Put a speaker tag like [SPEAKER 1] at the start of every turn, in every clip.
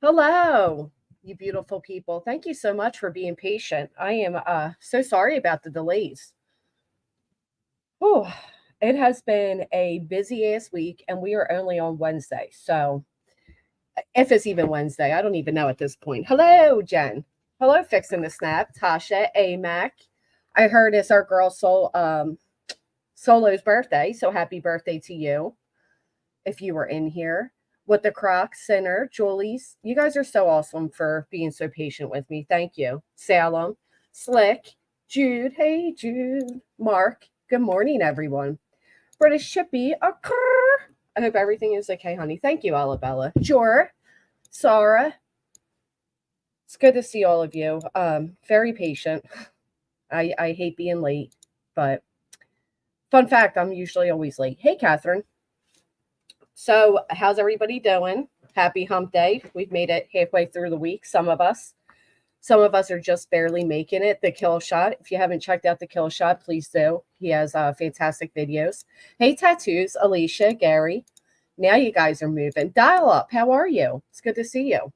[SPEAKER 1] Hello, you beautiful people. Thank you so much for being patient. I am so sorry about the delays. Oh, it has been a busy ass week, and we are only on Wednesday. So, if it's even Wednesday, I don't even know at this point. Hello, Jen. Hello, Fixing the Snap. Tasha, AMAC. I heard it's our girl Solo's birthday. So, happy birthday to you if you were in here. With the Crocs Center, Julie's. You guys are so awesome for being so patient with me. Thank you. Salem, Slick, Jude. Hey, Jude. Mark. Good morning, everyone. British Chippy. I hope everything is okay, honey. Thank you, Alabella. Jor, Sarah. It's good to see all of you. Very patient. I hate being late, but fun fact, I'm usually always late. Hey, Catherine. So, how's everybody doing? Happy hump day. We've made it halfway through the week, some of us. Some of us are just barely making it. The Kill Shot. If you haven't checked out the Kill Shot, please do. He has fantastic videos. Hey, Tattoos, Alicia, Gary. Now you guys are moving. Dial Up, how are you? It's good to see you.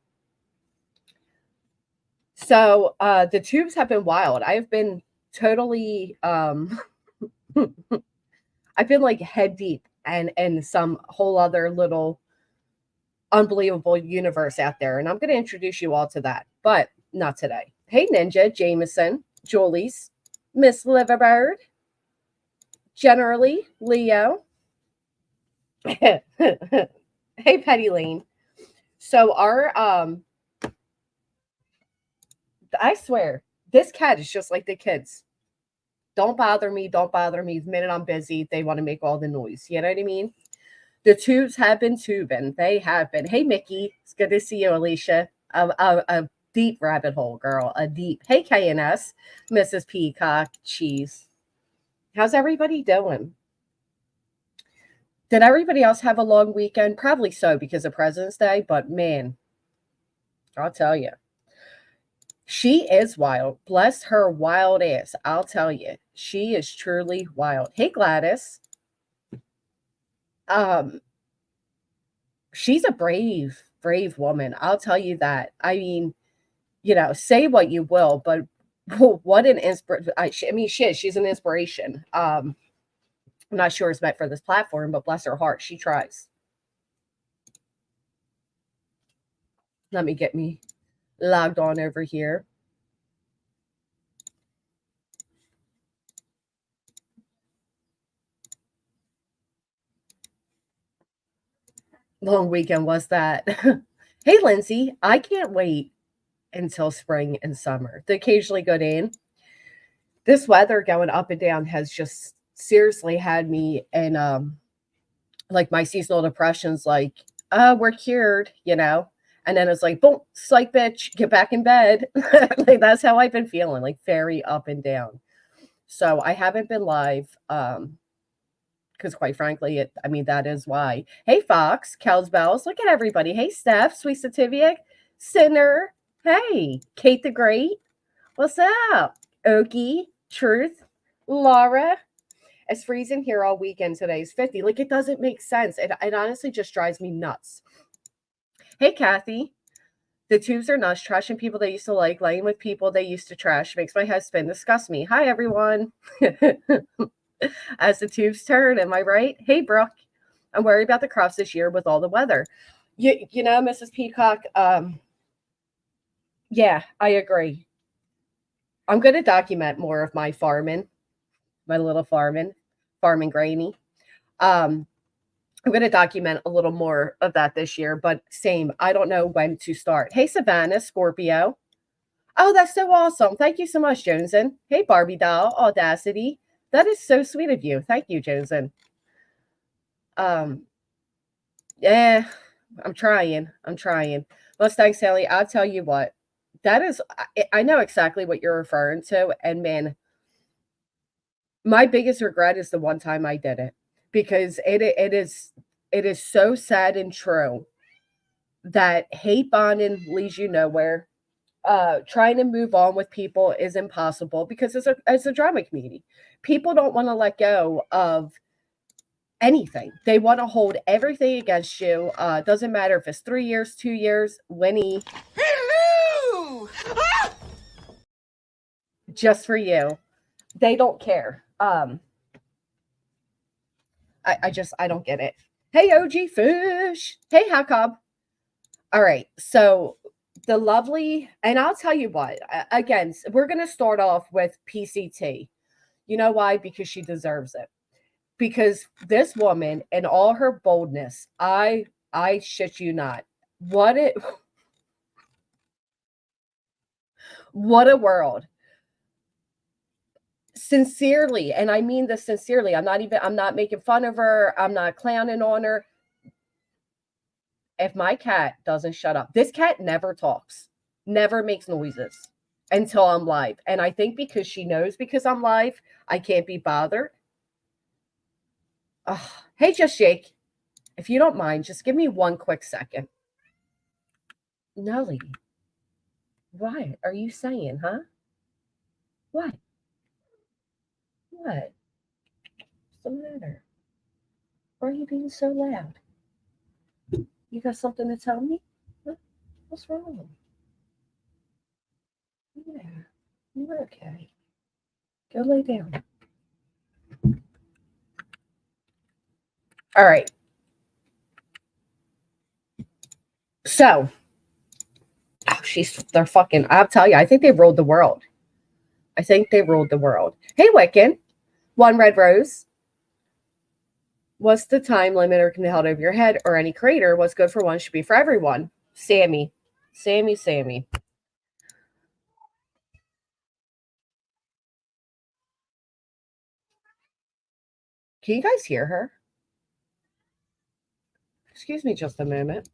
[SPEAKER 1] So, the tubes have been wild. I've been totally, I've been like head deep and some whole other little unbelievable universe out there. And I'm going to introduce you all to that, but not today. Hey, Ninja, Jameson, Julie's, Miss Liverbird, generally, Leo. Hey, Petty Lane. So I swear, this cat is just like the kids. Don't bother me. Don't bother me. The minute I'm busy, they want to make all the noise. You know what I mean? The tubes have been tubing. They have been. Hey, Mickey. It's good to see you, Alicia. A deep rabbit hole, girl. A deep. Hey, KNS. Mrs. Peacock. Cheese. How's everybody doing? Did everybody else have a long weekend? Probably so because of President's Day, but man, I'll tell you. She is wild. Bless her wild ass. I'll tell you. She is truly wild. Hey, Gladys. Um, she's a brave woman. I'll tell you that. I mean, say what you will, but what an inspiration. I mean, she's an inspiration. I'm not sure it's meant for this platform, but bless her heart, she tries. Let me get me logged on over here. Long weekend was that. Hey, Lindsay, I can't wait until spring and summer to occasionally go in. This weather going up and down has just seriously had me in like my seasonal depressions, like, we're cured. And then it's like, boom, psych bitch, get back in bed. Like that's how I've been feeling, like very up and down. So I haven't been live. Because quite frankly, I mean, that is why. Hey, Fox, Kel's Bells, look at everybody. Hey, Steph, Sweet Sativia, Sinner. Hey, Kate the Great. What's up? Okie, Truth, Laura. It's freezing here all weekend. Today is 50. Like, it doesn't make sense. It honestly just drives me nuts. Hey, Kathy. The tubes are nuts. Trashing people they used to like, laying with people they used to trash makes my husband disgust me. Hi, everyone. As the tubes turn, am I right? Hey, Brooke. I'm worried about the crops this year with all the weather. Mrs. Peacock, yeah, I agree. I'm going to document more of my farming, my little farming granny. I'm going to document a little more of that this year, but same, I don't know when to start. Hey, Savannah, Scorpio. Oh, that's so awesome. Thank you so much, Joneson. Hey, Barbie doll, Audacity. That is so sweet of you. Thank you, Joneson. Yeah, I'm trying. Mustang Sally, I'll tell you what. That is, I know exactly what you're referring to. And man, my biggest regret is the one time I did it because it is so sad and true that hate bonding leads you nowhere. Trying to move on with people is impossible because it's a drama community. People don't want to let go of anything. They want to hold everything against you. Doesn't matter if it's 3 years, 2 years, Winnie. Hello! Just for you. They don't care. I don't get it. Hey, OG Fish. Hey, Hacob. All right. So the lovely, and I'll tell you what, again, we're going to start off with PCT. You know why? Because she deserves it. Because this woman and all her boldness, I shit you not. What a world. Sincerely, and I mean this sincerely. I'm not making fun of her. I'm not clowning on her. If my cat doesn't shut up, this cat never talks, never makes noises until I'm live. And I think because she knows because I'm live, I can't be bothered. Hey, Just Jake, if you don't mind, just give me one quick second. Nelly, what are you saying, huh? What? What? What's the matter? Why are you being so loud? You got something to tell me? What? What's wrong? Yeah, you're okay. Go lay down. All right. So, they're fucking, I'll tell you, I think they ruled the world. I think they ruled the world. Hey, Wiccan, one red rose. What's the time limit or can be held over your head or any creator? What's good for one should be for everyone. Sammy. Sammy. Can you guys hear her? Excuse me just a moment.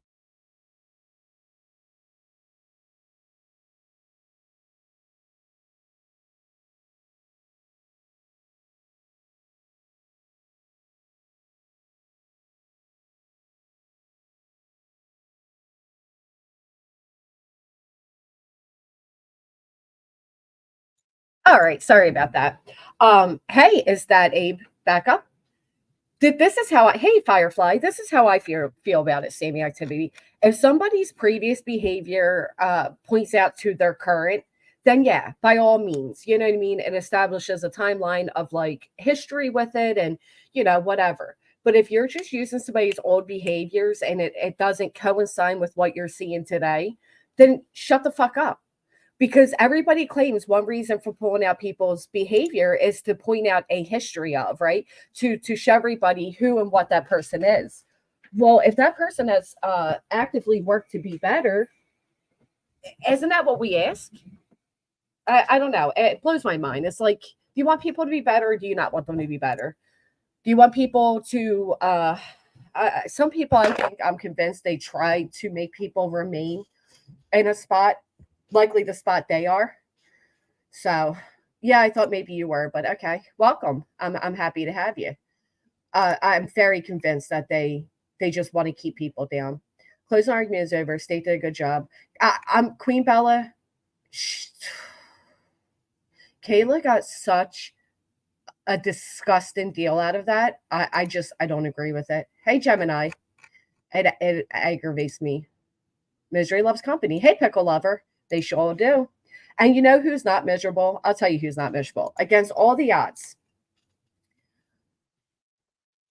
[SPEAKER 1] All right, sorry about that. Hey, is that Abe back up? This is how hey Firefly, this is how I feel about it, Sammy activity. If somebody's previous behavior points out to their current, then yeah, by all means, you know what I mean? It establishes a timeline of like history with it and whatever. But if you're just using somebody's old behaviors and it doesn't coincide with what you're seeing today, then shut the fuck up, because everybody claims one reason for pulling out people's behavior is to point out a history of, right, to show everybody who and what that person is. Well, if that person has actively worked to be better, isn't that what we ask? I don't know, it blows my mind. It's like, do you want people to be better or do you not want them to be better? Do you want people to some people, I think, I'm convinced they try to make people remain in a spot, likely the spot they are. So, yeah, I thought maybe you were, but okay. Welcome. I'm happy to have you. I'm very convinced that they just want to keep people down. Closing argument is over. State did a good job. I'm Queen Bella. Kayla got such a disgusting deal out of that. I don't agree with it. Hey, Gemini. It aggravates me. Misery loves company. Hey, pickle lover. They sure do. And you know who's not miserable? I'll tell you who's not miserable. Against all the odds.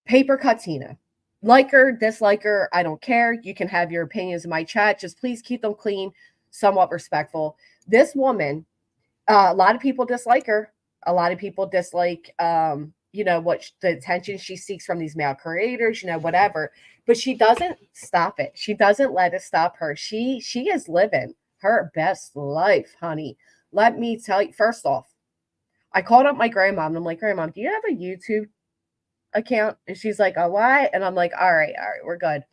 [SPEAKER 1] Paper Katina. Like her, dislike her, I don't care. You can have your opinions in my chat. Just please keep them clean, somewhat respectful. This woman, a lot of people dislike her. A lot of people dislike, what the attention she seeks from these male creators, whatever. But she doesn't stop it. She doesn't let it stop her. She is living her best life, honey. Let me tell you. First off, I called up my grandma and I'm like, Grandma, do you have a YouTube account? And she's like, oh, what? And I'm like, all right, we're good.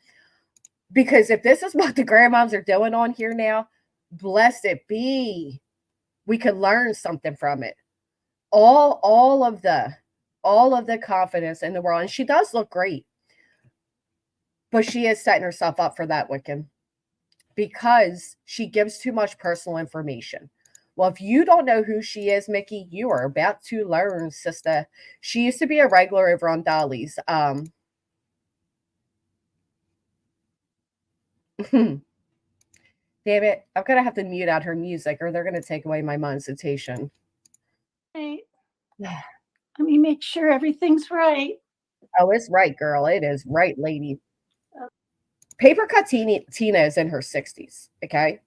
[SPEAKER 1] Because if this is what the grandmoms are doing on here now, blessed it be, we could learn something from it. All of the confidence in the world. And she does look great. But she is setting herself up for that, Wiccan, because she gives too much personal information. Well, if you don't know who she is, Mickey, you are about to learn, sister. She used to be a regular over on Dolly's. Damn it. I'm going to have to mute out her music or they're going to take away my monetization.
[SPEAKER 2] Hey, let me make sure everything's right.
[SPEAKER 1] Oh, it's right, girl. It is right, lady. Paper Cut Tina is in her 60s, okay?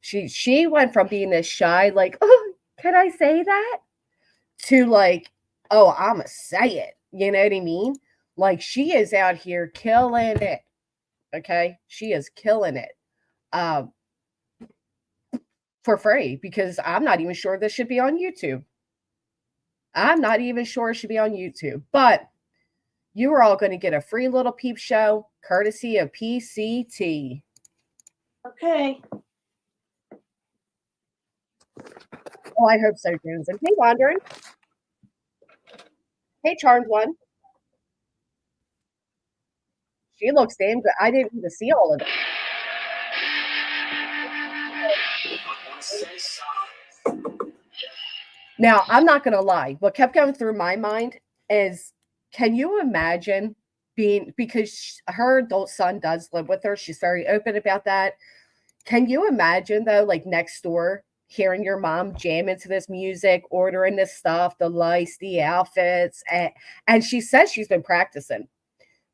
[SPEAKER 1] She went from being this shy, like, oh, can I say that? To like, oh, I'ma say it. You know what I mean? Like she is out here killing it. Okay? She is killing it. Um, for free because I'm not even sure this should be on YouTube. I'm not even sure it should be on YouTube. But you are all going to get a free little peep show courtesy of PCT.
[SPEAKER 2] Okay.
[SPEAKER 1] Oh, I hope so, Jones. And hey, Wandering. Hey, Charmed One. She looks damn good. I didn't even see all of it. Now, I'm not going to lie. What kept going through my mind is, can you imagine being, because her adult son does live with her. She's very open about that. Can you imagine, though, like next door, hearing your mom jam into this music, ordering this stuff, the lights, the outfits, and she says she's been practicing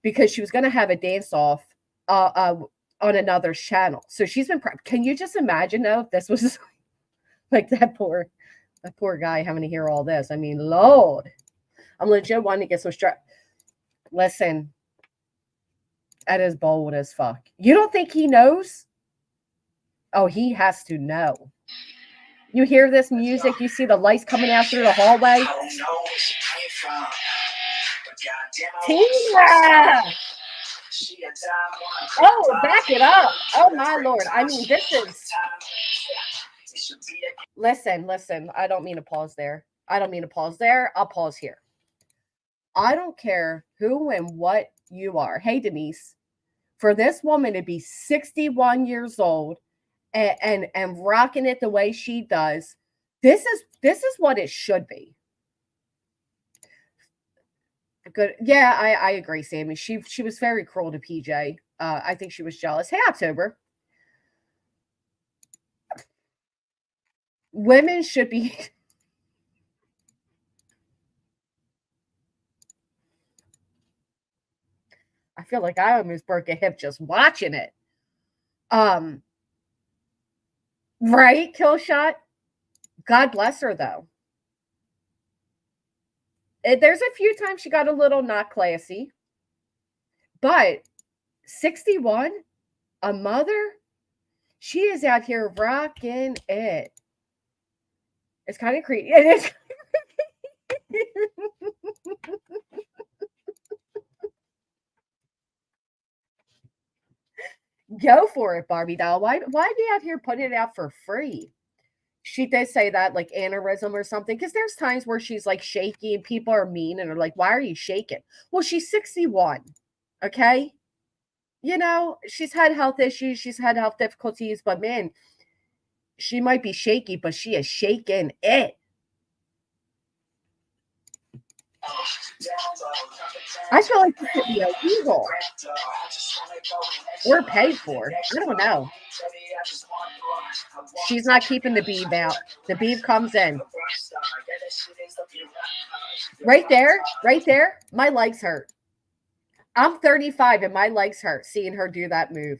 [SPEAKER 1] because she was going to have a dance off on another channel. So she's been, can you just imagine, though, if this was like that poor guy having to hear all this. I mean, Lord, I'm legit wanting to get some stress. Listen, that is bold as fuck. You don't think he knows? Oh, he has to know. You hear this music, you see the lights coming out through the hallway. Tina! Oh, back it up. Oh, my Lord. I mean, this is... Listen. I don't mean to pause there. I'll pause here. I don't care who and what you are. Hey, Denise, for this woman to be 61 years old and rocking it the way she does, this is what it should be. Good. Yeah, I agree, Sammy. She was very cruel to PJ. I think she was jealous. Hey, October. Women should be... I feel like I almost broke a hip just watching it. Right, kill shot. God bless her, though. There's a few times she got a little not classy, but 61, a mother, she is out here rocking it. It's kind of creepy. It is. Go for it, Barbie doll. Why be out here putting it out for free? She did say that, like aneurysm or something, because there's times where she's like shaky and people are mean and are like, why are you shaking? Well, she's 61. Okay. You know, she's had health issues, she's had health difficulties, but man, she might be shaky, but she is shaking it. I feel like this could be illegal or paid for. I don't know. She's not keeping the beeb out. The beeb comes in. Right there. My legs hurt. I'm 35 and my legs hurt seeing her do that move.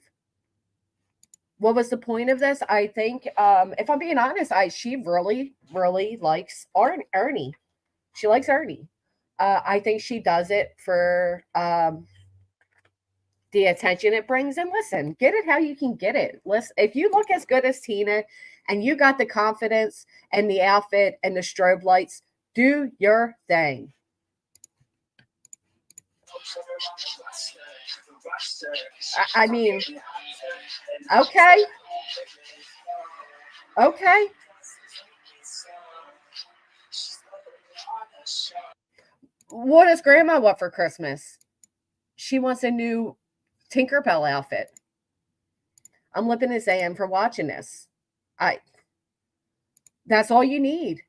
[SPEAKER 1] What was the point of this? I think, if I'm being honest, she really, really likes Ernie. She likes Ernie. I think she does it for the attention it brings. And listen, get it how you can get it. Listen, if you look as good as Tina and you got the confidence and the outfit and the strobe lights, do your thing. I mean, okay. What does Grandma want for Christmas? She wants a new Tinkerbell outfit. I'm lipping his AM for watching this. That's all you need.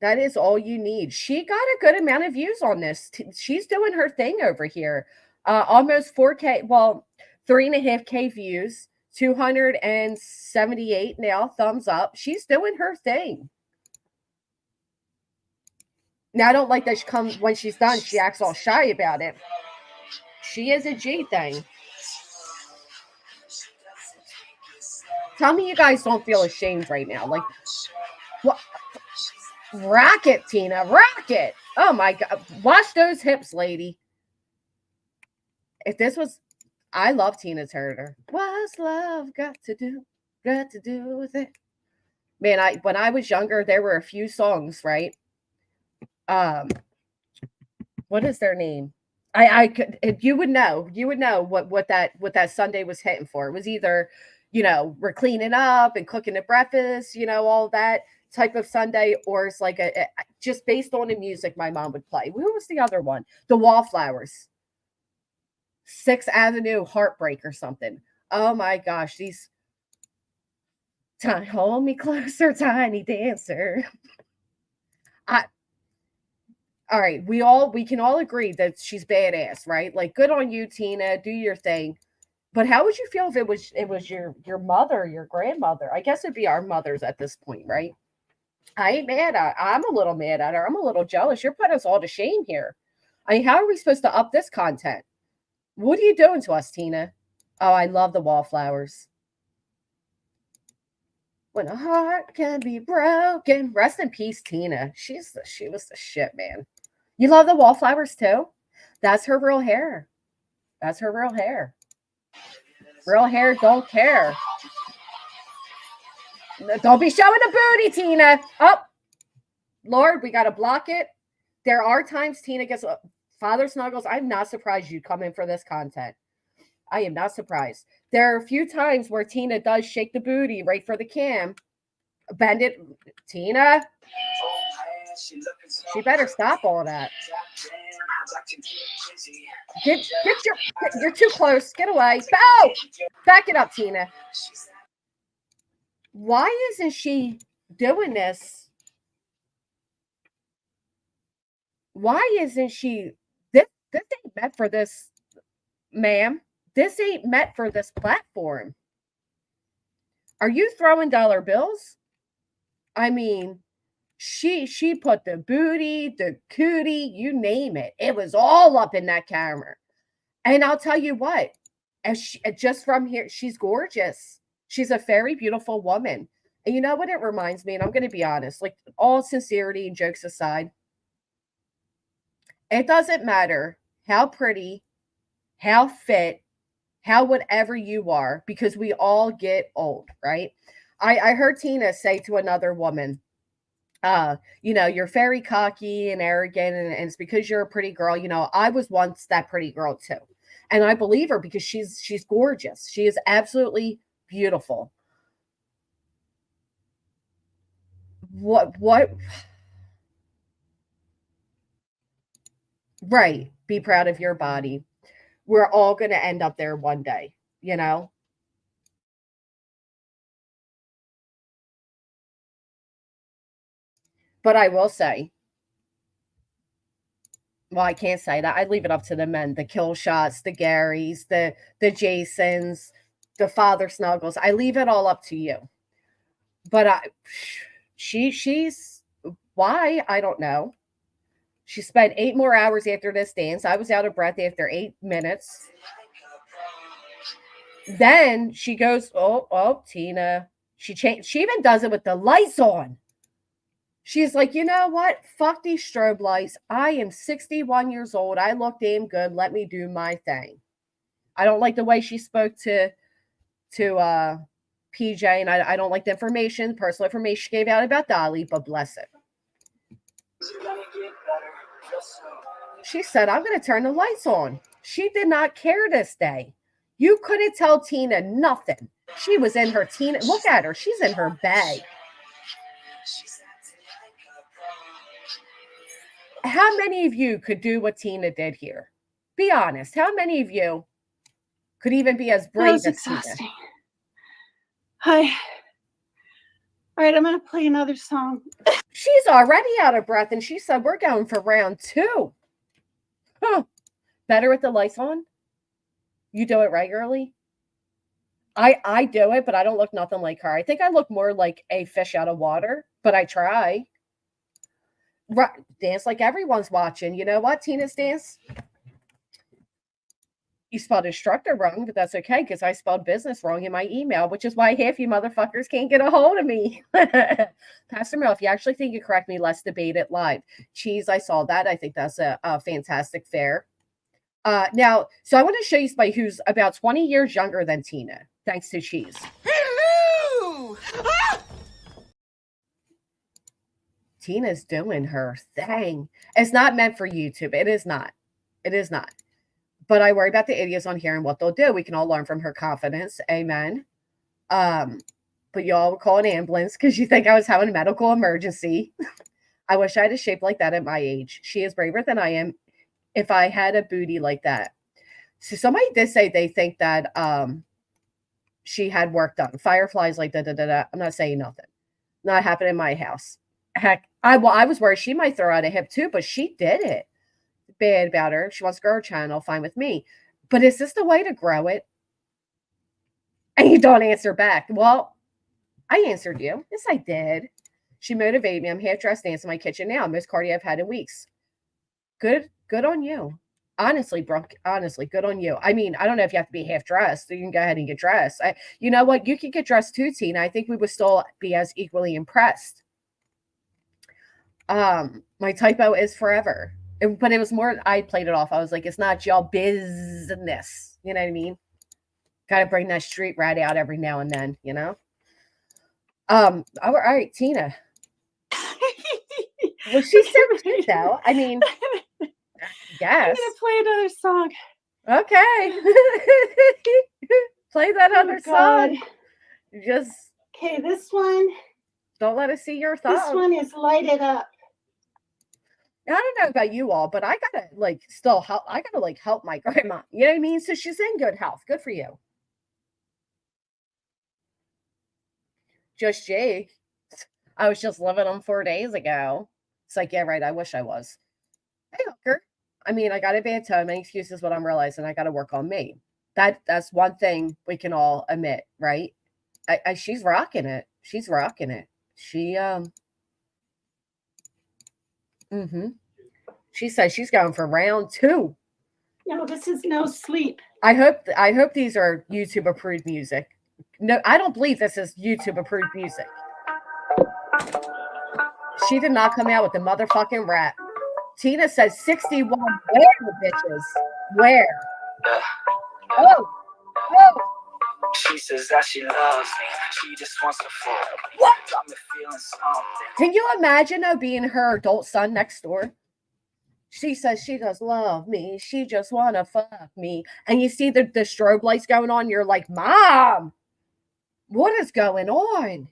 [SPEAKER 1] That is all you need. She got a good amount of views on this. She's doing her thing over here. Almost 4K. Well, 3.5K views, 278 now, thumbs up. She's doing her thing. Now, I don't like that she comes when she's done, she acts all shy about it. She is a G thing. Tell me you guys don't feel ashamed right now. Like, what? Rock it, Tina. Rock it. Oh, my God. Watch those hips, lady. If this was... I love Tina Turner. What's love got to do with it? Man, when I was younger, there were a few songs, right? What is their name? I could, you would know what that Sunday was hitting for. It was either, we're cleaning up and cooking the breakfast, all that type of Sunday, or it's like a just based on the music my mom would play. Who was the other one? The Wallflowers, 6th Avenue Heartbreak or something. Oh my gosh, these hold me closer, tiny dancer. All right, we can all agree that she's badass, right? Like, good on you, Tina. Do your thing. But how would you feel if it was your mother, your grandmother? I guess it'd be our mothers at this point, right? I ain't mad at. I'm a little mad at her. I'm a little jealous. You're putting us all to shame here. I mean, how are we supposed to up this content? What are you doing to us, Tina? Oh, I love the Wallflowers. When a heart can be broken. Rest in peace, Tina. She was the shit, man. You love the Wallflowers too? That's her real hair. That's her real hair. Real hair don't care. Don't be showing the booty, Tina. Oh, Lord, we got to block it. There are times Tina gets father snuggles. I'm not surprised you come in for this content. I am not surprised. There are a few times where Tina does shake the booty right for the cam. Bend it. Tina. She better stop all that. You're too close. Get away. Oh! Back it up, Tina. Why isn't she doing this? Why isn't she? This ain't meant for this, ma'am. This ain't meant for this platform. Are you throwing dollar bills? I mean, she put the booty, the cootie, you name it. It was all up in that camera. And I'll tell you what, just from here, she's gorgeous. She's a very beautiful woman. And you know what it reminds me? And I'm going to be honest, like, all sincerity and jokes aside, it doesn't matter how pretty, how fit, how whatever you are, because we all get old, right? I heard Tina say to another woman, you're very cocky and arrogant, and it's because you're a pretty girl. I was once that pretty girl too. And I believe her because she's gorgeous. She is absolutely beautiful. What? Right. Be proud of your body. We're all going to end up there one day, But I will say, well, I can't say that. I leave it up to the men, the kill shots, the Garys, the Jasons, the father snuggles. I leave it all up to you. But she's why? I don't know. She spent 8 more hours after this dance. I was out of breath after 8 minutes. Then she goes, oh, Tina. She even does it with the lights on. She's like, you know what? Fuck these strobe lights. I am 61 years old. I look damn good. Let me do my thing. I don't like the way she spoke to PJ, and I don't like the personal information she gave out about Dolly, but bless it. She said, I'm going to turn the lights on. She did not care this day. You couldn't tell Tina nothing. She was in her Tina. Look at her. She's in her bag. How many of you could do what Tina did here? Be honest. How many of you could even be as brave as
[SPEAKER 2] exhausting.
[SPEAKER 1] Tina?
[SPEAKER 2] Hi. All right, I'm going to play another song.
[SPEAKER 1] She's already out of breath, and she said, we're going for round 2. Huh. Better with the lights on? You do it regularly? I do it, but I don't look nothing like her. I think I look more like a fish out of water, but I try. Right, dance like everyone's watching. You know what, Tina's dance? You spelled instructor wrong, but that's okay because I spelled business wrong in my email, which is why half you motherfuckers can't get a hold of me. Pastor Mill, if you actually think you correct me, let's debate it live. Cheese, I saw that. I think that's a fantastic fare. Now, so I want to show you somebody who's about 20 years younger than Tina, thanks to Cheese. Hello! Ah! Tina's doing her thing. It's not meant for YouTube. It is not. It is not. But I worry about the idiots on here and what they'll do. We can all learn from her confidence. Amen. But y'all will call an ambulance because you think I was having a medical emergency. I wish I had a shape like that at my age. She is braver than I am. If I had a booty like that. So somebody did say they think that she had work done. Fireflies like da-da-da-da. I'm not saying nothing. Not happening in my house. Heck, I was worried she might throw out a hip too, but she did it. Bad about her. She wants to grow her channel. Fine with me. But is this the way to grow it? And you don't answer back. Well, I answered you. Yes, I did. She motivated me. I'm half dressed dancing in my kitchen now. Most cardio I've had in weeks. Good on you. Honestly, Brooke, honestly, good on you. I mean, I don't know if you have to be half dressed. So you can go ahead and get dressed. You know what? You can get dressed too, Tina. I think we would still be as equally impressed. My typo is forever. But it was more, I played it off. I was like, it's not y'all business. You know what I mean? Got to bring that street rat out every now and then, you know? All right, Tina. Well, she's so cute, though. I mean, yes.
[SPEAKER 2] I'm going to play another song.
[SPEAKER 1] Okay. Play that other song. Just.
[SPEAKER 2] Okay, this one.
[SPEAKER 1] Don't let us see your thumb.
[SPEAKER 2] This one is Light It Up.
[SPEAKER 1] I don't know about you all, but I gotta still help. I gotta help my grandma. You know what I mean? So she's in good health. Good for you. Just Jake. I was just living them 4 days ago. It's like, yeah, right. I wish I was. Hey, hooker. I mean, I got a bad toe. My excuse is what I'm realizing. I got to work on me. That's one thing we can all admit, right? She's rocking it. She's rocking it. She She says she's going for round 2.
[SPEAKER 2] No, this is No Sleep.
[SPEAKER 1] I hope these are YouTube approved music. No, I don't believe this is YouTube approved music. She did not come out with the motherfucking rap. Tina says 61. Where, bitches? Where? Oh.
[SPEAKER 3] She says that she loves me. She just wants to fuck.
[SPEAKER 1] What?
[SPEAKER 3] Got me feeling something.
[SPEAKER 1] Can you imagine though being her adult son next door? She says she does love me. She just wanna fuck me. And you see the strobe lights going on. You're like, Mom, what is going on?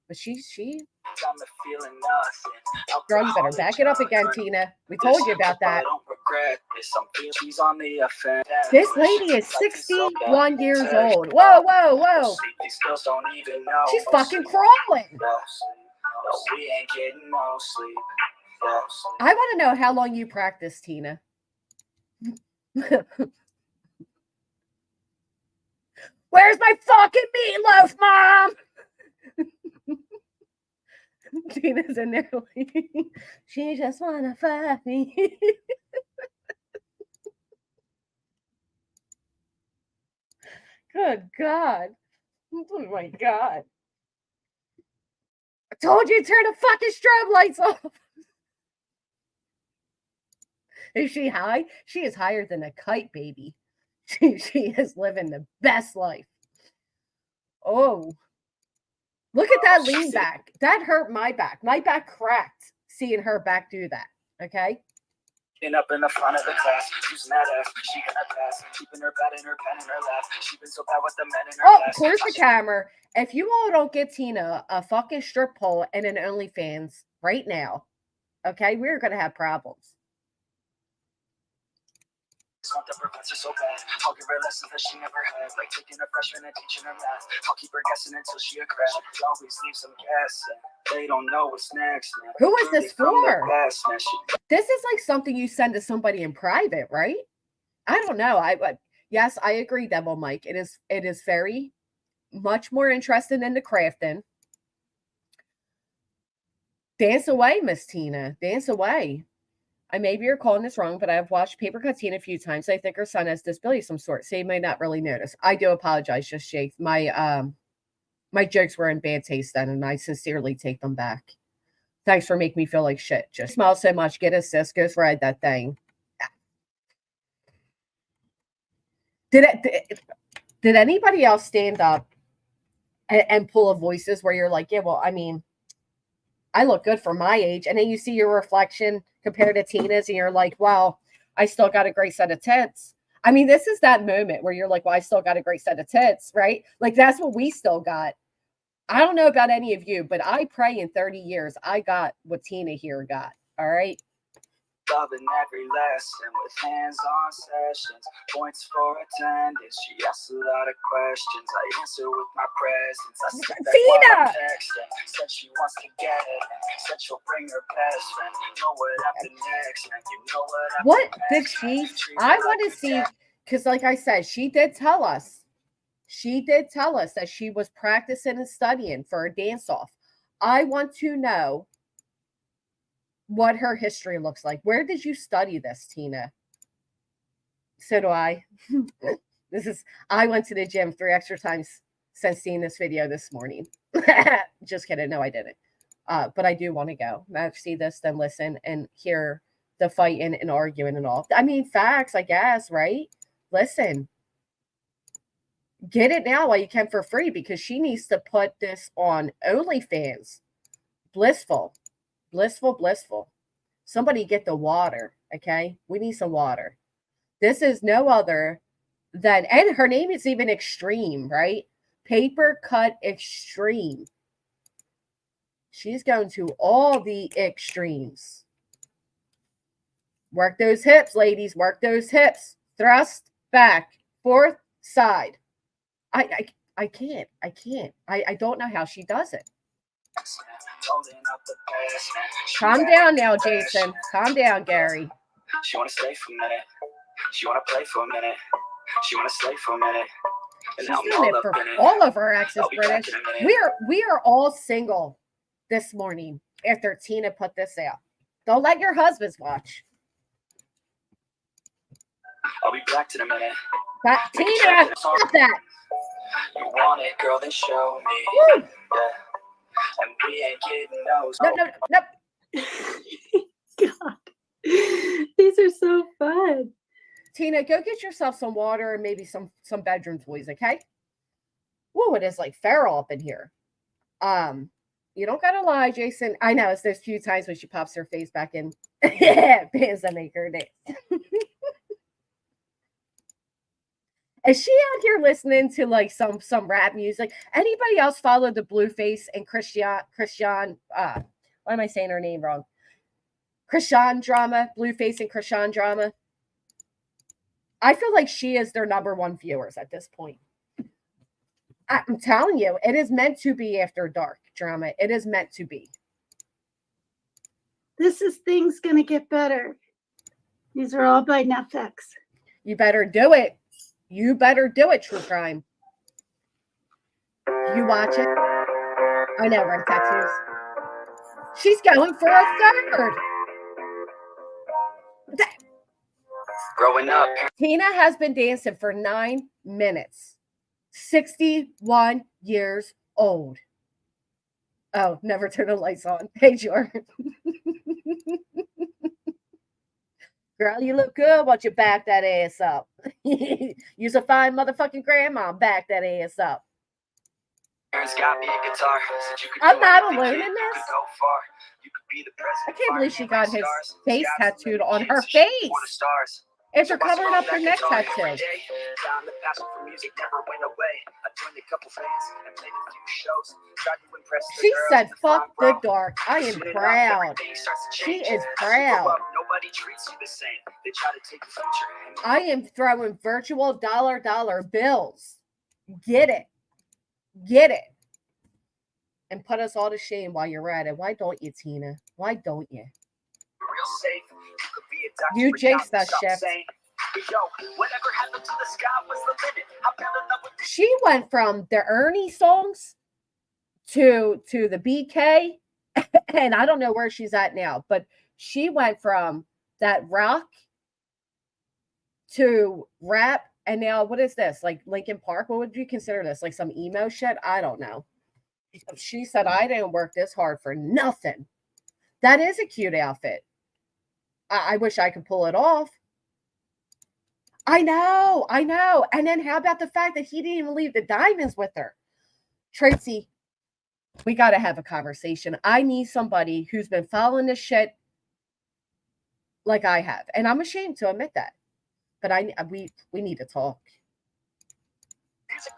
[SPEAKER 1] But she
[SPEAKER 3] got me feeling nothing.
[SPEAKER 1] Girl, you better back it up again, Tina. We told you about that.
[SPEAKER 3] I don't regret this. She's on the offense.
[SPEAKER 1] This lady is 61 years old. Whoa.
[SPEAKER 3] These girls don't even know.
[SPEAKER 1] She's fucking crawling.
[SPEAKER 3] We ain't getting no sleep.
[SPEAKER 1] I want to know how long you practice, Tina. Where's my fucking meatloaf, Mom? Tina's in there like, she just wanna fuck me. Good God. Oh my God. I told you to turn the fucking strobe lights off. Is she high? She is higher than a kite, baby. She is living the best life. Oh. Look at that lean back. That hurt my back. My back cracked seeing her back do that. Okay?
[SPEAKER 3] Up in the front of the class, using that ass, she gonna pass, keeping her pad in her pen in her lap. She been so bad with the men in her class.
[SPEAKER 1] Clears the camera. If you all don't get Tina a fucking strip pole and an OnlyFans right now, okay, we're gonna have problems.
[SPEAKER 3] Want the professor so bad. I'll give her lessons that she never had, like taking a freshman and teaching her math. I'll keep her guessing until she a grad. She always leave some gas. They don't know what's next, man.
[SPEAKER 1] Who is this for? This is like something you send to somebody in private, right? I don't know. Yes, I agree, Devil Mike. It is very much more interested in the crafting. Dance away, Miss Tina. Dance away. Maybe you're calling this wrong, but I've watched Paper Cut Tina a few times. I think her son has disability of some sort, so you may not really notice. I do apologize, just Jake. My jokes were in bad taste then, and I sincerely take them back. Thanks for making me feel like shit. Just smile so much. Get a sis. Go ride that thing. Did anybody else stand up and pull a voices where you're like, yeah, well, I mean, I look good for my age. And then you see your reflection compared to Tina's and you're like, wow, I still got a great set of tits. I mean, this is that moment where you're like, well, I still got a great set of tits, right? Like that's what we still got. I don't know about any of you, but I pray in 30 years I got what Tina here got. All right.
[SPEAKER 3] Loving every lesson with hands-on sessions, points for attendance. She asks a lot of questions. I answer with my presence. I said that while I'm texting. Said she wants to get it. Said she'll bring her best friend. Know what happened next, and you know what happened next. What did she? I want to see, because like I said, she did tell us. She did tell us that she was practicing and studying for a dance-off. I want to know what her history looks like. Where did you study this, Tina? So do I. I went to the gym 3 extra times since seeing this video this morning. Just kidding. No, I didn't. But I do want to go. I've see this, then listen and hear the fighting and arguing and all. I mean, facts, I guess, right? Listen. Get it now while you can for free because she needs to put this on OnlyFans. Blissful. Somebody get the water, okay? We need some water. This is no other than, and her name is even Extreme, right? Paper Cut Extreme. She's going to all the extremes. Work those hips, ladies. Work those hips. Thrust, back, forth, side. I can't. I don't know how she does it. Calm down now, Jason. Calm down, Gary. She want to stay for a minute. She want to play for a minute. She want to stay for a minute.
[SPEAKER 1] She's doing it for all of our exes, British. We are all single this morning after Tina put this out. Don't let your husbands watch.
[SPEAKER 3] I'll be back in a minute.
[SPEAKER 1] Tina, stop that.
[SPEAKER 3] You want it, girl, then show me. Yeah. And we ain't getting those.
[SPEAKER 1] No.
[SPEAKER 2] God. These are so fun.
[SPEAKER 1] Tina, go get yourself some water and maybe some bedroom toys, okay? Whoa, it is like feral up in here. You don't gotta lie, Jason. I know it's those few times when she pops her face back in. Yeah, bands that make her dance. Is she out here listening to like some rap music? Anybody else follow the Blueface and Christian? Why am I saying her name wrong? Christian drama, Blueface and Christian drama. I feel like she is their #1 viewers at this point. I'm telling you, it is meant to be after dark drama. It is meant to be.
[SPEAKER 2] This is things gonna get better. These are all by Netflix.
[SPEAKER 1] You better do it. You better do it, true crime. You watch it. I know, right, tattoos. She's going for a third.
[SPEAKER 3] Growing up.
[SPEAKER 1] Tina has been dancing for 9 minutes. 61 years old. Oh, never turn the lights on. Hey, Jordan. Girl, you look good once you back that ass up. You's a fine motherfucking grandma. Back that ass up.
[SPEAKER 3] Got me a guitar,
[SPEAKER 1] I'm not alone in this. I can't believe she got his face tattooed on her face. After covering up her neck tattoo. She said, fuck the dark. I am proud. She is proud. I am throwing virtual dollar bills. Get it. Get it. And put us all to shame while you're at it. Why don't you, Tina? Why don't you? You jinxed that shit.
[SPEAKER 3] Yo, whatever happened to the sky was the limit. I fell in love with
[SPEAKER 1] She went from the Ernie songs to the BK, and I don't know where she's at now, but she went from that rock to rap, and now what is this? Like Linkin Park? What would you consider this? Like some emo shit? I don't know. She said, I didn't work this hard for nothing. That is a cute outfit. I wish I could pull it off. I know. And then how about the fact that he didn't even leave the diamonds with her? Tracy, we got to have a conversation. I need somebody who's been following this shit like I have. And I'm ashamed to admit that. But we need to talk.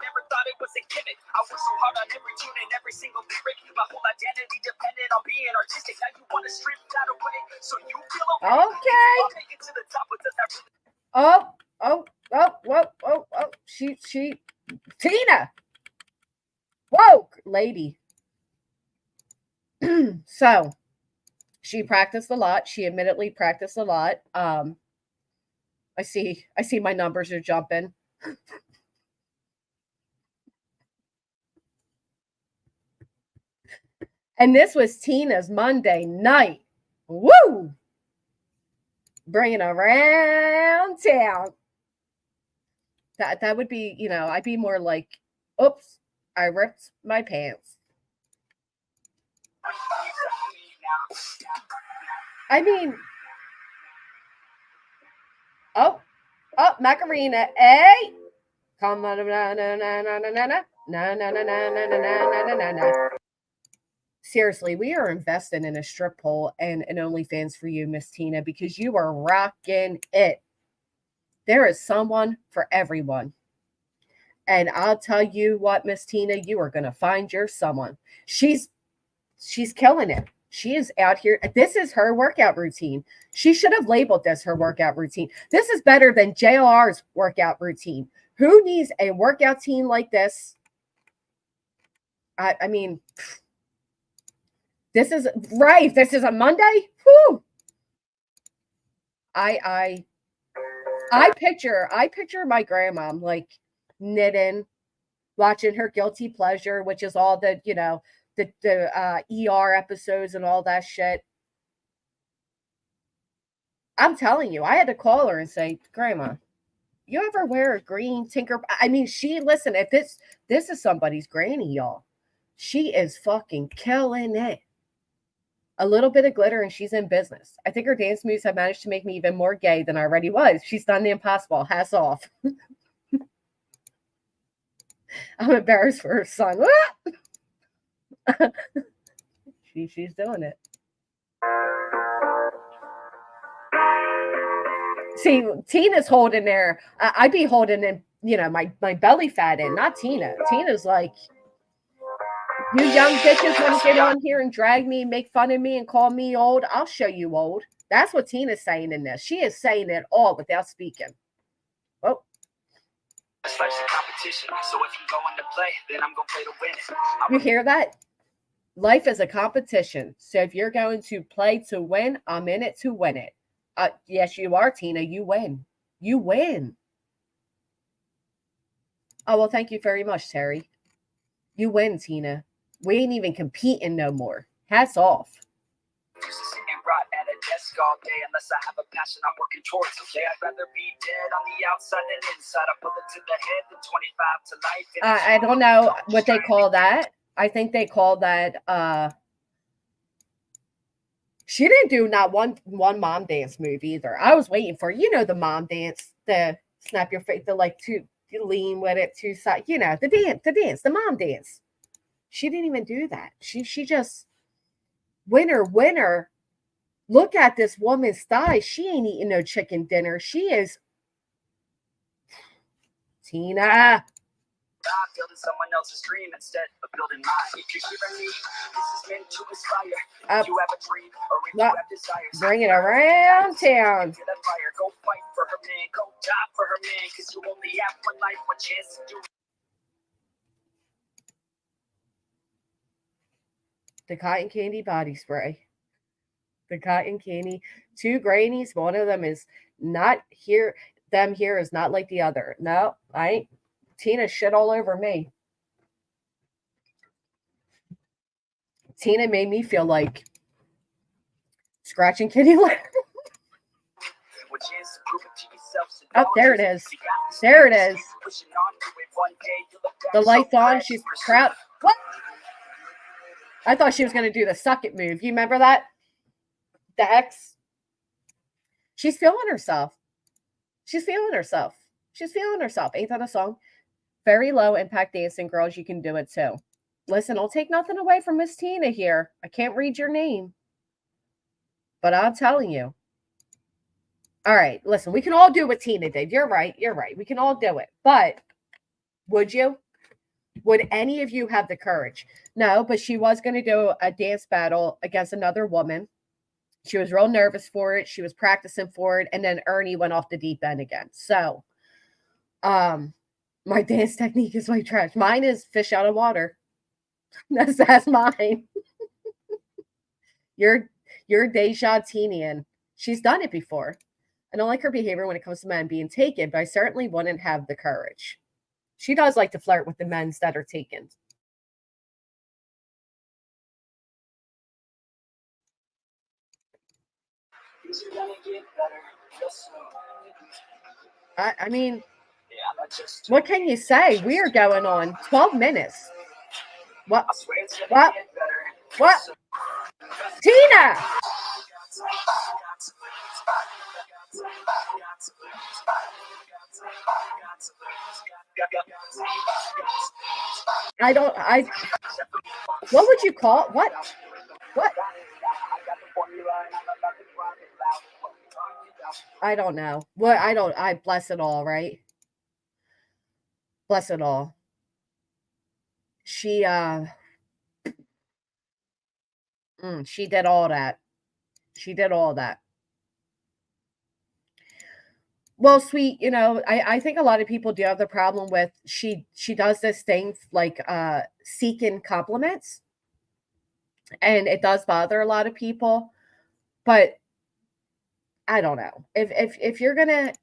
[SPEAKER 3] never thought it was a gimmick. I worked so hard on every tune and every single lyric. My whole identity depended on being artistic. Now you want to strip that away so you feel okay. I'll make it to the top, but does that really...
[SPEAKER 1] Oh. She Tina. Whoa, lady. So she practiced a lot. She admittedly practiced a lot. I see my numbers are jumping. And this was Tina's Monday night. Woo! Bringing around town. That would be, I'd be more like, oops, I ripped my pants. I mean, oh, Macarena, hey, come on, no. Seriously, we are investing in a strip pole and an OnlyFans for you, Miss Tina, because you are rocking it. There is someone for everyone. And I'll tell you what, Miss Tina, you are going to find your someone. She's killing it. She is out here. This is her workout routine. She should have labeled this her workout routine. This is better than JLR's workout routine. Who needs a workout team like this? I mean, this is right. This is a Monday. Whew. I picture my grandma like knitting, watching her guilty pleasure, which is all the, the ER episodes and all that shit. I'm telling you, I had to call her and say, Grandma, you ever wear a green Tinker? I mean, listen, if this is somebody's granny, y'all. She is fucking killing it. A little bit of glitter and she's in business. I think her dance moves have managed to make me even more gay than I already was. She's done the impossible. Hats off. I'm embarrassed for her son. She's doing it. See, Tina's holding there. I'd be holding in, my belly fat in, not Tina. Tina's like, you young bitches want to get on here and drag me, make fun of me, and call me old? I'll show you old. That's what Tina's saying in this. She is saying it all without speaking. Oh.
[SPEAKER 3] Life's a competition, so if you go into play, then I'm going to play to win it.
[SPEAKER 1] You hear that? Life is a competition. So if you're going to play to win, I'm in it to win it. Yes, you are, Tina. You win. You win. Oh, well, thank you very much, Terry. You win, Tina. We ain't even competing no more. Hats off.
[SPEAKER 3] Sitting right at a desk all day unless I have a passion I'm working towards. Okay, I'd rather be dead on the outside than inside. I pull it to the head than 25 to life.
[SPEAKER 1] I don't know what they call that. I think they call that she didn't do not one mom dance move either. I was waiting for, the mom dance, the snap your face, the like to lean with it two side, the dance, the mom dance. She didn't even do that. She just winner. Look at this woman's thighs. She ain't eating no chicken dinner. She is Tina.
[SPEAKER 3] Building someone else's dream instead of building mine. If you're hearing me, this is meant to inspire. If you have a dream or if you have desires,
[SPEAKER 1] bring it around town.
[SPEAKER 3] Go fight for her man, go die for her man, because you only have one life, one chance to do it.
[SPEAKER 1] The cotton candy body spray. The cotton candy. Two grannies. One of them is not here. them here is not like the other. No, I ain't. Tina shit all over me. Tina made me feel like scratching kitty litter. Oh, there it is. There it is. The light's on. She's proud. What? I thought she was going to do the suck it move. You remember that? The ex? She's feeling herself. She's feeling herself. She's feeling herself. Ain't that a song? Very low impact dancing, girls. You can do it too. Listen, I'll take nothing away from Miss Tina here. I can't read your name. But I'm telling you. All right, listen, we can all do what Tina did. You're right. You're right. We can all do it. But would you? Would any of you have the courage? No, but she was going to do a dance battle against another woman. She was real nervous for it. She was practicing for it. And then Ernie went off the deep end again. So, my dance technique is white trash. Mine is fish out of water. That's mine. You're Deja Tinian. She's done it before. I don't like her behavior when it comes to men being taken, but I certainly wouldn't have the courage. She does like to flirt with the men that are taken. I mean, what can you say? We are going on 12 minutes. What? What? What? Tina! What would you call it? What? I don't know. I bless it all, right? Bless it all. She did all that. She did all that. Well, sweet, I think a lot of people do have the problem with she does this thing like seeking compliments, and it does bother a lot of people. But I don't know if you're gonna,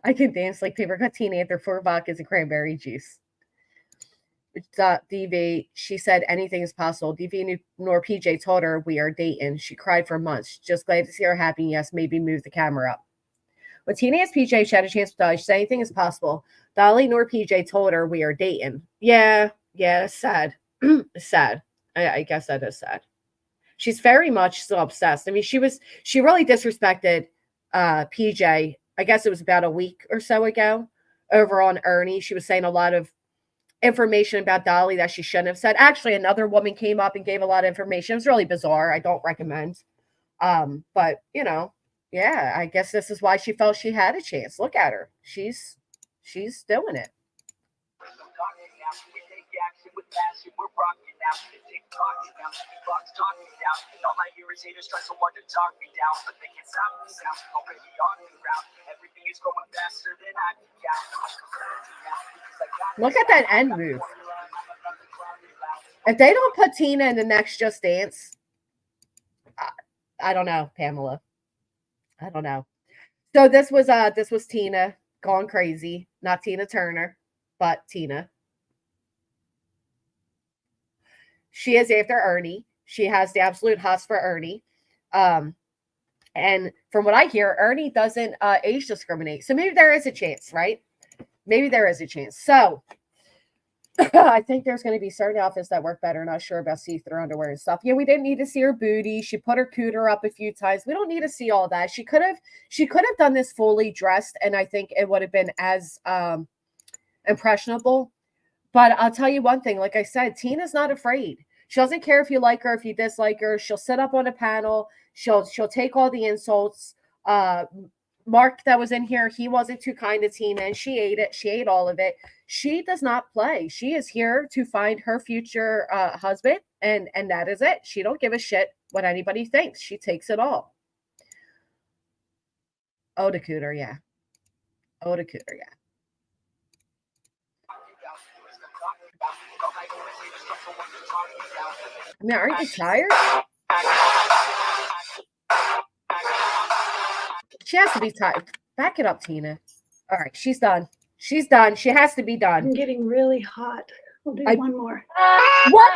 [SPEAKER 1] I can dance like paper cut teen after 4 vodkas and cranberry juice. DV, she said anything is possible. DV nor PJ told her we are dating. She cried for months. Just glad to see her happy. Yes, maybe move the camera up. When Tina asked PJ, she had a chance to die. She said anything is possible. Dolly nor PJ told her we are dating. Yeah, it's sad. It's sad. I guess that is sad. She's very much still obsessed. I mean, she really disrespected PJ. I guess it was about a week or so ago over on Ernie. She was saying a lot of information about Dolly that she shouldn't have said. Actually, another woman came up and gave a lot of information. It was really bizarre. I don't recommend. But yeah, I guess this is why she felt she had a chance. Look at her. She's doing it. Look at that end move. If they don't put Tina in the next Just Dance, I don't know, Pamela. I don't know. So this was Tina gone crazy. Not Tina Turner, but Tina. She is after Ernie. She has the absolute hots for Ernie. And from what I hear, Ernie doesn't age discriminate. So maybe there is a chance, right? Maybe there is a chance. So I think there's going to be certain outfits that work better. Not sure about see-through underwear and stuff. Yeah, we didn't need to see her booty. She put her cooter up a few times. We don't need to see all that. She could have done this fully dressed, and I think it would have been as impressionable. But I'll tell you one thing. Like I said, Tina's not afraid. She doesn't care if you like her, if you dislike her. She'll sit up on a panel. She'll take all the insults. Mark that was in here, he wasn't too kind to Tina, and she ate it. She ate all of it. She does not play. She is here to find her future husband, and that is it. She don't give a shit what anybody thinks. She takes it all. Oh, the cooter, yeah. Oh, the cooter, yeah. I mean, aren't you tired? She has to be tired. Back it up, Tina. All right, she's done. She's done. She has to be
[SPEAKER 2] I'm
[SPEAKER 1] done.
[SPEAKER 2] getting really hot. We'll do one more.
[SPEAKER 1] What?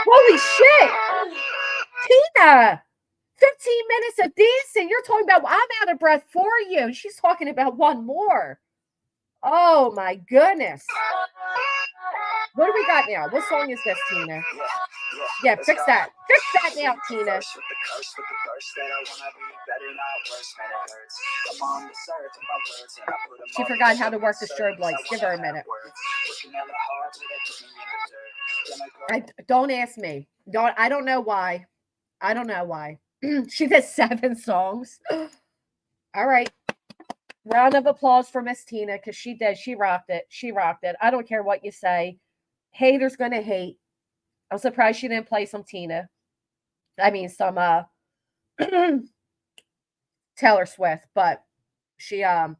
[SPEAKER 1] Holy shit! Tina! 15 minutes of dancing. You're talking about, I'm out of breath for you. She's talking about one more. Oh my goodness. What do we got now? What song is this, Tina? Yeah, fix that. Fix that now, Tina. She forgot how to work the strobe lights. Give her a minute. Don't ask me. I don't know why. I don't know why. She did 7 songs. All right. Round of applause for Miss Tina, because she did. She rocked it. She rocked it. I don't care what you say. Haters gonna hate. I'm surprised she didn't play some Tina. I mean, some Taylor Swift, but she then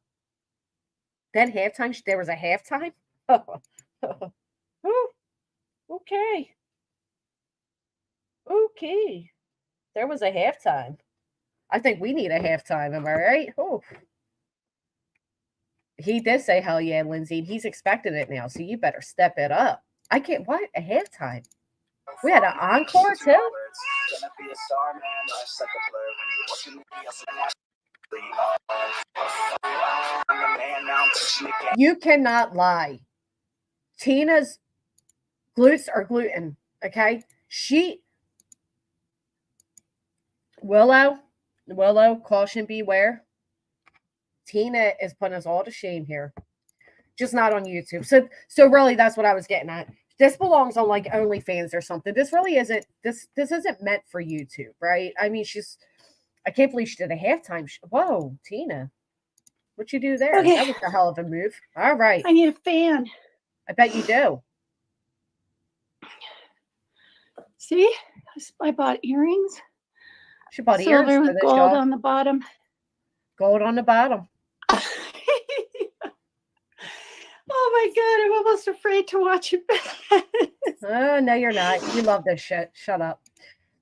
[SPEAKER 1] halftime. There was a halftime. Okay. Okay. There was a halftime. I think we need a halftime. Am I right? Oh. He did say, hell yeah, Lindsay. He's expecting it now, so you better step it up. I can't, what? A halftime? We had an encore, too? You cannot lie. Tina's glutes are gluten, okay? Willow, caution, beware. Tina is putting us all to shame here. Just not on YouTube. So really that's what I was getting at. This belongs on like OnlyFans or something. This really isn't this isn't meant for YouTube, right? I mean, I can't believe she did a halftime. Whoa, Tina. What you do there?
[SPEAKER 2] Okay.
[SPEAKER 1] That was a hell of a move. All right.
[SPEAKER 2] I need a fan.
[SPEAKER 1] I bet you do.
[SPEAKER 2] See? I bought earrings.
[SPEAKER 1] She bought ears
[SPEAKER 2] Silver
[SPEAKER 1] for
[SPEAKER 2] with
[SPEAKER 1] this,
[SPEAKER 2] gold
[SPEAKER 1] y'all.
[SPEAKER 2] on the bottom.
[SPEAKER 1] Gold on the bottom.
[SPEAKER 2] Oh my God, I'm almost afraid to watch it back.
[SPEAKER 1] Oh, no, you're not. You love this shit. Shut up.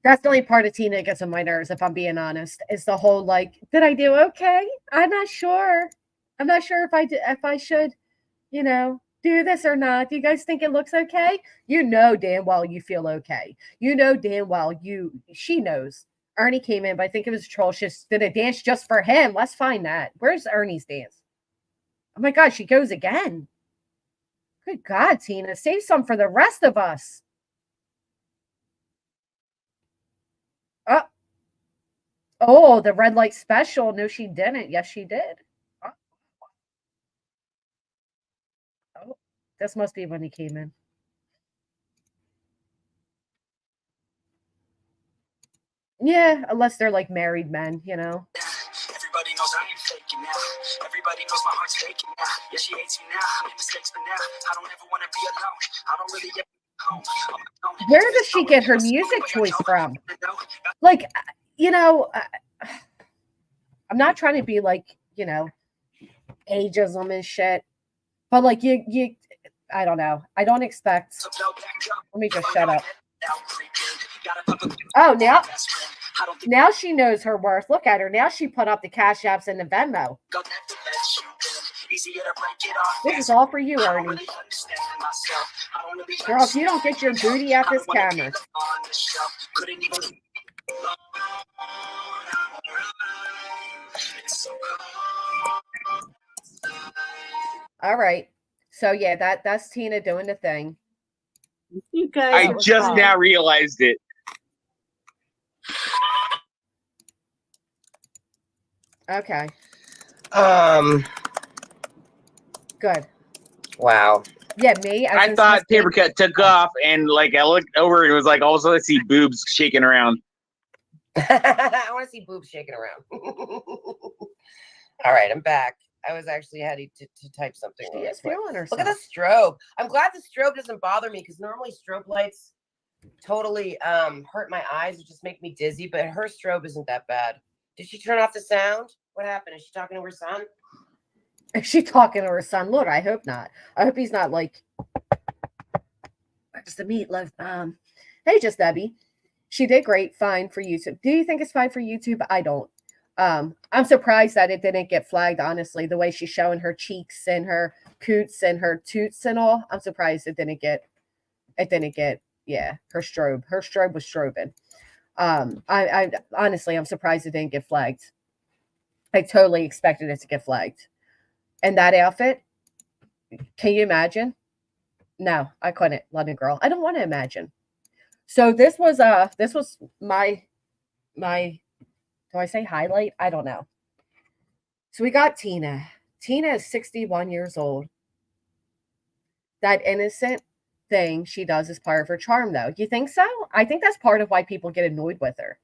[SPEAKER 1] That's the only part of Tina that gets on my nerves, if I'm being honest. Is the whole like, did I do okay? I'm not sure. I'm not sure if I should, do this or not. Do you guys think it looks okay? You know damn well you feel okay. You know damn well she knows. Ernie came in, but I think it was atrocious. Did a dance just for him. Let's find that. Where's Ernie's dance? Oh my God, she goes again. Good God, Tina, save some for the rest of us. Oh, the red light special. No, she didn't. Yes, she did. Oh, this must be when he came in. Yeah, unless they're like married men,
[SPEAKER 3] Everybody knows I ain't faking now. Everybody knows my heart's faking now. Yeah, she hates me now. I made mistakes, but now I don't ever want to be alone. I don't really get home.
[SPEAKER 1] Where does she get her music choice from? Like, I'm not trying to be like, ageism and shit, but like you, I don't know. I don't expect. Let me just shut up. Oh, now she knows her worth. Look at her. Now she put up the Cash Apps and the Venmo. This is all for you, Ernie. Girl, if you don't get your booty at this camera. All right. So yeah, that's Tina doing the thing.
[SPEAKER 2] You guys,
[SPEAKER 4] I just now realized it.
[SPEAKER 1] Okay. Good.
[SPEAKER 4] Wow.
[SPEAKER 1] Yeah, me.
[SPEAKER 4] I thought paper cut took off, and like I looked over, and it was like all of a sudden I see boobs shaking around.
[SPEAKER 5] I want to see boobs shaking around. All right, I'm back. I was actually had to type something.
[SPEAKER 1] She is feeling herself.
[SPEAKER 5] Look at the strobe. I'm glad the strobe doesn't bother me because normally strobe lights totally hurt my eyes. It just make me dizzy. But her strobe isn't that bad. Did she turn off the sound? What happened? Is she talking to her son?
[SPEAKER 1] Is she talking to her son? Lord, I hope not. I hope he's not like just the meatloaf. Hey, just Debbie. She did great. Fine for YouTube. Do you think it's fine for YouTube? I don't. I'm surprised that it didn't get flagged, honestly, the way she's showing her cheeks and her coots and her toots and all. I'm surprised it didn't get, yeah, her strobe. Her strobe was strobing. I honestly, I'm surprised it didn't get flagged. I totally expected it to get flagged. And that outfit, can you imagine? No, I couldn't, London girl. I don't want to imagine. So this was my do I say highlight? I don't know. So we got Tina. Tina is 61 years old. That innocent thing she does is part of her charm, though. You think so? I think that's part of why people get annoyed with her.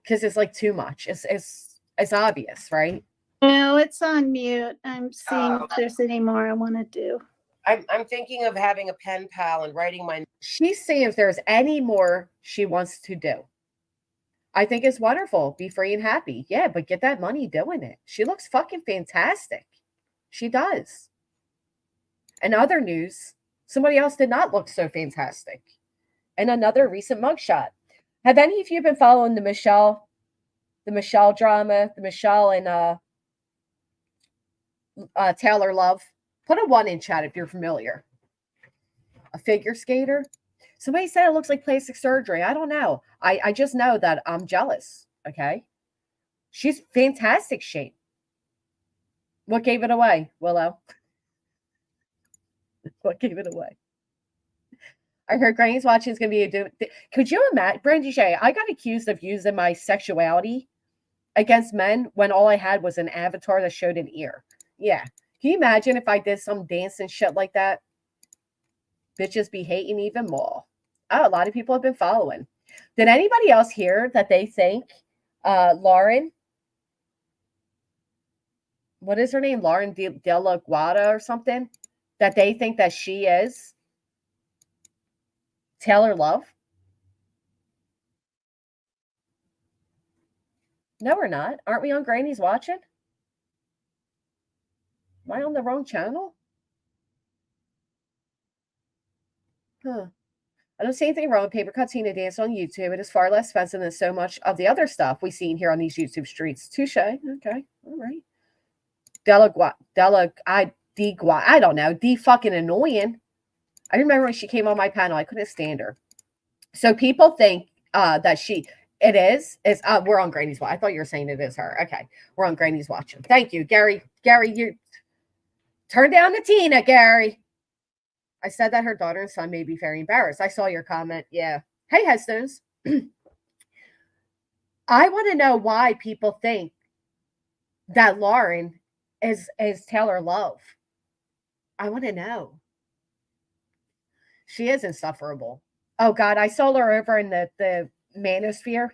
[SPEAKER 1] Because it's like too much. It's obvious, right?
[SPEAKER 2] No, it's on mute. I'm seeing if there's any more I want to do.
[SPEAKER 5] I'm thinking of having a pen pal and writing my.
[SPEAKER 1] She's seeing if there's any more she wants to do. I think it's wonderful. Be free and happy. Yeah, but get that money doing it. She looks fucking fantastic. She does. In other news, somebody else did not look so fantastic. And another recent mugshot. Have any of you been following the Michelle drama, the Michelle and Taylor Love? Put a 1 in chat if you're familiar. A figure skater. Somebody said it looks like plastic surgery. I don't know. I just know that I'm jealous. Okay. She's fantastic shape. What gave it away, Willow? What gave it away? I heard Granny's watching is going to be could you imagine, Brandy J, I got accused of using my sexuality against men when all I had was an avatar that showed an ear. Yeah. Can you imagine if I did some dance and shit like that? Bitches be hating even more. Oh, a lot of people have been following. Did anybody else hear that they think Lauren, what is her name? Lauren De La Guada or something? That they think that she is Taylor Love? No, we're not. Aren't we on Granny's watching? Am I on the wrong channel? Huh. I don't see anything wrong with paper cut Tina dance on YouTube. It is far less expensive than so much of the other stuff we've seen here on these YouTube streets. Touche. Okay. All right. I don't know. D fucking annoying. I remember when she came on my panel, I couldn't stand her. So people think that we're on Granny's watch. I thought you were saying it is her. Okay. We're on Granny's watching. Thank you, Gary. Gary, you turn down the Tina, Gary. I said that her daughter and son may be very embarrassed. I saw your comment. Yeah. Hey, Headstones. I want to know why people think that Lauren is Taylor Love. I want to know. She is insufferable. Oh, God. I saw her over in the manosphere.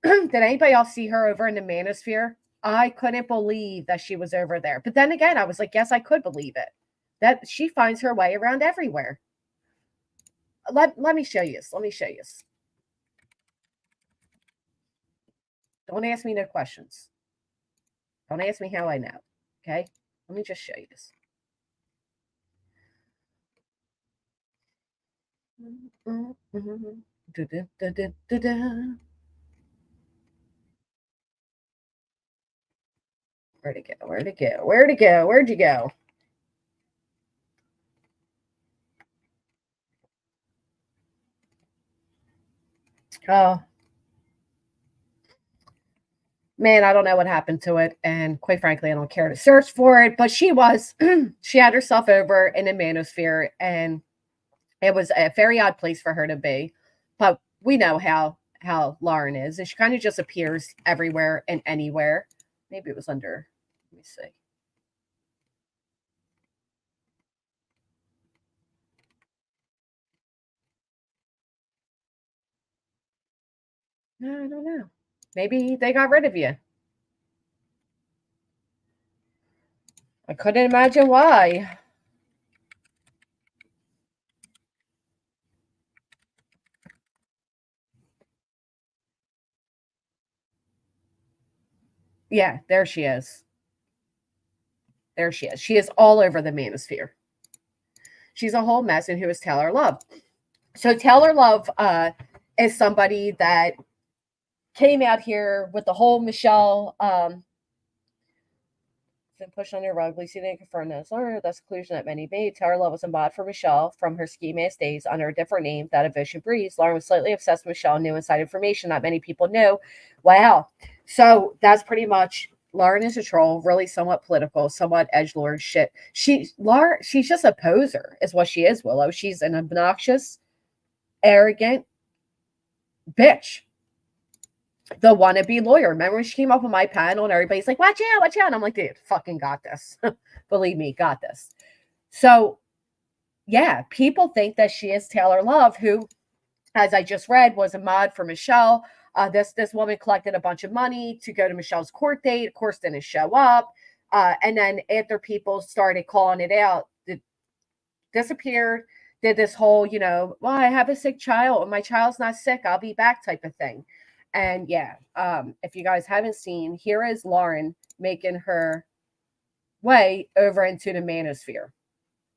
[SPEAKER 1] Did anybody else see her over in the manosphere? I couldn't believe that she was over there. But then again, I was like, yes, I could believe it. That she finds her way around everywhere. Let me show you this. Let me show you this. Don't ask me no questions. Don't ask me how I know. Okay? Let me just show you this. Where'd it go? Where'd it go? Where'd it go? Where'd you go? Oh, man, I don't know what happened to it. And quite frankly, I don't care to search for it. But she had herself over in a manosphere, and it was a very odd place for her to be. But we know how Lauren is. And she kind of just appears everywhere and anywhere. Maybe it was under, let me see. No, I don't know. Maybe they got rid of you. I couldn't imagine why. Yeah, there she is. There she is. She is all over the manosphere. She's a whole mess. And who is Taylor Love? So Taylor Love is somebody that came out here with the whole Michelle been pushed under the rug. Lisa didn't confirm this. Or that's conclusion that many made. Taylor Love was a mod for Michelle from her ski mask days under a different name, that of Vision Breeze. Lauren was slightly obsessed with Michelle, knew inside information that many people knew. Wow. So that's pretty much Lauren is a troll, really somewhat political, somewhat edgelord shit. She's just a poser, is what she is, Willow. She's an obnoxious, arrogant bitch. The wannabe lawyer. Remember when she came up on my panel and everybody's like, watch out. And I'm like, dude, fucking got this. Believe me, got this. So, yeah, people think that she is Taylor Love, who, as I just read, was a mod for Michelle. This woman collected a bunch of money to go to Michelle's court date. Of course, didn't show up. And then after people started calling it out, it disappeared. Did this whole, well, I have a sick child. My child's not sick. I'll be back type of thing. And yeah, if you guys haven't seen, here is Lauren making her way over into the manosphere.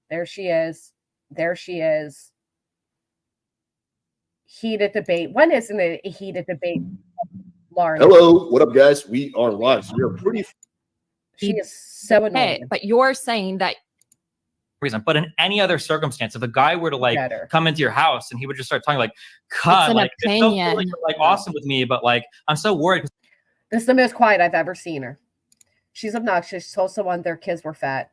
[SPEAKER 1] There she is. There she is. Heated debate. When isn't it a heated debate, Lauren?
[SPEAKER 6] Hello, what up, guys? We are live. So we are pretty.
[SPEAKER 1] She is so annoying.
[SPEAKER 7] Hey, but you're saying that reason. But in any other circumstance, if a guy were to like come into your house and he would just start talking like, "God, like it's so cool, like awesome with me," but like I'm so worried.
[SPEAKER 1] This is the most quiet I've ever seen her. She's obnoxious. She told someone their kids were fat.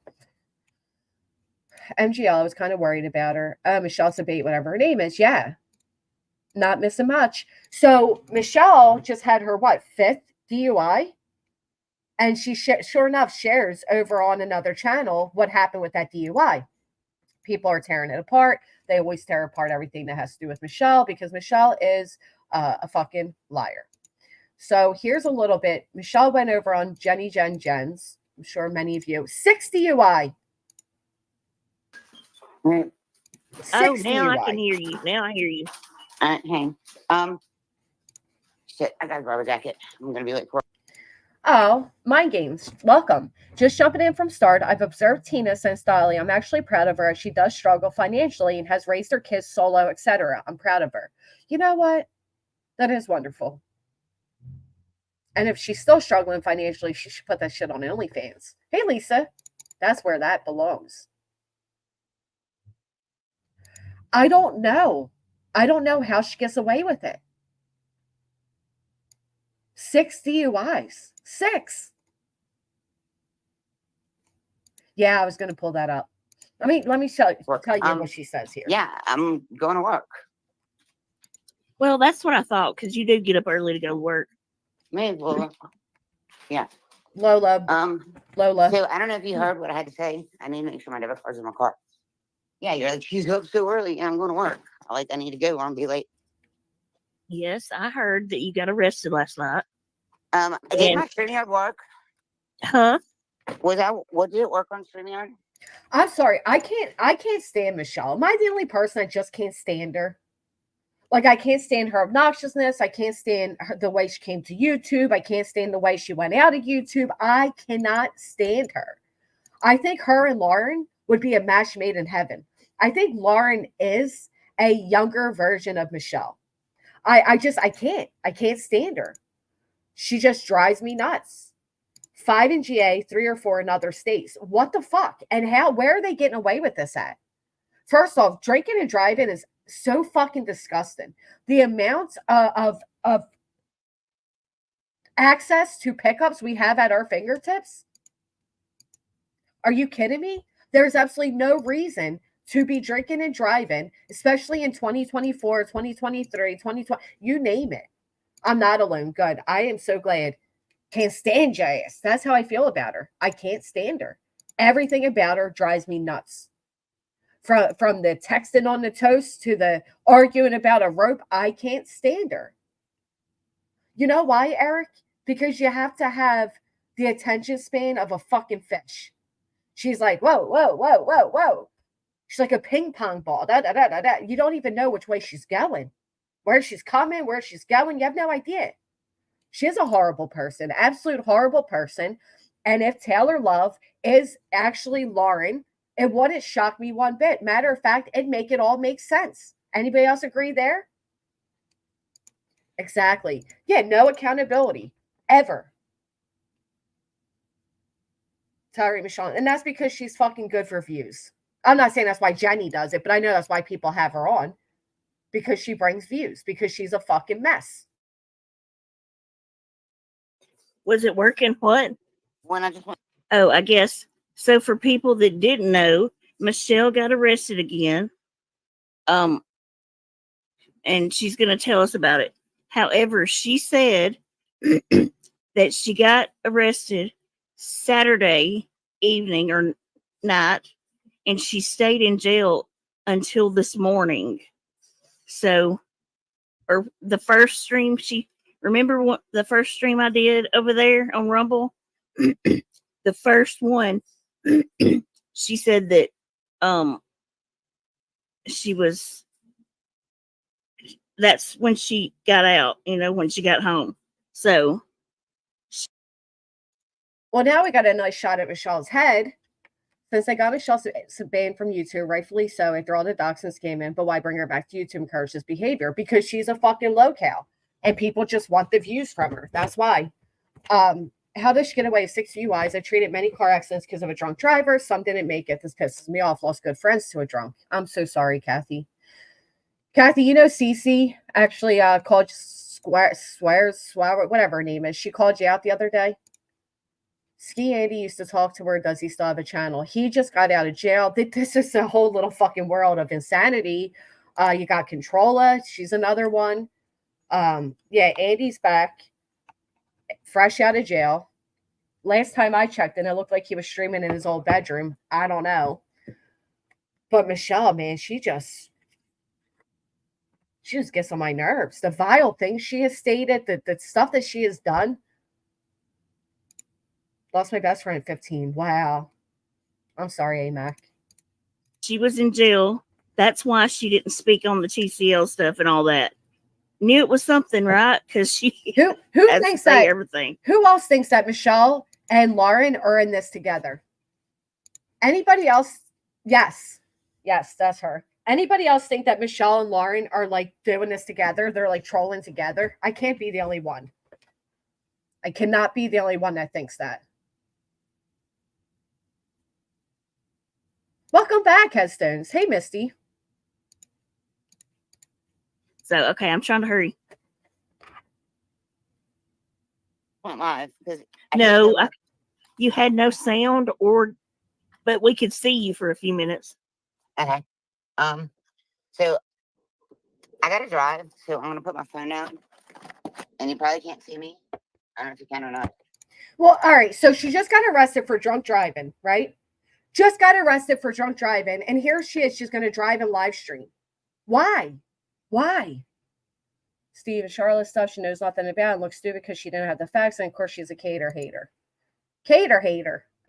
[SPEAKER 1] MGL, I was kind of worried about her. Michelle's debate, whatever her name is. Yeah. Not missing much. So Michelle just had her, 5th DUI? And she, sure enough, shares over on another channel what happened with that DUI. People are tearing it apart. They always tear apart everything that has to do with Michelle because Michelle is a fucking liar. So here's a little bit. Michelle went over on Jen's. I'm sure many of you. 6 DUI.
[SPEAKER 8] Right.
[SPEAKER 9] Oh, now DUI. I can hear you. Now I hear you.
[SPEAKER 8] Hang. Shit, I got a rubber jacket. I'm gonna be late for.
[SPEAKER 1] Oh, mind games. Welcome. Just jumping in from start. I've observed Tina since Dolly. I'm actually proud of her. She does struggle financially and has raised her kids solo, etc. I'm proud of her. You know what? That is wonderful. And if she's still struggling financially, she should put that shit on OnlyFans. Hey, Lisa. That's where that belongs. I don't know. I don't know how she gets away with it. 6 DUIs. 6. Yeah, I was going to pull that up. Let me tell you what she says here.
[SPEAKER 8] Yeah, I'm going to work.
[SPEAKER 9] Well, that's what I thought because you do get up early to go to work.
[SPEAKER 8] Maybe, well, yeah.
[SPEAKER 1] Lola. Lola.
[SPEAKER 8] So I don't know if you heard what I had to say. I need to make sure my debit card's in my car. Yeah, you're like, she's up so early and I'm going to work. I need to go or I'll be late.
[SPEAKER 9] Yes, I heard that you got arrested last night.
[SPEAKER 8] I did my StreamYard work.
[SPEAKER 9] Huh?
[SPEAKER 8] What did it work on StreamYard?
[SPEAKER 1] I'm sorry. I can't stand Michelle. Am I the only person that just can't stand her? Like, I can't stand her obnoxiousness. I can't stand the way she came to YouTube. I can't stand the way she went out of YouTube. I cannot stand her. I think her and Lauren would be a match made in heaven. I think Lauren is a younger version of Michelle. I can't stand her. She just drives me nuts. 5 in GA, 3 or 4 in other states. What the fuck? And where are they getting away with this at? First off, drinking and driving is so fucking disgusting. The amount of access to pickups we have at our fingertips. Are you kidding me? There's absolutely no reason to be drinking and driving, especially in 2024, 2023, 2020, you name it. I'm not alone. Good. I am so glad. Can't stand your ass. That's how I feel about her. I can't stand her. Everything about her drives me nuts. From the texting on the toast to the arguing about a rope, I can't stand her. You know why, Eric? Because you have to have the attention span of a fucking fish. She's like, whoa, whoa, whoa, whoa, whoa. She's like a ping pong ball. Da, da, da, da, da. You don't even know which way she's going. Where she's coming, where she's going. You have no idea. She is a horrible person. Absolute horrible person. And if Taylor Love is actually Lauren, it wouldn't shock me one bit. Matter of fact, it'd make it all make sense. Anybody else agree there? Exactly. Yeah, no accountability ever. Tyree Michelle. And that's because she's fucking good for views. I'm not saying that's why Jenny does it, but I know that's why people have her on. Because she brings views. Because she's a fucking mess.
[SPEAKER 9] Was it working? What?
[SPEAKER 8] When I just went.
[SPEAKER 9] Oh, I guess. So for people that didn't know, Michelle got arrested again. And she's going to tell us about it. However, she said that she got arrested Saturday evening or night, and she stayed in jail until this morning. So, or the first stream remember what the first stream I did over there on Rumble? The first one, she said that that's when she got out, when she got home. So,
[SPEAKER 1] well, now we got a nice shot at Michelle's head. Since they got Michelle banned from YouTube, rightfully so, after all the doxins came in, but why bring her back to YouTube, encourage this behavior? Because she's a fucking locale, and people just want the views from her. That's why. How does she get away with 6 DUIs? I treated many car accidents because of a drunk driver. Some didn't make it. This pisses me off. Lost good friends to a drunk. I'm so sorry, Kathy. Kathy, Cece actually called Swears, whatever her name is. She called you out the other day. Ski Andy used to talk to her. Does he still have a channel? He just got out of jail. This is a whole little fucking world of insanity. You got Controlla. She's another one. Yeah, Andy's back. Fresh out of jail. Last time I checked, and it looked like he was streaming in his old bedroom. I don't know. But Michelle, man, she just gets on my nerves. The vile things she has stated, the stuff that she has done. Lost my best friend at 15. Wow. I'm sorry, AMAC.
[SPEAKER 9] She was in jail. That's why she didn't speak on the TCL stuff and all that. Knew it was something, right? Because she
[SPEAKER 1] who thinks that
[SPEAKER 9] everything.
[SPEAKER 1] Who else thinks that Michelle and Lauren are in this together? Anybody else? Yes, that's her. Anybody else think that Michelle and Lauren are like doing this together? They're like trolling together. I can't be the only one. I cannot be the only one that thinks that. Welcome back, Headstones. Hey, Misty.
[SPEAKER 9] So, okay, I'm trying to hurry.
[SPEAKER 8] Went live because
[SPEAKER 9] you had no sound, but we could see you for a few minutes.
[SPEAKER 8] Okay. So I gotta drive, so I'm gonna put my phone down, and you probably can't see me. I don't know if you can or not.
[SPEAKER 1] Well, all right. So she just got arrested for drunk driving, right? Just got arrested for drunk driving, and here she is. She's going to drive and live stream. Why? Steve and Charlotte stuff she knows nothing about and looks stupid because she didn't have the facts, and of course she's a cater hater.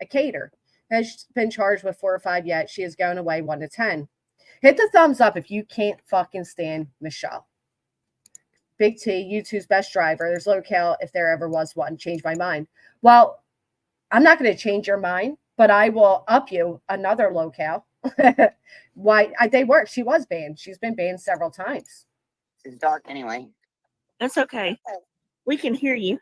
[SPEAKER 1] A cater has been charged with 4 or 5 yet. She is going away 1 to 10. Hit the thumbs up if you can't fucking stand Michelle. Big T, YouTube's best driver. There's locale if there ever was one. Change my mind. Well, I'm not going to change your mind, but I will up you another locale. Why? They work. She was banned. She's been banned several times.
[SPEAKER 8] It's dark anyway.
[SPEAKER 9] That's okay. We can hear you.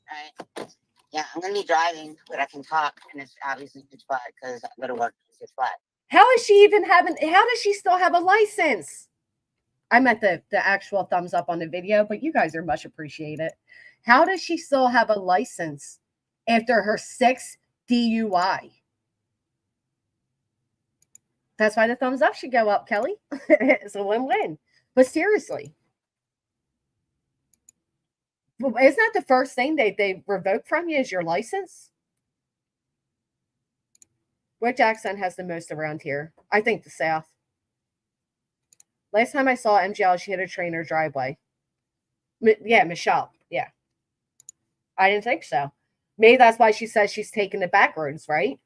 [SPEAKER 8] All right. Yeah, I'm going to be driving, but I can talk, and it's obviously pitch black because I go to work. It's black.
[SPEAKER 1] How does she still have a license? I meant the actual thumbs up on the video, but you guys are much appreciated. How does she still have a license after her 6th DUI? That's why the thumbs up should go up, Kelly. It's a win-win. But seriously, isn't that the first thing they revoke from you is your license? Which accent has the most around here? I think the South. Last time I saw MGL, she hit a train in her driveway. Yeah, Michelle. Yeah. I didn't think so. Maybe that's why she says she's taking the back roads, right?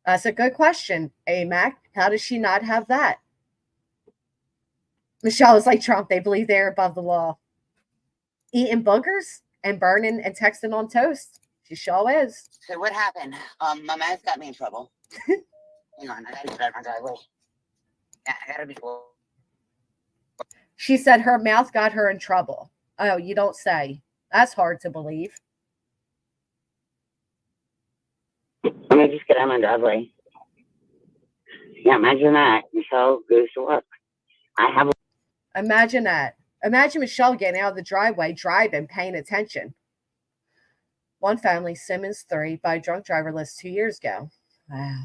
[SPEAKER 1] That's a good question, AMAC. How does she not have that? Michelle is like Trump. They believe they're above the law. Eating boogers and burning and texting on toast. She sure is.
[SPEAKER 8] So what happened? My man's got me in trouble. Hang on, I gotta get out of my driveway. Yeah, I gotta be cool.
[SPEAKER 1] She said her mouth got her in trouble. Oh, you don't say. That's hard to believe.
[SPEAKER 8] Let me just get out of my driveway. Yeah, imagine that. Michelle goes to work.
[SPEAKER 1] Imagine that. Imagine Michelle getting out of the driveway, driving, paying attention. One family, Simmons 3, by a drunk driver list 2 years ago. Wow.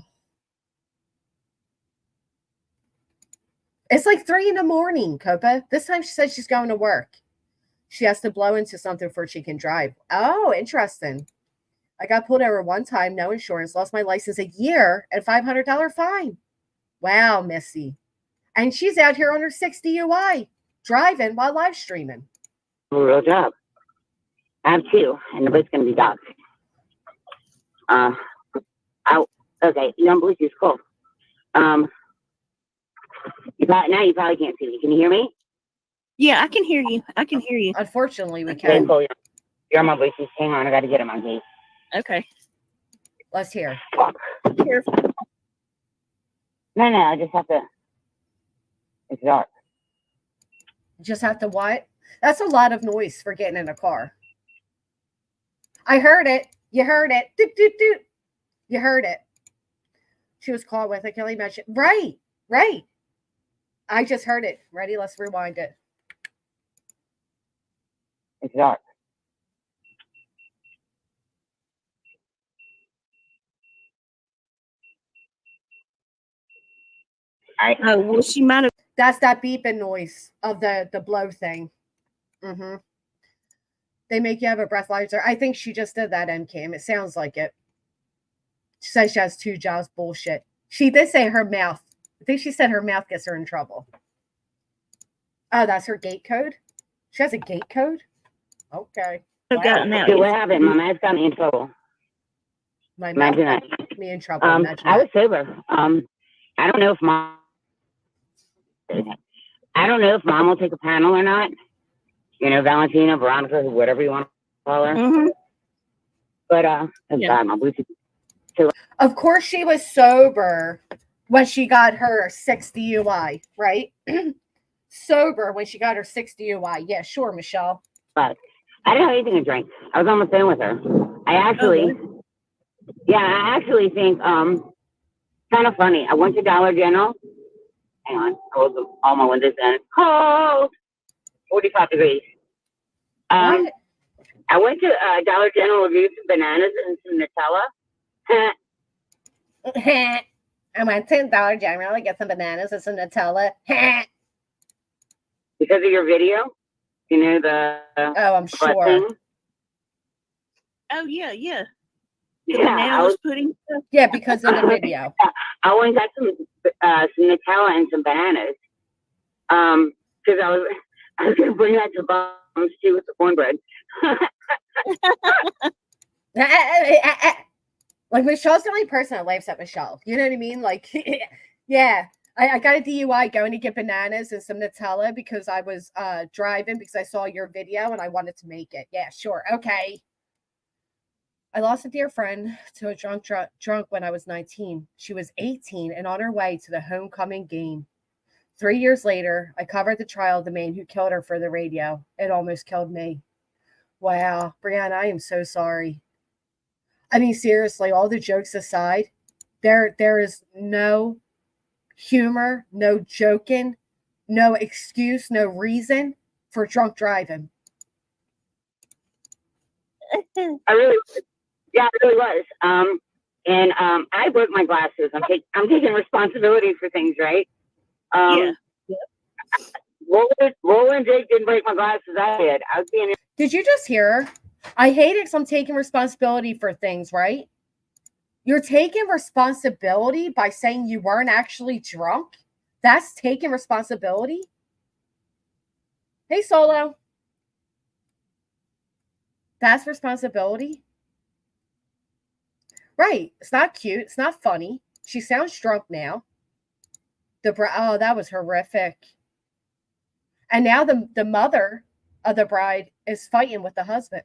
[SPEAKER 1] It's like 3 a.m, Copa. This time she said she's going to work. She has to blow into something before she can drive. Oh, interesting. I got pulled over one time, no insurance, lost my license a year, and $500 fine. Wow, Missy. And she's out here on her 6th DUI, driving while live streaming.
[SPEAKER 8] A real job. I have 2, and nobody's going to be dogs. Okay, you're on Bluetooth, cool. Now you probably can't see me. Can you hear me?
[SPEAKER 9] Yeah, I can hear you. I can hear you.
[SPEAKER 1] Unfortunately, we
[SPEAKER 8] Okay,
[SPEAKER 1] can.
[SPEAKER 8] cool. You're on my Bluetooth. Hang on, I got to get him on gate.
[SPEAKER 9] Okay.
[SPEAKER 1] Let's hear.
[SPEAKER 9] Careful.
[SPEAKER 8] No, I just have to. It's dark.
[SPEAKER 1] Just have to what? That's a lot of noise for getting in a car. I heard it. You heard it. Doot, doot, doot. You heard it. She was caught with, I can only imagine. Right. I just heard it. Ready? Let's rewind it.
[SPEAKER 8] It's dark.
[SPEAKER 9] Oh, well, she might have.
[SPEAKER 1] That's that beeping noise of the blow thing. They make you have a breathalyzer. I think she just did that, MCAM. It sounds like it. She says she has 2 jobs. Bullshit. She did say her mouth. I think she said her mouth gets her in trouble. Oh, that's her gate code? She has a gate code? Okay.
[SPEAKER 9] Wow. Gotten out.
[SPEAKER 8] So what happened? My man's got me in trouble.
[SPEAKER 1] My mouth
[SPEAKER 8] Imagine that.
[SPEAKER 1] got me in trouble.
[SPEAKER 8] I was sober. I don't know if mom will take a panel or not. You know, Valentina, Veronica, whatever you want to call her.
[SPEAKER 9] Mm-hmm.
[SPEAKER 8] But God, my Bluetooth.
[SPEAKER 1] Of course, she was sober when she got her 6th DUI, right? Sober when she got her 6th DUI. Yeah, sure, Michelle.
[SPEAKER 8] But I didn't have anything to drink. I was on the phone with her. I actually think kind of funny. I went to Dollar General. Hang on, close all my windows and it's cold. 45 degrees. I went to Dollar General to get some bananas and some Nutella.
[SPEAKER 1] I went to Dollar General to get some bananas and some Nutella.
[SPEAKER 8] Because of your video, you know, the
[SPEAKER 1] oh, I'm sure.
[SPEAKER 8] Thing.
[SPEAKER 9] Oh, yeah.
[SPEAKER 8] Yeah,
[SPEAKER 9] banana pudding.
[SPEAKER 1] Yeah, because of the video.
[SPEAKER 8] I went and got some Nutella and some bananas. Because I was going to bring that to Bob's too with the cornbread.
[SPEAKER 1] Like, Michelle's the only person that laughs at Michelle. You know what I mean? Like, yeah. I got a DUI going to get bananas and some Nutella because I was driving because I saw your video and I wanted to make it. Yeah, sure. Okay. I lost a dear friend to a drunk when I was 19. She was 18 and on her way to the homecoming game. 3 years later, I covered the trial of the man who killed her for the radio. It almost killed me. Wow. Brianna, I am so sorry. I mean, seriously, all the jokes aside, there is no humor, no joking, no excuse, no reason for drunk driving.
[SPEAKER 8] I really was. And I broke my glasses. I'm taking responsibility for things, right?
[SPEAKER 9] Yeah.
[SPEAKER 8] Roland Jake didn't break my glasses. I did. I was being.
[SPEAKER 1] Did you just hear her? I hate it because I'm taking responsibility for things, right? You're taking responsibility by saying you weren't actually drunk. That's taking responsibility. Hey, Solo. That's responsibility. Right. It's not cute. It's not funny. She sounds drunk now. Oh, that was horrific. And now the mother of the bride is fighting with the husband.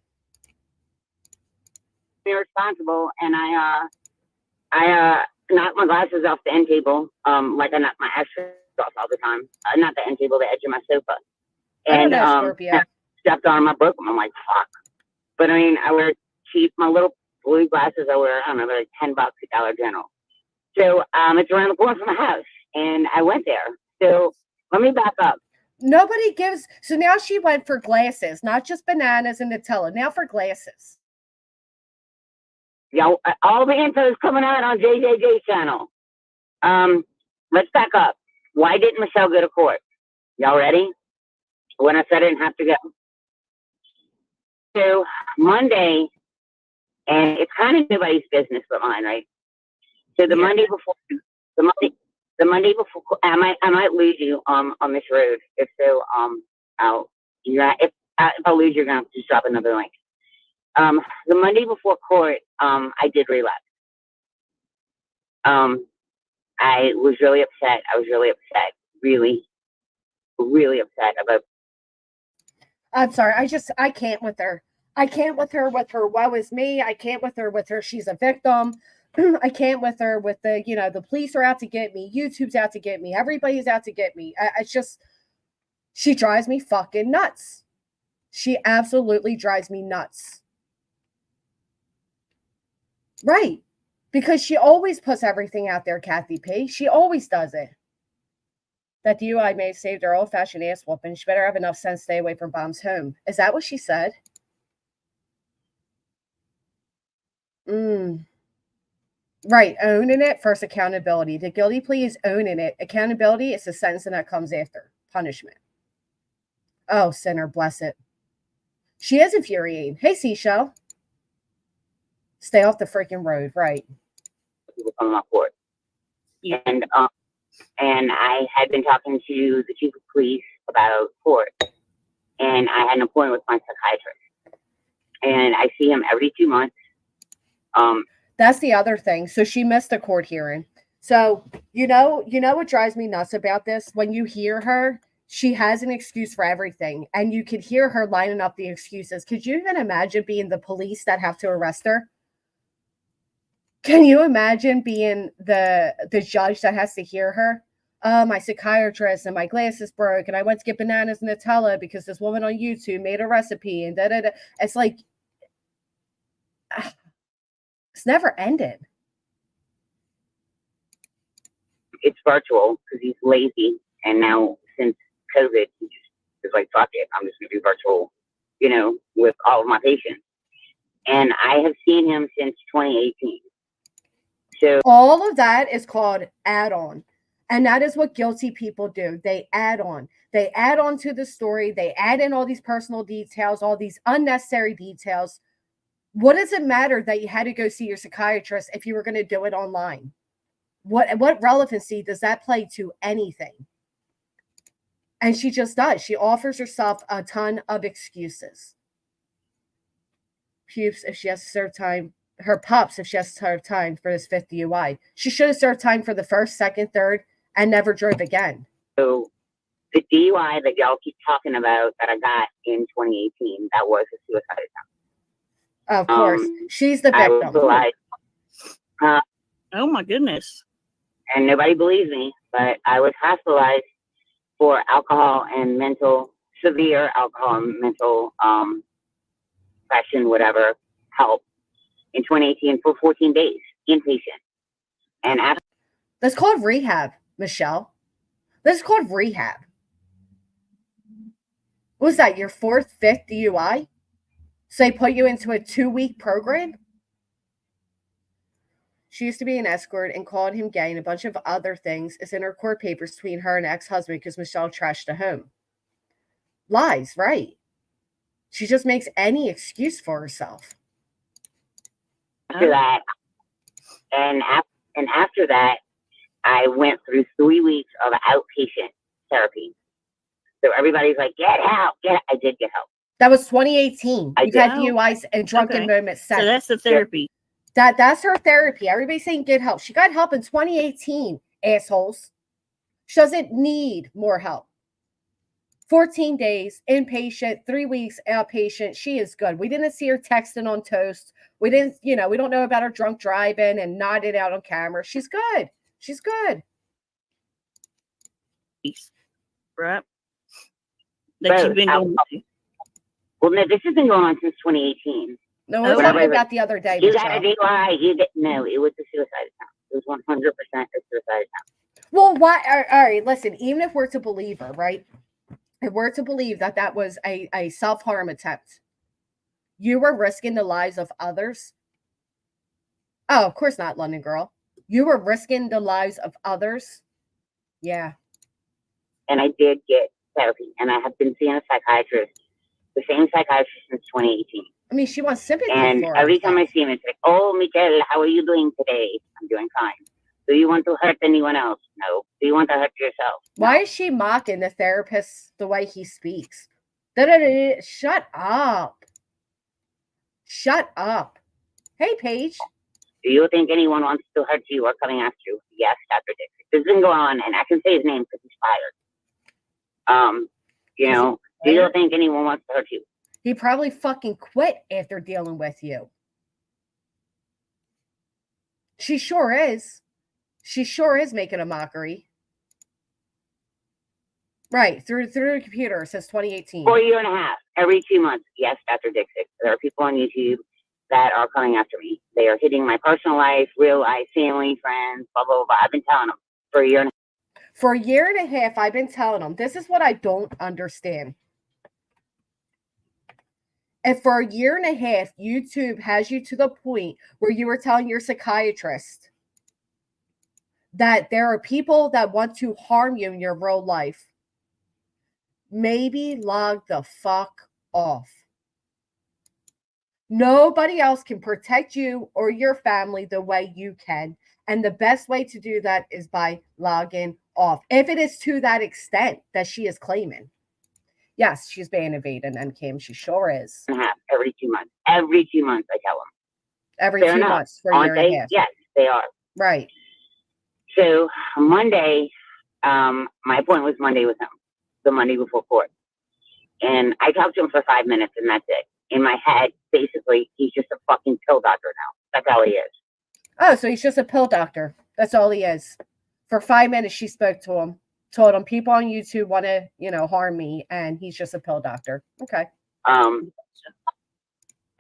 [SPEAKER 8] Irresponsible, and I knock my glasses off the end table, like I knock my extras off all the time. Not the end table, the edge of my sofa.
[SPEAKER 1] I don't
[SPEAKER 8] And
[SPEAKER 1] know, Scorpio.
[SPEAKER 8] stepped on them, I broke them. I'm like, fuck. But I mean, I wear cheap, my little blue glasses. I wear, I don't know, they're like $10 at Dollar General. So it's around the corner from my house, and I went there. So let me back up.
[SPEAKER 1] Nobody gives. So now she went for glasses, not just bananas and Nutella. Now for glasses.
[SPEAKER 8] Yeah, all the info is coming out on JJJ's channel. Let's back up. Why didn't Michelle go to court? Y'all ready? When I said I didn't have to go. So Monday, and it's kind of nobody's business but mine, right? So the Monday before, the Monday before, I might lose you on this road. If so, if I lose, you're gonna have to just drop another link. The Monday before court, I did relapse. I was really upset. Really, really upset about.
[SPEAKER 1] I'm sorry. I can't with her. I can't with her woe is me. I can't with her she's a victim. I can't with her with the, the police are out to get me. YouTube's out to get me. Everybody's out to get me. It's just, she drives me fucking nuts. She absolutely drives me nuts. Right. Because she always puts everything out there, Kathy P. She always does it. That DUI may have saved her old-fashioned ass whooping. She better have enough sense to stay away from Bomb's home. Is that what she said? Right, owning it, first accountability. The guilty plea is owning it. Accountability is the sentencing that comes after. Punishment. Oh, sinner, bless it. She is infuriating. Hey, Seashell. Stay off the freaking road, right.
[SPEAKER 8] People coming on board. And I had been talking to the chief of police about court, and I had an appointment with my psychiatrist, and I see him every 2 months.
[SPEAKER 1] That's the other thing. So she missed a court hearing. So, you know what drives me nuts about this? When you hear her, she has an excuse for everything, and you could hear her lining up the excuses. Could you even imagine being the police that have to arrest her? Can you imagine being the judge that has to hear her? My psychiatrist and my glasses broke, and I went to get bananas and Nutella because this woman on YouTube made a recipe, and da-da-da. It's like, it's never ended.
[SPEAKER 8] It's virtual because he's lazy, and now since COVID, he just is like, fuck it, I'm just gonna do virtual, with all of my patients. And I have seen him since 2018. So
[SPEAKER 1] all of that is called add-on. And that is what guilty people do. They add on. They add on to the story. They add in all these personal details, all these unnecessary details. What does it matter that you had to go see your psychiatrist if you were going to do it online? What relevancy does that play to anything? And she just does. She offers herself a ton of excuses. Pubes, if she has to serve time. Her pups, if she has to serve time for this 5th DUI. She should have served time for the 1st, 2nd, 3rd, and never drove again.
[SPEAKER 8] So the DUI that y'all keep talking about that I got in 2018, that was a suicide attempt.
[SPEAKER 1] Of course. She's the victim.
[SPEAKER 9] Oh my goodness.
[SPEAKER 8] And nobody believes me, but I was hospitalized for alcohol and severe alcohol and mental depression, whatever, help in 2018 for 14 days, inpatient. And after
[SPEAKER 1] that's called rehab, Michelle. This is called rehab. What was that, your 4th, 5th DUI? So they put you into a 2-week program? She used to be an escort and called him gay and a bunch of other things. It's in her court papers between her and ex-husband because Michelle trashed the home. Lies, right? She just makes any excuse for herself.
[SPEAKER 8] After that, and after that, I went through 3 weeks of outpatient therapy. So everybody's like, get help. I did get help.
[SPEAKER 1] That was 2018. You've had DUIs and drunken moments.
[SPEAKER 9] So that's the therapy.
[SPEAKER 1] That's her therapy. Everybody's saying get help. She got help in 2018, assholes. She doesn't need more help. 14 days inpatient, 3 weeks outpatient. She is good. We didn't see her texting on toast. We didn't, we don't know about her drunk driving and nodding out on camera. She's good. She's good.
[SPEAKER 9] Right. That you've been going to.
[SPEAKER 8] Well, no, this has been going on since 2018.
[SPEAKER 1] No, we're talking about the other day.
[SPEAKER 8] You got a DUI. No, it was a suicide attempt. It was 100% a suicide attempt.
[SPEAKER 1] Well, why? All right, listen, even if we're to believe her, right? If we're to believe that that was a self-harm attempt, you were risking the lives of others. Oh, of course not, London girl. You were risking the lives of others. Yeah.
[SPEAKER 8] And I did get therapy, and I have been seeing a psychiatrist, the same psychiatrist since 2018.
[SPEAKER 1] I mean, she wants sympathy.
[SPEAKER 8] And every time I see him, it's like, oh, Michelle, how are you doing today? I'm doing fine. Do you want to hurt anyone else? No. Do you want to hurt yourself? No.
[SPEAKER 1] Why is she mocking the therapist the way he speaks? Shut up. Shut up. Hey, Paige.
[SPEAKER 8] Do you think anyone wants to hurt you or coming after you? Yes, Dr. Dixon. This has been going on, and I can say his name because he's fired. Do you think anyone wants to hurt you?
[SPEAKER 1] He probably fucking quit after dealing with you. She sure is. She sure is making a mockery. Right, through the computer since 2018.
[SPEAKER 8] For a year and a half, every 2 months. Yes, Dr. Dixon. There are people on YouTube that are coming after me. They are hitting my personal life, real life, family, friends, blah, blah, blah. I've been telling them for a year and a half.
[SPEAKER 1] For a year and a half, I've been telling them, this is what I don't understand. If for a year and a half, YouTube has you to the point where you were telling your psychiatrist that there are people that want to harm you in your real life, maybe log the fuck off. Nobody else can protect you or your family the way you can. And the best way to do that is by logging off. If it is to that extent that she is claiming. Yes, she's being evaded, and Kim, she sure is.
[SPEAKER 8] Every 2 months. Every 2 months, I tell them.
[SPEAKER 1] Every 2 months for a year and a half.
[SPEAKER 8] Yes, they are.
[SPEAKER 1] Right.
[SPEAKER 8] So Monday, my appointment was Monday with him, the Monday before court. And I talked to him for 5 minutes, and that's it. In my head, basically, he's just a fucking pill doctor now. That's all he is.
[SPEAKER 1] Oh, so he's just a pill doctor. That's all he is. For 5 minutes, she spoke to him, told him people on YouTube want to, harm me, and he's just a pill doctor. Okay.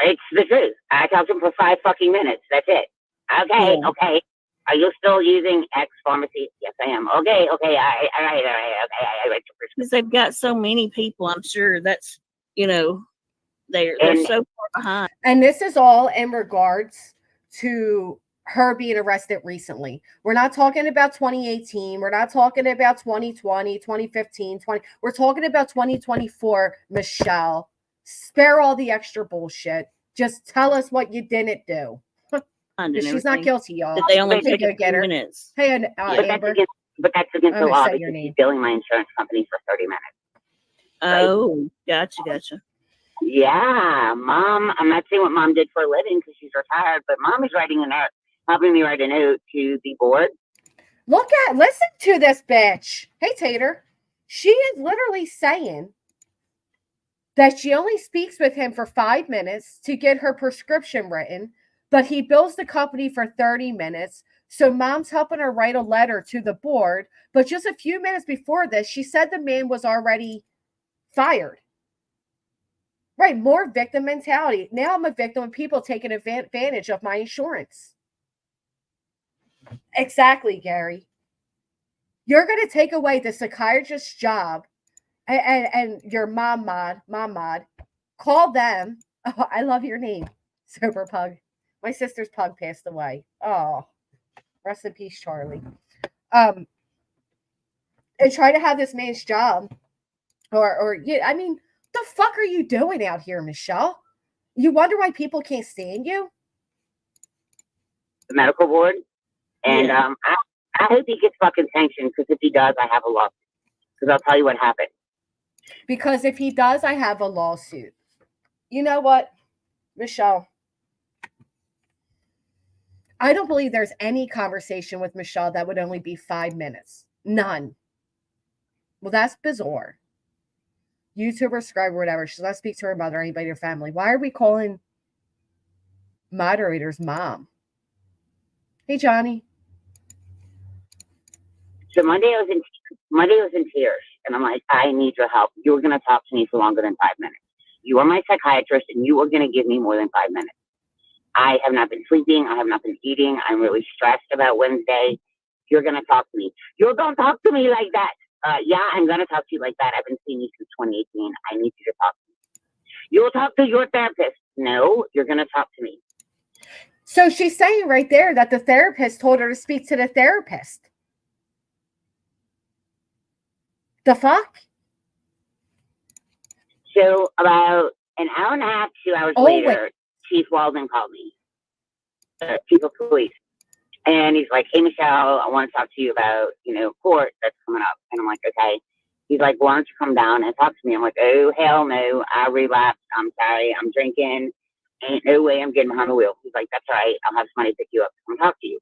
[SPEAKER 8] It's the truth. I talked to him for 5 fucking minutes. That's it. Okay, yeah. Okay. Are you still using X pharmacy? Yes, I am. Okay. All right. Okay. I write your prescription.
[SPEAKER 9] Because they've got so many people, I'm sure that's, they're so far behind.
[SPEAKER 1] And this is all in regards to her being arrested recently. We're not talking about 2018. We're not talking about 2020, 2015, we're talking about 2024, Michelle. Spare all the extra bullshit. Just tell us what you didn't do. She's not guilty, y'all.
[SPEAKER 9] They only take a few minutes.
[SPEAKER 1] Hey,
[SPEAKER 8] Amber. But that's against the law because he's billing my insurance company for 30 minutes.
[SPEAKER 9] Oh, gotcha.
[SPEAKER 8] Yeah, Mom. I'm not saying what Mom did for a living because she's retired, but Mom is helping me write a note to the board.
[SPEAKER 1] Listen to this bitch. Hey, Tater. She is literally saying that she only speaks with him for 5 minutes to get her prescription written, but he bills the company for 30 minutes. So Mom's helping her write a letter to the board. But just a few minutes before this, she said the man was already fired. Right. More victim mentality. Now I'm a victim of people taking advantage of my insurance. Exactly, Gary. You're going to take away the psychiatrist's job and your mom mod. Call them. Oh, I love your name. Sober Pug. My sister's pug passed away. Oh, rest in peace, Charlie. And try to have this man's job. The fuck are you doing out here, Michelle? You wonder why people can't stand you?
[SPEAKER 8] The medical board. And I hope he gets fucking sanctioned because if he does, I have a lawsuit. Because I'll tell you what happened.
[SPEAKER 1] Because if he does, I have a lawsuit. You know what, Michelle? I don't believe there's any conversation with Michelle that would only be 5 minutes. None. Well, that's bizarre. YouTuber, subscriber, whatever. She's not speak to her mother or anybody in her family. Why are we calling moderators mom? Hey, Johnny.
[SPEAKER 8] So Monday I was in tears, and I'm like, I need your help. You're going to talk to me for longer than 5 minutes. You are my psychiatrist, and you are going to give me more than 5 minutes. I have not been sleeping. I have not been eating. I'm really stressed about Wednesday. You're going to talk to me. You're going to talk to me like that. Yeah, I'm going to talk to you like that. I've been seeing you since 2018. I need you to talk to me. You will talk to your therapist. No, you're going to talk to me.
[SPEAKER 1] So she's saying right there that the therapist told her to speak to the therapist. The fuck?
[SPEAKER 8] So about an hour and a half, 2 hours later, Chief Walden called me, Chief of Police. And he's like, hey, Michelle, I want to talk to you about, court that's coming up. And I'm like, okay. He's like, why don't you come down and talk to me? I'm like, oh, hell no. I relapsed. I'm sorry. I'm drinking. Ain't no way I'm getting behind the wheel. He's like, that's all right. I'll have somebody pick you up to come talk to you.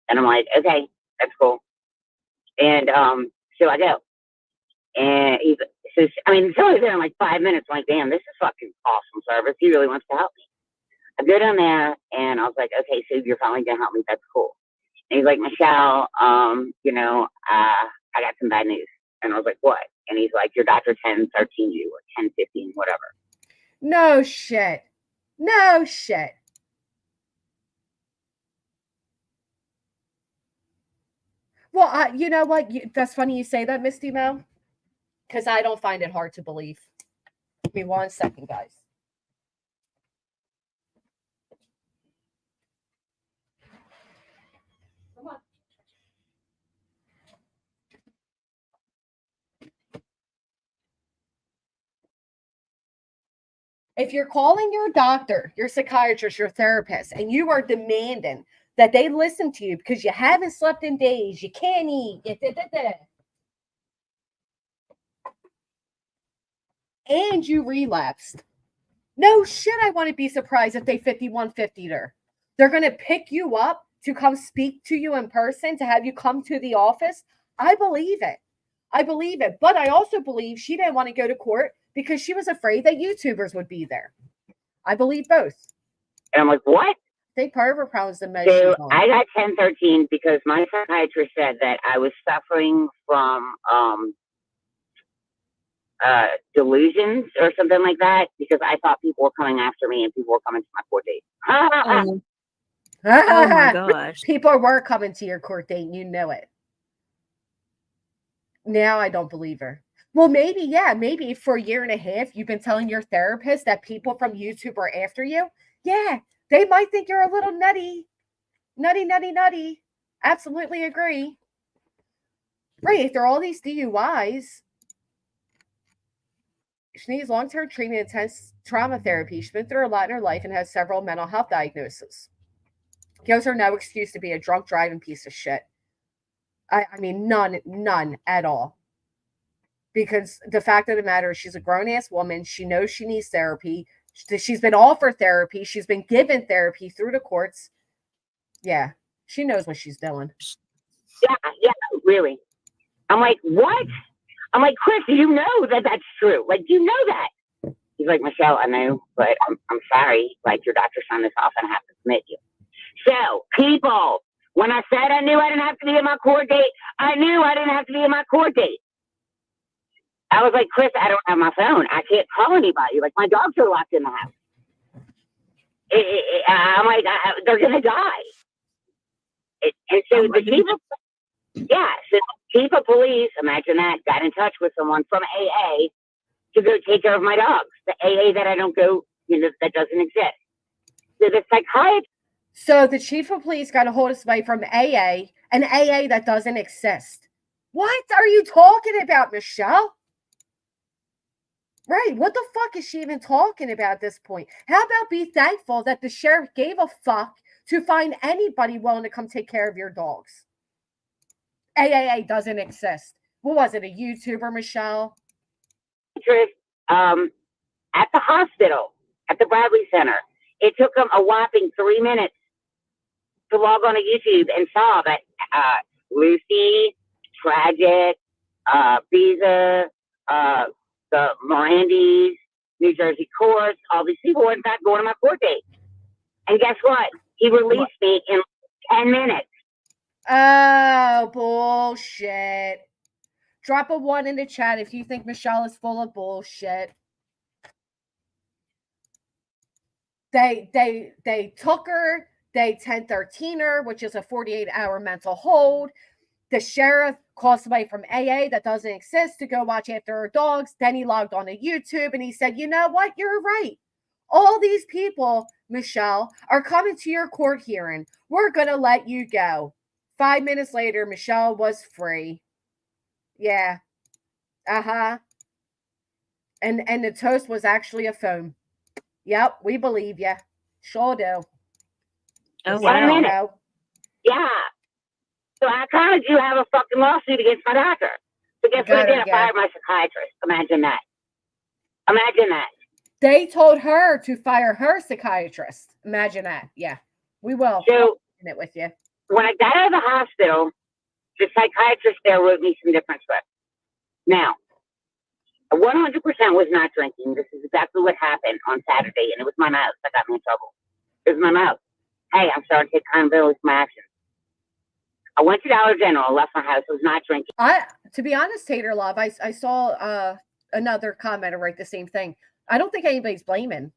[SPEAKER 8] And I'm like, okay, that's cool. And so I go. And it's only there in like 5 minutes. I'm like, damn, this is fucking awesome service. He really wants to help me. I go down there and I was like, okay, so you're finally gonna help me. That's cool. And he's like, Michelle, I got some bad news. And I was like, what? And he's like, your doctor 1013 you or 1015, whatever.
[SPEAKER 1] No shit. No shit. Well, you know what? That's funny you say that, Misty Mo, because I don't find it hard to believe. Give me 1 second, guys. Come on. If you're calling your doctor, your psychiatrist, your therapist, and you are demanding that they listen to you because you haven't slept in days, you can't eat, and you relapsed. No shit, I want to be surprised if they 5150'd her. They're going to pick you up to come speak to you in person, to have you come to the office. I believe it. But I also believe she didn't want to go to court because she was afraid that YouTubers would be there. I believe both.
[SPEAKER 8] And I'm like, what?
[SPEAKER 1] I think part of her problem is emotional.
[SPEAKER 8] So I got 1013 because my psychiatrist said that I was suffering from delusions or something like that because I thought people were coming after me and people were coming to my court date.
[SPEAKER 9] Oh my gosh.
[SPEAKER 1] People were coming to your court date and you know it. Now I don't believe her. Well, maybe for a year and a half, you've been telling your therapist that people from YouTube are after you. Yeah, they might think you're a little nutty. Nutty. Absolutely agree. Right, if there are all these DUIs, she needs long-term treatment, intense trauma therapy. She's been through a lot in her life and has several mental health diagnoses. Gives her no excuse to be a drunk driving piece of shit. I mean, none at all. Because the fact of the matter is she's a grown-ass woman. She knows she needs therapy. She's been offered therapy. She's been given therapy through the courts. Yeah, she knows what she's doing.
[SPEAKER 8] Yeah, really. I'm like, what? I'm like, Chris, you know that that's true. Like, you know that. He's like, Michelle, I know, but I'm sorry. Like, your doctor signed this off and I have to submit you. So, people, when I said I knew I didn't have to be in my court date, I knew I didn't have to be in my court date. I was like, Chris, I don't have my phone. I can't call anybody. Like, my dogs are locked in the house. I'm like, they're going to die. And so the chief of police, imagine that, got in touch with someone from AA to go take care of my dogs. The AA that I don't go, that doesn't exist. So the psychiatrist.
[SPEAKER 1] So the chief of police got a hold of somebody from AA, an AA that doesn't exist. What are you talking about, Michelle? Right. What the fuck is she even talking about at this point? How about be thankful that the sheriff gave a fuck to find anybody willing to come take care of your dogs? AAA doesn't exist. What was it, a YouTuber, Michelle?
[SPEAKER 8] At the hospital, at the Bradley Center. It took them a whopping 3 minutes to log on to YouTube and saw that Lucy, Tragic, Visa, the Mirandies, New Jersey courts, all these people were in fact going to my court date. And guess what? He released me in 10 minutes.
[SPEAKER 1] Oh, bullshit. Drop a 1 in the chat if you think Michelle is full of bullshit. They took her, they 1013 her, which is a 48-hour mental hold. The sheriff called somebody from AA that doesn't exist to go watch after her dogs. Then he logged on to YouTube and he said, you know what? You're right. All these people, Michelle, are coming to your court hearing. We're going to let you go. 5 minutes later, Michelle was free. Yeah. Uh-huh. And the toast was actually a phone. Yep, we believe you. Sure do.
[SPEAKER 9] Oh,
[SPEAKER 8] wow. Yeah. So I kind of do have a fucking lawsuit against my doctor. So guess what I did? I fired my psychiatrist. Imagine that. Imagine that.
[SPEAKER 1] They told her to fire her psychiatrist. Imagine that. Yeah, we will.
[SPEAKER 8] So
[SPEAKER 1] in it with you.
[SPEAKER 8] When I got out of the hospital, the psychiatrist there wrote me some different scripts. Now, 100% was not drinking. This is exactly what happened on Saturday, and it was my mouth that got me in trouble. It was my mouth. Hey, I'm starting to take accountability for my actions. I went to Dollar General, left my house, I was not drinking.
[SPEAKER 1] To be honest, Tater Love, I saw another commenter write the same thing. I don't think anybody's blaming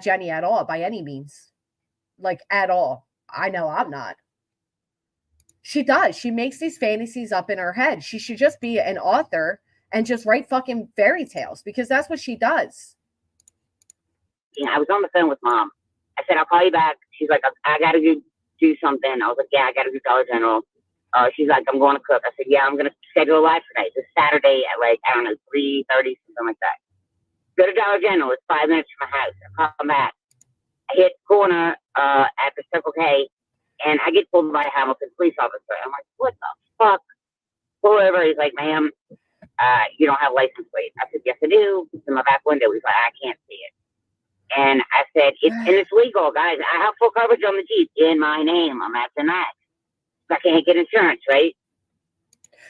[SPEAKER 1] Jenny at all by any means. Like, at all. I know I'm not. She does. She makes these fantasies up in her head. She should just be an author and just write fucking fairy tales because that's what she does.
[SPEAKER 8] Yeah, I was on the phone with Mom. I said, I'll call you back. She's like, I got to do something. I was like, yeah, I got to do Dollar General. She's like, I'm going to cook. I said, yeah, I'm going to schedule a live tonight. This Saturday at like, I don't know, 3:30, something like that. Go to Dollar General. It's 5 minutes from my house. I come back. I hit the corner at the Circle K, and I get pulled by a Hamilton police officer. I'm like, what the fuck? Pull over. He's like, ma'am, you don't have a license plate. I said, yes, I do. It's in my back window. He's like, I can't see it. And I said, it's legal, guys. I have full coverage on the Jeep in my name. I'm after that. I can't get insurance, right?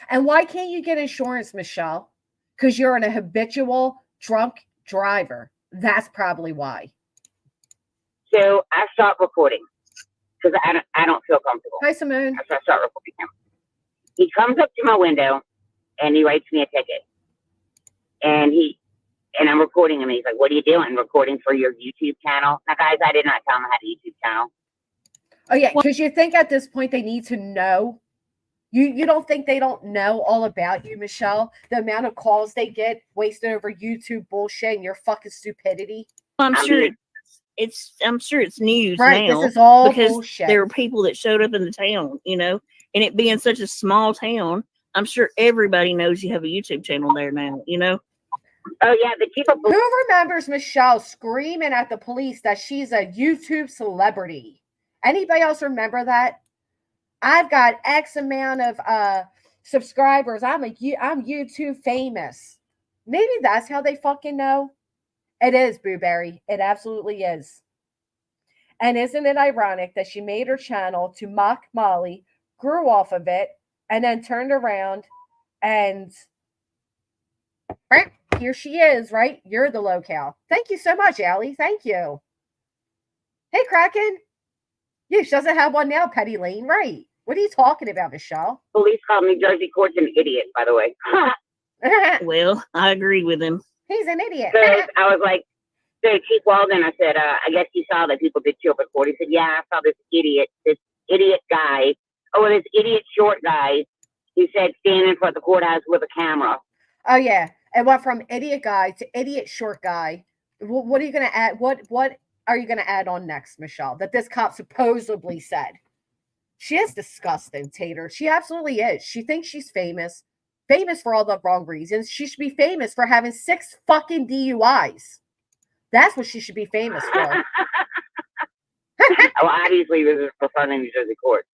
[SPEAKER 1] And why can't you get insurance, Michelle? Because you're a habitual drunk driver. That's probably why.
[SPEAKER 8] So I start recording because I don't feel comfortable.
[SPEAKER 1] Hi, Simone.
[SPEAKER 8] So I start recording him. He comes up to my window and he writes me a ticket. And I'm recording him. And he's like, what are you doing? Recording for your YouTube channel? Now, guys, I did not tell him I had a YouTube channel.
[SPEAKER 1] Oh, yeah, because you think at this point they need to know. You don't think they don't know all about you, Michelle? The amount of calls they get wasted over YouTube bullshit and your fucking stupidity.
[SPEAKER 9] I'm sure it's news
[SPEAKER 1] right,
[SPEAKER 9] now.
[SPEAKER 1] This is all
[SPEAKER 9] because
[SPEAKER 1] bullshit.
[SPEAKER 9] There were people that showed up in the town, and it being such a small town, I'm sure everybody knows you have a YouTube channel there now,
[SPEAKER 8] Oh, yeah, the chief of police.
[SPEAKER 1] Who remembers Michelle screaming at the police that she's a YouTube celebrity? Anybody else remember that? I've got X amount of subscribers. I'm YouTube famous. Maybe that's how they fucking know. It is, Booberry. It absolutely is. And isn't it ironic that she made her channel to mock Molly, grew off of it, and then turned around and here she is, right? You're the locale. Thank you so much, Allie. Thank you. Hey, Kraken. Yeah, she doesn't have one now, Petty Lane. Right. What are you talking about, Michelle?
[SPEAKER 8] Police called New Jersey courts an idiot, by the way.
[SPEAKER 9] Well, I agree with him.
[SPEAKER 1] He's an idiot.
[SPEAKER 8] So I was like, so Chief Walden, I said, I guess you saw that people did show up at court. He said, yeah, I saw this idiot guy. Oh, this idiot short guy. He said, standing in front of the courthouse with a camera.
[SPEAKER 1] Oh, yeah. It went from idiot guy to idiot short guy. What are you going to add? What are you going to add on next, Michelle, that this cop supposedly said? She is disgusting, Tater. She absolutely is. She thinks she's famous for all the wrong reasons. She should be famous for having 6 fucking DUIs. That's what she should be famous for.
[SPEAKER 8] Well, obviously, this is for fun in New Jersey court.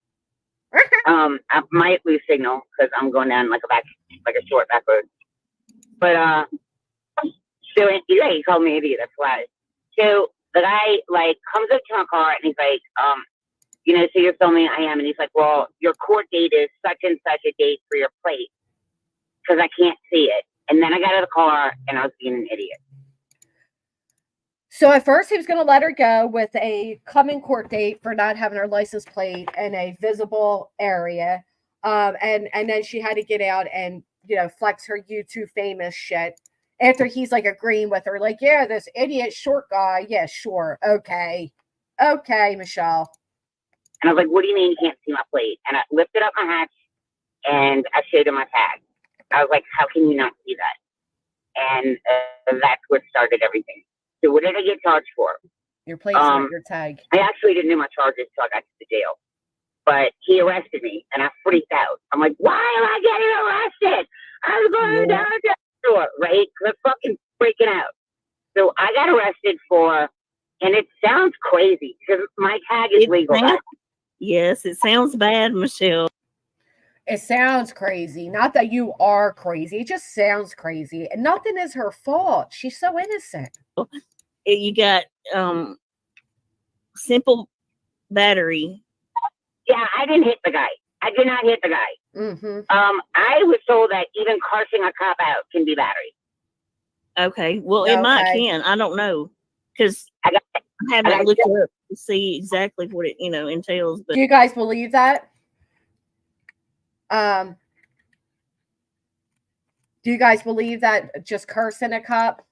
[SPEAKER 8] I might lose signal because I'm going down like a short back road. But so yeah, he called me an idiot. That's why. So the guy comes up to my car and he's like, so you're filming? I am. And he's like, well, your court date is such and such a date for your plate because I can't see it. And then I got out of the car and I was being an idiot.
[SPEAKER 1] So at first he was going to let her go with a coming court date for not having her license plate in a visible area. And then she had to get out and, you know, flex her YouTube famous shit after he's like agreeing with her. Like, yeah, this idiot short guy. Yeah, sure. Okay. Okay, Michelle.
[SPEAKER 8] And I was like, what do you mean you can't see my plate? And I lifted up my hatch and I showed him my tag. I was like, how can you not see that? And that's what started everything. So what did I get charged for?
[SPEAKER 1] Your plate, not your tag.
[SPEAKER 8] I actually didn't know my charges until I got to the jail. But he arrested me and I freaked out. I'm like, why am I getting arrested? I was going down to the store, right? I'm fucking freaking out. So I got arrested for, and it sounds crazy because my tag is legal.
[SPEAKER 9] Yes, it sounds bad, Michelle.
[SPEAKER 1] It sounds crazy. Not that you are crazy. It just sounds crazy. And nothing is her fault. She's so innocent.
[SPEAKER 9] You got simple battery.
[SPEAKER 8] Yeah, I didn't hit the guy. I did not hit the guy.
[SPEAKER 1] Mm-hmm.
[SPEAKER 8] I was told that even cursing a cop out can be battery.
[SPEAKER 9] Okay, well, it might can. I don't know because I haven't looked it up to see exactly what it entails. But
[SPEAKER 1] do you guys believe that? Do you guys believe that just cursing a cop?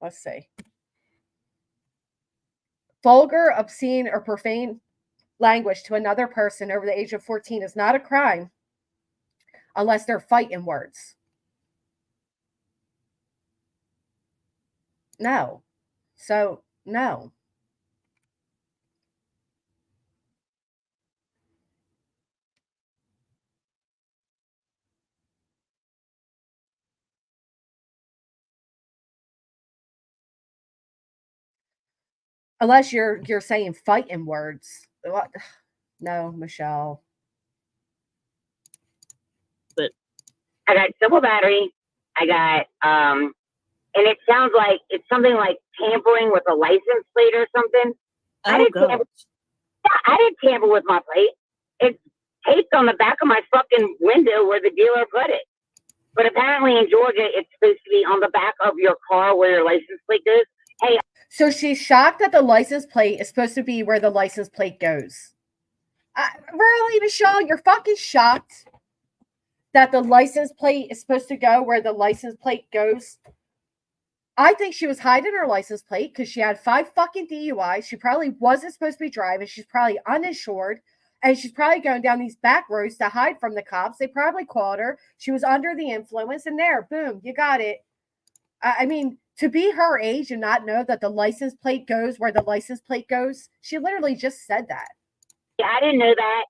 [SPEAKER 1] Let's see. Vulgar, obscene, or profane language to another person over the age of 14 is not a crime unless they're fighting words. No. So, no. Unless you're saying fighting words. What? No, Michelle.
[SPEAKER 8] But I got civil battery. I got and it sounds like it's something like tampering with a license plate or something. I didn't tamper with my plate. It's taped on the back of my fucking window where the dealer put it. But apparently in Georgia, it's supposed to be on the back of your car where your license plate goes. Hey.
[SPEAKER 1] So she's shocked that the license plate is supposed to be where the license plate goes. Really, Michelle? You're fucking shocked that the license plate is supposed to go where the license plate goes? I think she was hiding her license plate because she had 5 fucking DUIs. She probably wasn't supposed to be driving. She's probably uninsured. And she's probably going down these back roads to hide from the cops. They probably called her. She was under the influence. And there, boom, you got it. I mean, to be her age and not know that the license plate goes where the license plate goes, she literally just said that.
[SPEAKER 8] Yeah, I didn't know that.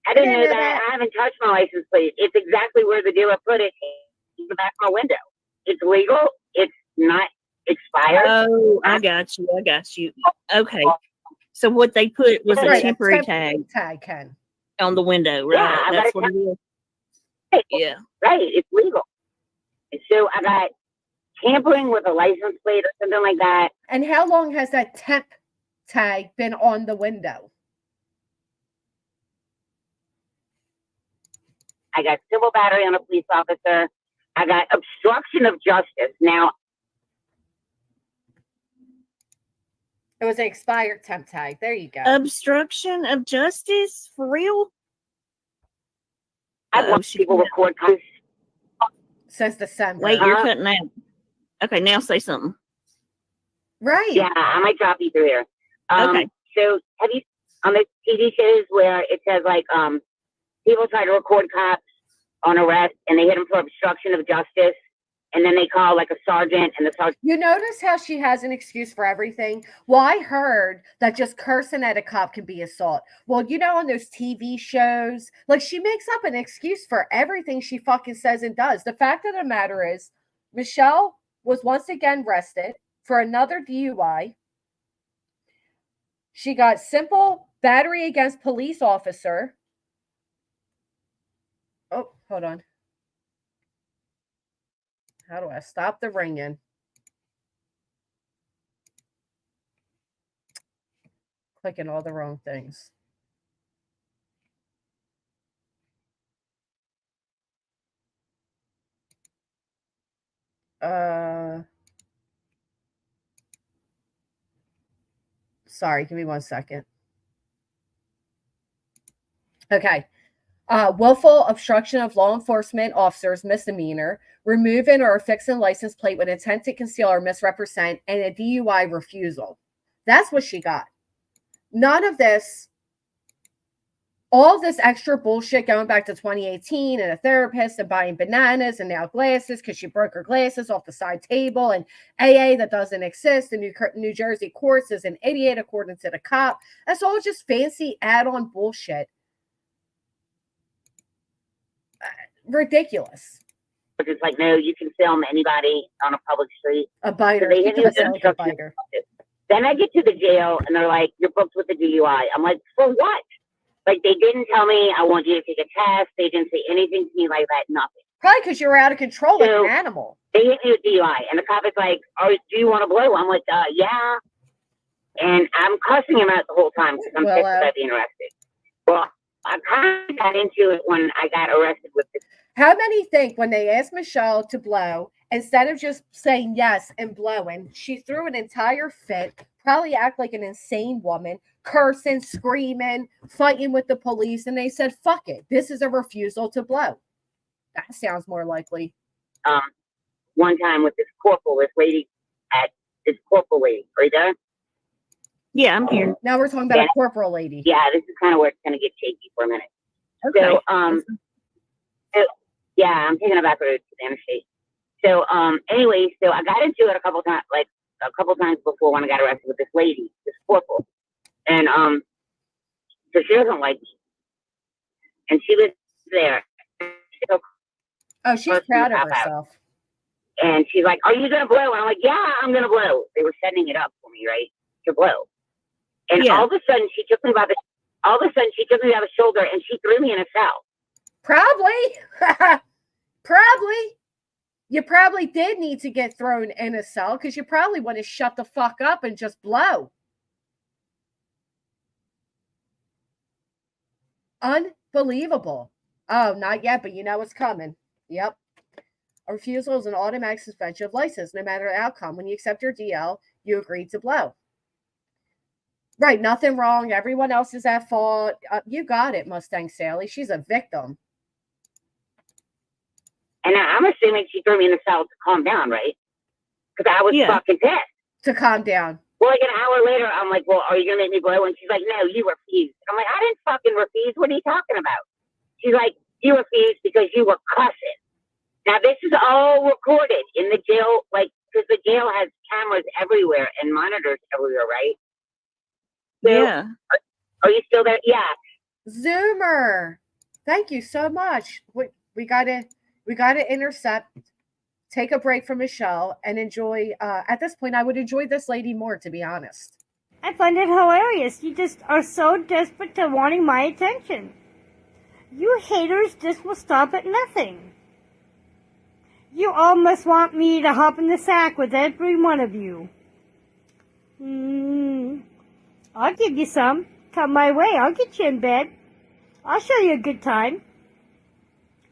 [SPEAKER 8] I didn't know that. I haven't touched my license plate. It's exactly where the dealer put it in the back of my window. It's legal. It's not expired.
[SPEAKER 9] Oh, I got you. Okay. So what they put was a temporary tag
[SPEAKER 1] Ken.
[SPEAKER 9] On the window, right?
[SPEAKER 8] Yeah,
[SPEAKER 9] that's what it is.
[SPEAKER 8] Right.
[SPEAKER 9] Yeah.
[SPEAKER 8] Right. It's legal. And so I got tampering with a license plate or something like that.
[SPEAKER 1] And how long has that temp tag been on the window?
[SPEAKER 8] I got civil battery on a police officer. I got obstruction of justice. Now,
[SPEAKER 1] it was an expired temp tag. There you go.
[SPEAKER 9] Obstruction of justice? For real?
[SPEAKER 8] I've watched people record times
[SPEAKER 1] since December.
[SPEAKER 9] Wait, you're cutting out. Okay, now say something.
[SPEAKER 1] Right.
[SPEAKER 8] Yeah, I might drop you through here.
[SPEAKER 9] Okay.
[SPEAKER 8] So have you on the TV shows where it says like people try to record cops on arrest and they hit them for obstruction of justice, and then they call like a sergeant, and the sergeant.
[SPEAKER 1] You notice how she has an excuse for everything? Well, I heard that just cursing at a cop can be assault. Well, you know, on those TV shows, like she makes up an excuse for everything she fucking says and does. The fact of the matter is, Michelle was once again arrested for another DUI. She got simple battery against police officer. Oh, hold on. How do I stop the ringing? Clicking all the wrong things. Sorry, give me 1 second. Okay. Willful obstruction of law enforcement officers, misdemeanor, removing or affixing license plate with intent to conceal or misrepresent, and a DUI refusal. That's what she got. None of this, all this extra bullshit going back to 2018 and a therapist and buying bananas and now glasses because she broke her glasses off the side table, and AA that doesn't exist. The New Jersey courts is an idiot according to the cop. That's all just fancy add-on bullshit. Ridiculous.
[SPEAKER 8] But it's like, no, you can film anybody on a public street.
[SPEAKER 1] A biter.
[SPEAKER 8] So they hit me with
[SPEAKER 1] a biter.
[SPEAKER 8] Then I get to the jail and they're like, you're booked with a DUI. I'm like, for what? Like, they didn't tell me I want you to take a test. They didn't say anything to me like that. Nothing.
[SPEAKER 1] Probably because you were out of control like an animal.
[SPEAKER 8] They hit me with DUI, and the cop is like, "Oh, do you want to blow?" I'm like, "Yeah." And I'm cussing him out the whole time because I'm pissed about being arrested. Well, I kind of got into it when I got arrested with this.
[SPEAKER 1] How many think when they asked Michelle to blow, instead of just saying yes and blowing, she threw an entire fit, probably act like an insane woman, cursing, screaming, fighting with the police, and they said, fuck it, this is a refusal to blow. That sounds more likely.
[SPEAKER 8] One time with this lady. Are you there?
[SPEAKER 9] Yeah, I'm here.
[SPEAKER 1] Now we're talking about a corporal lady.
[SPEAKER 8] Yeah, this is kind of where it's going to get shaky for a minute.
[SPEAKER 1] Okay.
[SPEAKER 8] So, I'm taking a back road to the interstate. So, anyway, so I got into it a couple times before when I got arrested with this lady, this corporal. And, so she doesn't like me. And she was there.
[SPEAKER 1] Oh, she's proud of herself.
[SPEAKER 8] And she's like, are you going to blow? And I'm like, yeah, I'm going to blow. They were setting it up for me, right? To blow. And all of a sudden she took me by the shoulder and she threw me in a cell.
[SPEAKER 1] Probably. You probably did need to get thrown in a cell because you probably want to shut the fuck up and just blow. Unbelievable. Oh, not yet, but you know what's coming. Yep. A refusal is an automatic suspension of license, no matter the outcome. When you accept your DL, you agree to blow. Right, nothing wrong. Everyone else is at fault. You got it, Mustang Sally. She's a victim.
[SPEAKER 8] And I'm assuming she threw me in the cell to calm down, right? Because I was fucking pissed.
[SPEAKER 1] To calm down.
[SPEAKER 8] Well, like an hour later, I'm like, well, are you going to make me blow? And she's like, no, you refused. I'm like, I didn't fucking refuse. What are you talking about? She's like, you refused because you were cussing. Now, this is all recorded in the jail, like, because the jail has cameras everywhere and monitors everywhere, right? So,
[SPEAKER 9] yeah.
[SPEAKER 8] Are you still there? Yeah.
[SPEAKER 1] Zoomer. Thank you so much. We gotta intercept, take a break from Michelle, and enjoy. At this point, I would enjoy this lady more, to be honest.
[SPEAKER 10] I find it hilarious. You just are so desperate to wanting my attention. You haters just will stop at nothing. You all must want me to hop in the sack with every one of you. I'll give you some. Come my way. I'll get you in bed. I'll show you a good time.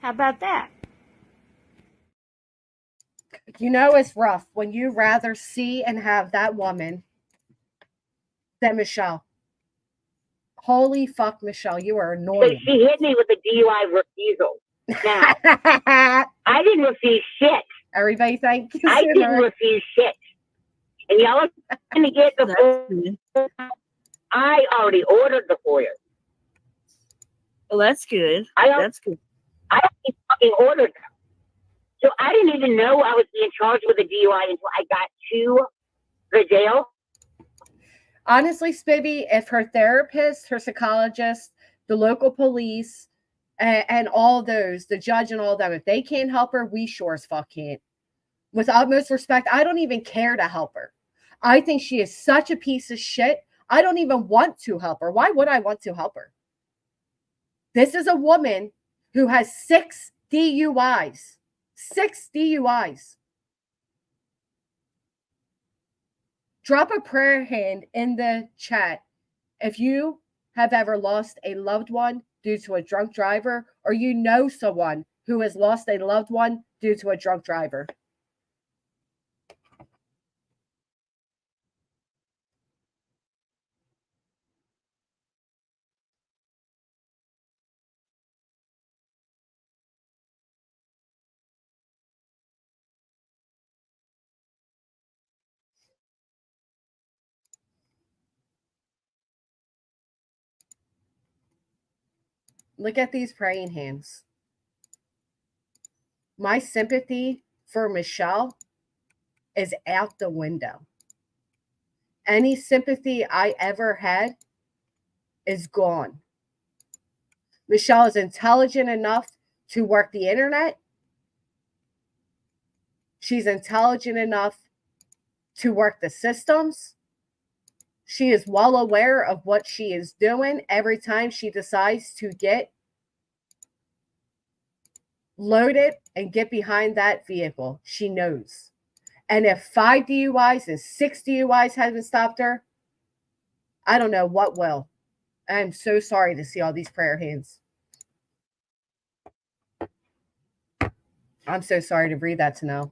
[SPEAKER 10] How about that?
[SPEAKER 1] You know it's rough when you rather see and have that woman than Michelle. Holy fuck, Michelle, you are annoying.
[SPEAKER 8] So she hit me with a DUI refusal. Now, I didn't refuse shit.
[SPEAKER 1] Everybody, thank you.
[SPEAKER 8] I didn't refuse shit. And y'all are going to get the FOIA. I already ordered the FOIA.
[SPEAKER 9] Well, that's good. That's good.
[SPEAKER 8] I already fucking ordered them. So I didn't even know I was being charged with a DUI until I got to the jail.
[SPEAKER 1] Honestly, Spivvy, if her therapist, her psychologist, the local police, and all those, the judge and all of them, if they can't help her, we sure as fuck can't. With utmost respect, I don't even care to help her. I think she is such a piece of shit. I don't even want to help her. Why would I want to help her? This is a woman who has 6 DUIs. 6 DUIs. Drop a prayer hand in the chat if you have ever lost a loved one due to a drunk driver, or you know someone who has lost a loved one due to a drunk driver. Look at these praying hands. My sympathy for Michelle is out the window. Any sympathy I ever had is gone. Michelle is intelligent enough to work the internet. She's intelligent enough to work the systems. She is well aware of what she is doing every time she decides to get loaded and get behind that vehicle. She knows. And if 5 DUIs and 6 DUIs haven't stopped her, I don't know what will. I'm so sorry to see all these prayer hands. I'm so sorry to read that, to know.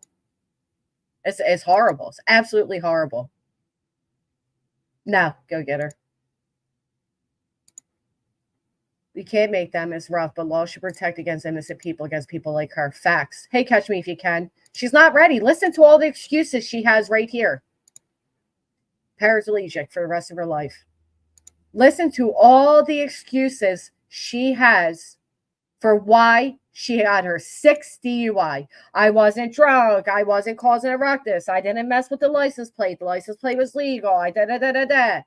[SPEAKER 1] It's horrible. It's absolutely horrible. No, go get her. We can't make them as rough, but law should protect against innocent people, against people like her. Facts. Hey, catch me if you can. She's not ready. Listen to all the excuses she has right here. Paraplegic for the rest of her life. Listen to all the excuses she has for why she got her 6th DUI. I wasn't drunk. I wasn't causing a ruckus. I didn't mess with the license plate. The license plate was legal. I da-da-da-da-da.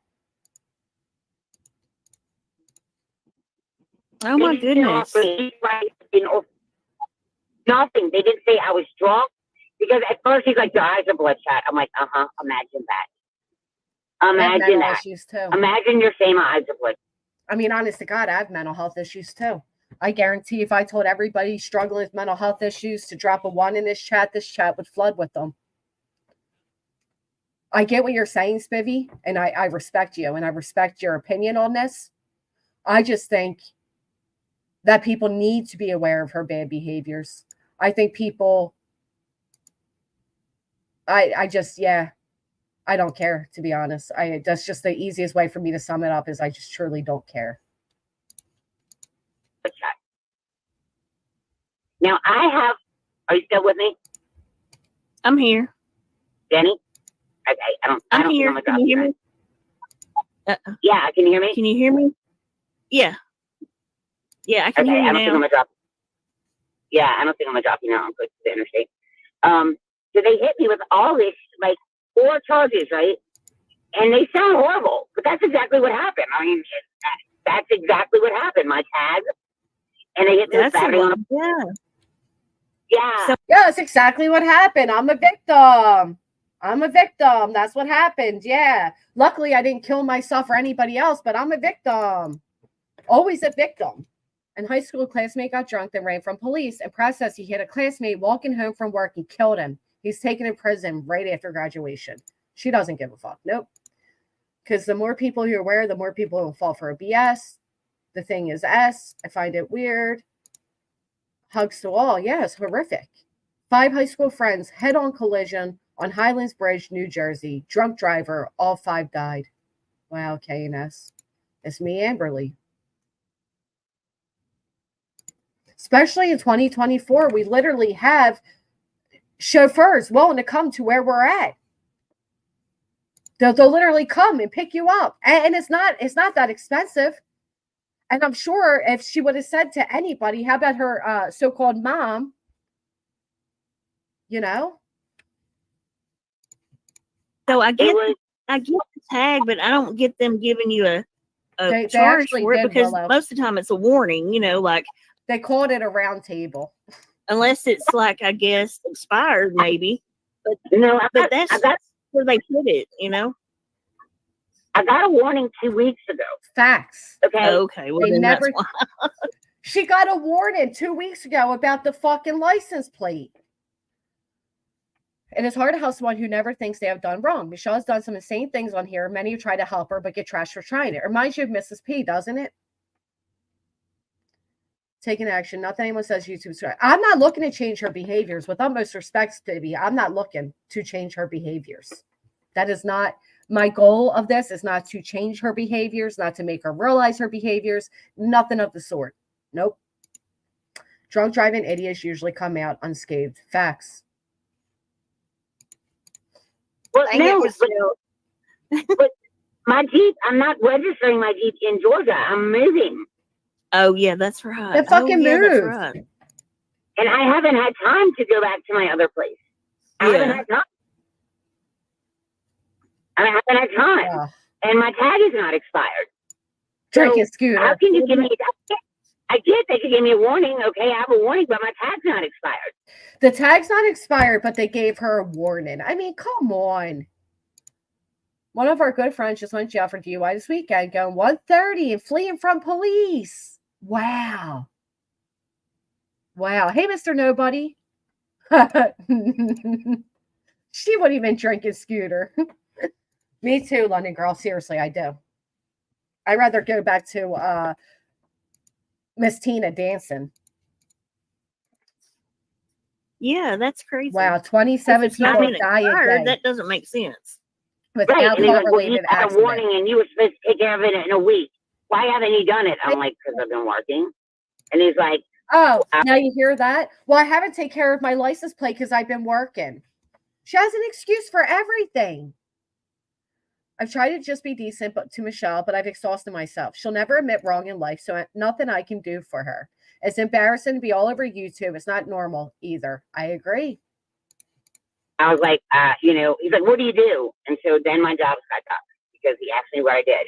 [SPEAKER 9] Oh my goodness.
[SPEAKER 8] Nothing. They didn't say I was drunk. Because at first he's like, your eyes are bloodshot. I'm like, imagine that. Imagine that.
[SPEAKER 1] Issues too.
[SPEAKER 8] Imagine your same eyes are bloodshot.
[SPEAKER 1] I mean, honest to God, I have mental health issues too. I guarantee if I told everybody struggling with mental health issues to drop a 1 in this chat would flood with them. I get what you're saying, Spivvy, and I respect you, and I respect your opinion on this. I just think that people need to be aware of her bad behaviors. I think people, I don't care, to be honest. That's just the easiest way for me to sum it up, is I just truly don't care.
[SPEAKER 8] Now are you still with me?
[SPEAKER 9] I'm here.
[SPEAKER 8] Jenny? Okay,
[SPEAKER 9] I'm here. Can you hear me?
[SPEAKER 8] Yeah, can you hear me?
[SPEAKER 9] Can you hear me? Yeah. Yeah, I can hear you now.
[SPEAKER 8] I don't think I'm gonna drop. Yeah, I don't think I'm gonna drop you now. I'm going to the interstate. So they hit me with all this, like 4 charges, right? And they sound horrible, but that's exactly what happened. I mean, that's exactly what happened. My tag, and they hit me with battery on. Yeah.
[SPEAKER 1] Yeah, that's exactly what happened. I'm a victim. That's what happened. Yeah. Luckily, I didn't kill myself or anybody else, but I'm a victim. Always a victim. In high school, a classmate got drunk and ran from police. In process, he hit a classmate walking home from work and killed him. He's taken in prison right after graduation. She doesn't give a fuck. Nope. Because the more people you're aware, the more people will fall for a BS. The thing is S. I find it weird. Hugs to all. Yeah, it's horrific. 5 high school friends head-on collision on Highlands Bridge, New Jersey. Drunk driver. All 5 died. Wow, KNS. It's me, Amberly. Especially in 2024, we literally have chauffeurs willing to come to where we're at. They'll literally come and pick you up. And it's not that expensive. And I'm sure if she would have said to anybody, how about her so-called mom, you know?
[SPEAKER 9] So I get the tag, but I don't get them giving you a charge for it, because most of the time it's a warning, you know, like
[SPEAKER 1] they called it a round table.
[SPEAKER 9] Unless it's like, I guess, expired maybe. But
[SPEAKER 8] no,
[SPEAKER 9] that's where they put it, you know.
[SPEAKER 8] I got a warning 2 weeks ago.
[SPEAKER 1] Facts.
[SPEAKER 8] Okay.
[SPEAKER 9] Well, then that's why.
[SPEAKER 1] She got a warning 2 weeks ago about the fucking license plate. And it's hard to help someone who never thinks they have done wrong. Michelle has done some insane things on here. Many have tried to help her, but get trashed for trying it. Reminds you of Mrs. P, doesn't it? Taking action. Nothing anyone says YouTube's right. I'm not looking to change her behaviors. With utmost respect, baby, I'm not looking to change her behaviors. That is not my goal of this. Is not to change her behaviors, not to make her realize her behaviors. Nothing of the sort. Nope. Drunk driving idiots usually come out unscathed. Facts.
[SPEAKER 8] Well, but my Jeep, I'm not registering my Jeep in Georgia. I'm moving.
[SPEAKER 9] Oh yeah, that's right.
[SPEAKER 1] The fucking
[SPEAKER 9] that's
[SPEAKER 1] move.
[SPEAKER 9] right.
[SPEAKER 8] And I haven't had time to go back to my other place. I haven't had time. I haven't had time.
[SPEAKER 1] Yeah.
[SPEAKER 8] And my tag is not expired.
[SPEAKER 1] Drinking
[SPEAKER 8] So
[SPEAKER 1] scooter.
[SPEAKER 8] how can you give me I did. They could give me a warning. Okay, I have a warning, but my tag's not expired.
[SPEAKER 1] The tag's not expired, but they gave her a warning. I mean, come on. One of our good friends just went to jail for DUI this weekend, going 130 and fleeing from police. Wow. Wow. Hey, Mr. Nobody. She wouldn't even drink a scooter. Me too, London girl. Seriously, I do. I'd rather go back to Miss Tina dancing.
[SPEAKER 9] Yeah, that's crazy.
[SPEAKER 1] Wow, 27 people die a day.
[SPEAKER 9] That doesn't make sense.
[SPEAKER 1] With
[SPEAKER 8] Right. And he's like, well, you
[SPEAKER 1] alcohol-related
[SPEAKER 8] had a
[SPEAKER 1] accident.
[SPEAKER 8] warning and you were supposed to take care of it in a week. Why haven't you done it? I'm like, because I've been working. And he's like,
[SPEAKER 1] oh, now you hear that? Well, I haven't taken care of my license plate because I've been working. She has an excuse for everything. I've tried to just be decent to Michelle, but I've exhausted myself. She'll never admit wrong in life, so nothing I can do for her. It's embarrassing to be all over YouTube. It's not normal either. I agree.
[SPEAKER 8] I was like, he's like, what do you do? And so then my job got doxxed because he asked me what I did.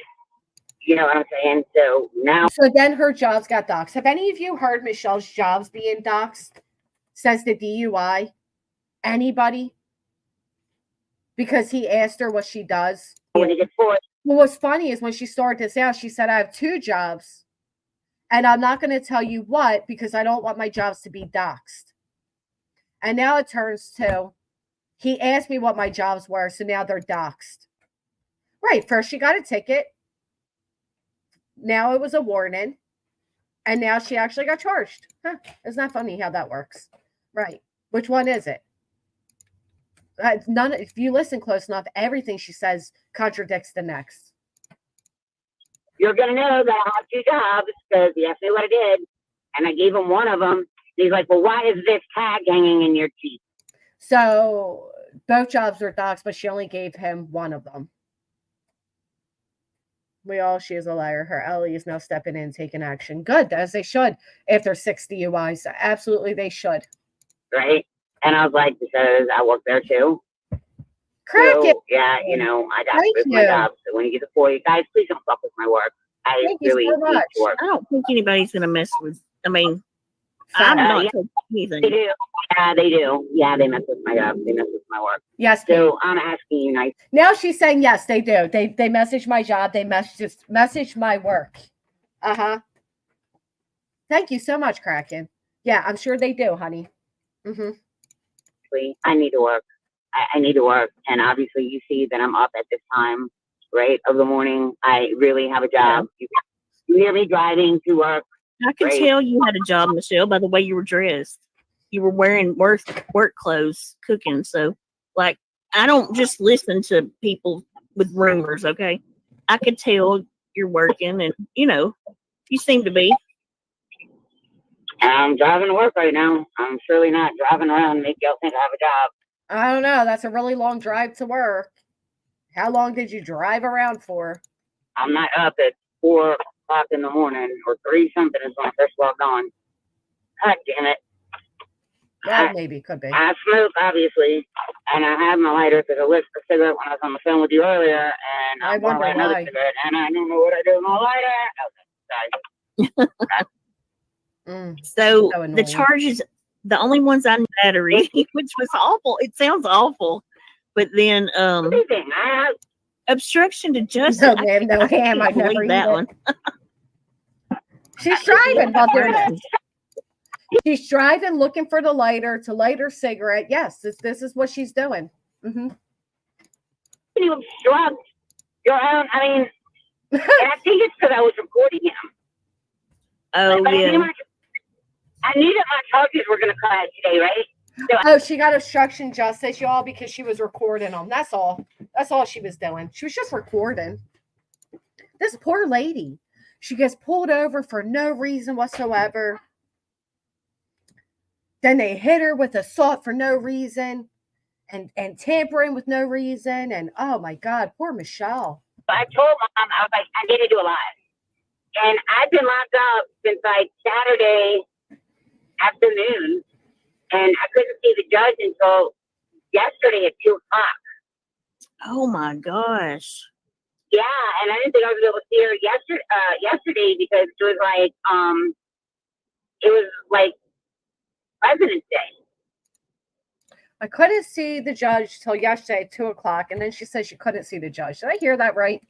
[SPEAKER 8] You know what I'm saying? So now.
[SPEAKER 1] So then her jobs got doxxed. Have any of you heard Michelle's jobs being doxxed since the DUI? Anybody? Because he asked her what she does.
[SPEAKER 8] When he gets forced.
[SPEAKER 1] Well, what's funny is when she started this out, she said, I have 2 jobs. And I'm not going to tell you what because I don't want my jobs to be doxxed. And now it turns to, he asked me what my jobs were, so now they're doxxed. Right. First, she got a ticket. Now it was a warning. And now she actually got charged. Huh. Isn't that funny how that works? Right. Which one is it? If you listen close enough, everything she says contradicts the next.
[SPEAKER 8] You're going to know that I have 2 jobs because he asked me what I did. And I gave him one of them. And he's like, well, why is this tag hanging in your teeth?
[SPEAKER 1] So both jobs were doxxed, but she only gave him one of them. She is a liar. Her Ellie is now stepping in, taking action. Good, as they should. After 6 DUIs, absolutely they should.
[SPEAKER 8] Right? And I was like, because I work there too.
[SPEAKER 1] Crack it.
[SPEAKER 8] Yeah, I got this my job. So when you get to 4, you guys, please don't fuck with my work. I really need to work.
[SPEAKER 9] I don't think anybody's gonna mess with. I mean, I'm not taking anything.
[SPEAKER 8] They do. Yeah, they do. Yeah, they mess with my job. They mess with my work.
[SPEAKER 1] Yes.
[SPEAKER 8] So I'm asking you nice.
[SPEAKER 1] Now she's saying yes, they do. They message my job. They message my work. Thank you so much, Kraken. Yeah, I'm sure they do, honey.
[SPEAKER 8] I need to work. I need to work. And obviously you see that I'm up at this time, right, of the morning. I really have a job. Yeah. You hear me driving to work.
[SPEAKER 9] I can tell you had a job, Michelle, by the way you were dressed. You were wearing work clothes, cooking. So, like, I don't just listen to people with rumors, okay? I could tell you're working and, you seem to be.
[SPEAKER 8] I'm driving to work right now. I'm surely not driving around and make y'all think I have a job.
[SPEAKER 1] I don't know. That's a really long drive to work. How long did you drive around for?
[SPEAKER 8] I'm not up at 4 o'clock in the morning or 3 something is when I first logged on. God damn it.
[SPEAKER 1] Well, maybe it could be.
[SPEAKER 8] I smoke, obviously, and I have my lighter because I lit the cigarette when I was on the phone with you earlier, and I want to light another cigarette, and I don't know what I do with my lighter. Okay, sorry.
[SPEAKER 9] So the charges, the only ones I battery, which was awful. It sounds awful, but then obstruction to justice.
[SPEAKER 1] No, ma'am, no, I never
[SPEAKER 9] that one.
[SPEAKER 1] She's driving while doing it. She's driving, looking for the lighter to light her cigarette. Yes, this is what she's doing.
[SPEAKER 8] Can you obstruct your own? I mean, and I think it's because I was recording him.
[SPEAKER 9] Oh,
[SPEAKER 8] but
[SPEAKER 9] yeah.
[SPEAKER 8] I knew that my charges were going to come out today, right?
[SPEAKER 1] So she got obstruction justice, y'all, because she was recording them. That's all. That's all she was doing. She was just recording. This poor lady. She gets pulled over for no reason whatsoever. Then they hit her with assault for no reason and tampering with no reason. And oh my God, poor Michelle.
[SPEAKER 8] I told Mom, I was like, I need to do a live. And I've been locked up since like Saturday afternoon, and I couldn't see the judge until yesterday at 2:00.
[SPEAKER 9] Oh my gosh.
[SPEAKER 8] Yeah, and I didn't think I was gonna be able to see her yesterday because it was like President's Day.
[SPEAKER 1] I couldn't see the judge till yesterday at 2:00, and then she said she couldn't see the judge. Did I hear that right?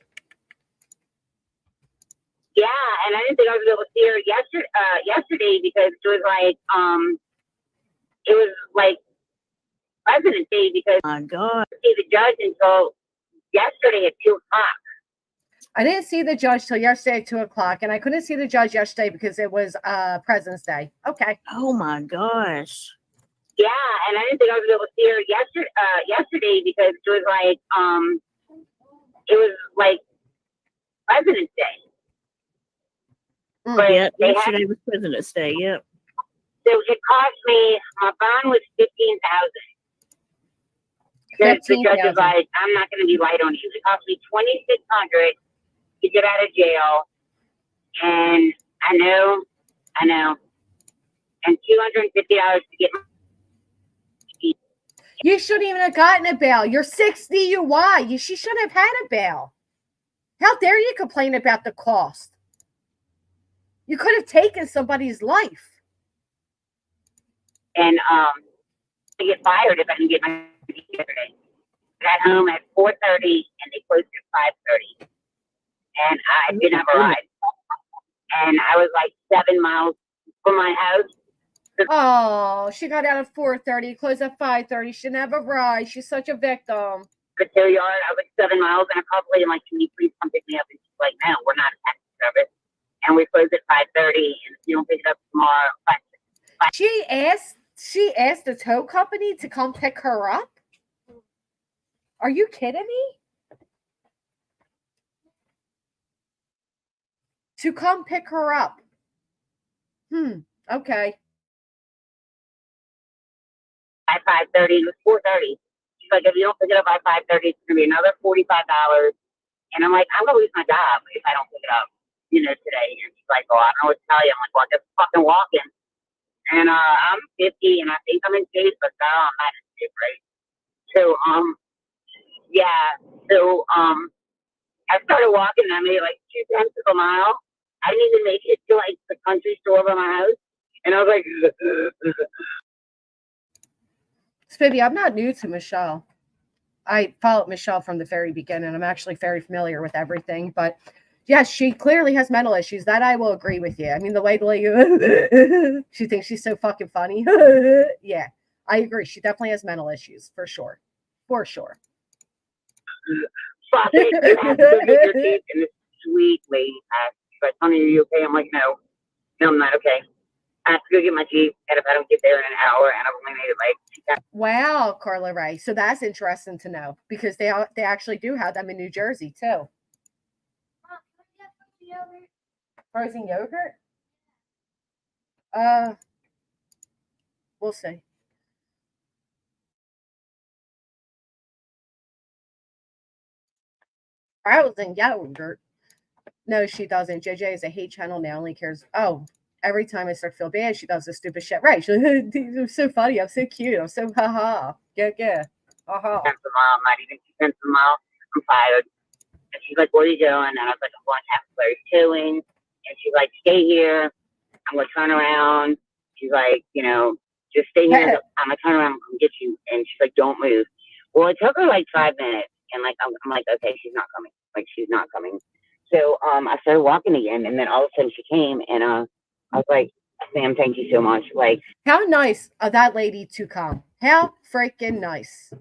[SPEAKER 8] Yeah, and I didn't think I was gonna be able to see her yesterday because it was like President's Day because
[SPEAKER 9] Oh my God.
[SPEAKER 8] see the judge until yesterday at 2:00.
[SPEAKER 1] I didn't see the judge till yesterday at 2:00, and I couldn't see the judge yesterday because it was President's Day. Okay.
[SPEAKER 9] Oh my gosh.
[SPEAKER 8] Yeah, and I didn't think I was gonna be able to see her yesterday because it was like President's Day. But
[SPEAKER 9] Yeah,
[SPEAKER 8] they
[SPEAKER 9] yesterday was President's Day. Yep.
[SPEAKER 8] So it cost me, my bond was $15,000. The judge is like, I'm not going to be light on you. It cost me $2,600 to get out of jail, and I know, and $250 to get my.
[SPEAKER 1] You shouldn't even have gotten a bail. You're 6 DUI. She shouldn't have had a bail. How dare you complain about the cost? You could have taken somebody's life.
[SPEAKER 8] And I get fired if I didn't get my yesterday. I got home at 4:30 and they closed at 5:30. And I didn't have a ride. And I was like 7 miles from my house.
[SPEAKER 1] Oh, she got out at 4:30, closed at 5:30. She didn't have a ride. She's such a victim.
[SPEAKER 8] The tow yard, I was like 7 miles, and I called the lady, I'm like, can you please come pick me up? And she's like, no, we're not a taxi service. And we close at 5:30, and if you don't pick it up tomorrow,
[SPEAKER 1] She asked the tow company to come pick her up? Are you kidding me? To come pick her up. Okay.
[SPEAKER 8] At 5:30, it was 4:30. She's like, if you don't pick it up by 5:30, it's gonna be another $45. And I'm like, I'm gonna lose my job if I don't pick it up, today. And she's like, oh, I don't know what to tell you. I'm like, well, just fucking walking. And I'm 50, and I think I'm in shape, but no, I'm not in shape, right? So, yeah. So, I started walking, and I made like 0.2 of a mile. I didn't even make it to like the country store by my house, and I was like,
[SPEAKER 1] Baby, I'm not new to Michelle. I followed Michelle from the very beginning. I'm actually very familiar with everything, but yes, she clearly has mental issues. That I will agree with you. I mean, the way she thinks she's so fucking funny. Yeah, I agree. She definitely has mental issues, for sure. For sure.
[SPEAKER 8] Fuck it, you have to go get your teeth. And this sweet lady asked, she's like, honey, are you okay? I'm like, no, I'm not okay. I have to go get my teeth, and if I don't get there in an hour, and I've only made it like.
[SPEAKER 1] Wow, Carla Ray. So that's interesting to know because they actually do have them in New Jersey too. Frozen yogurt? We'll see. Frozen yogurt? No, she doesn't. JJ is a hate channel now. Only cares. Oh, every time I start to feel bad, she does this stupid shit. Right? She's like, I'm so funny. I'm so cute. I'm so haha. Yeah. Haha.
[SPEAKER 8] 10 cents a mile, not even 2 cents a mile. I'm tired. And she's like, what are you doing? And I was like, I'm going to have Claire's towing. And she's like, stay here. I'm going to turn around. She's like, just stay here. I'm going to turn around and come get you. And she's like, don't move. Well, it took her like 5 minutes. And like, I'm like, okay, she's not coming. Like, she's not coming. So I started walking again. And then all of a sudden she came. And I was like, ma'am, thank you so much. Like,
[SPEAKER 1] how nice of that lady to come. How freaking nice.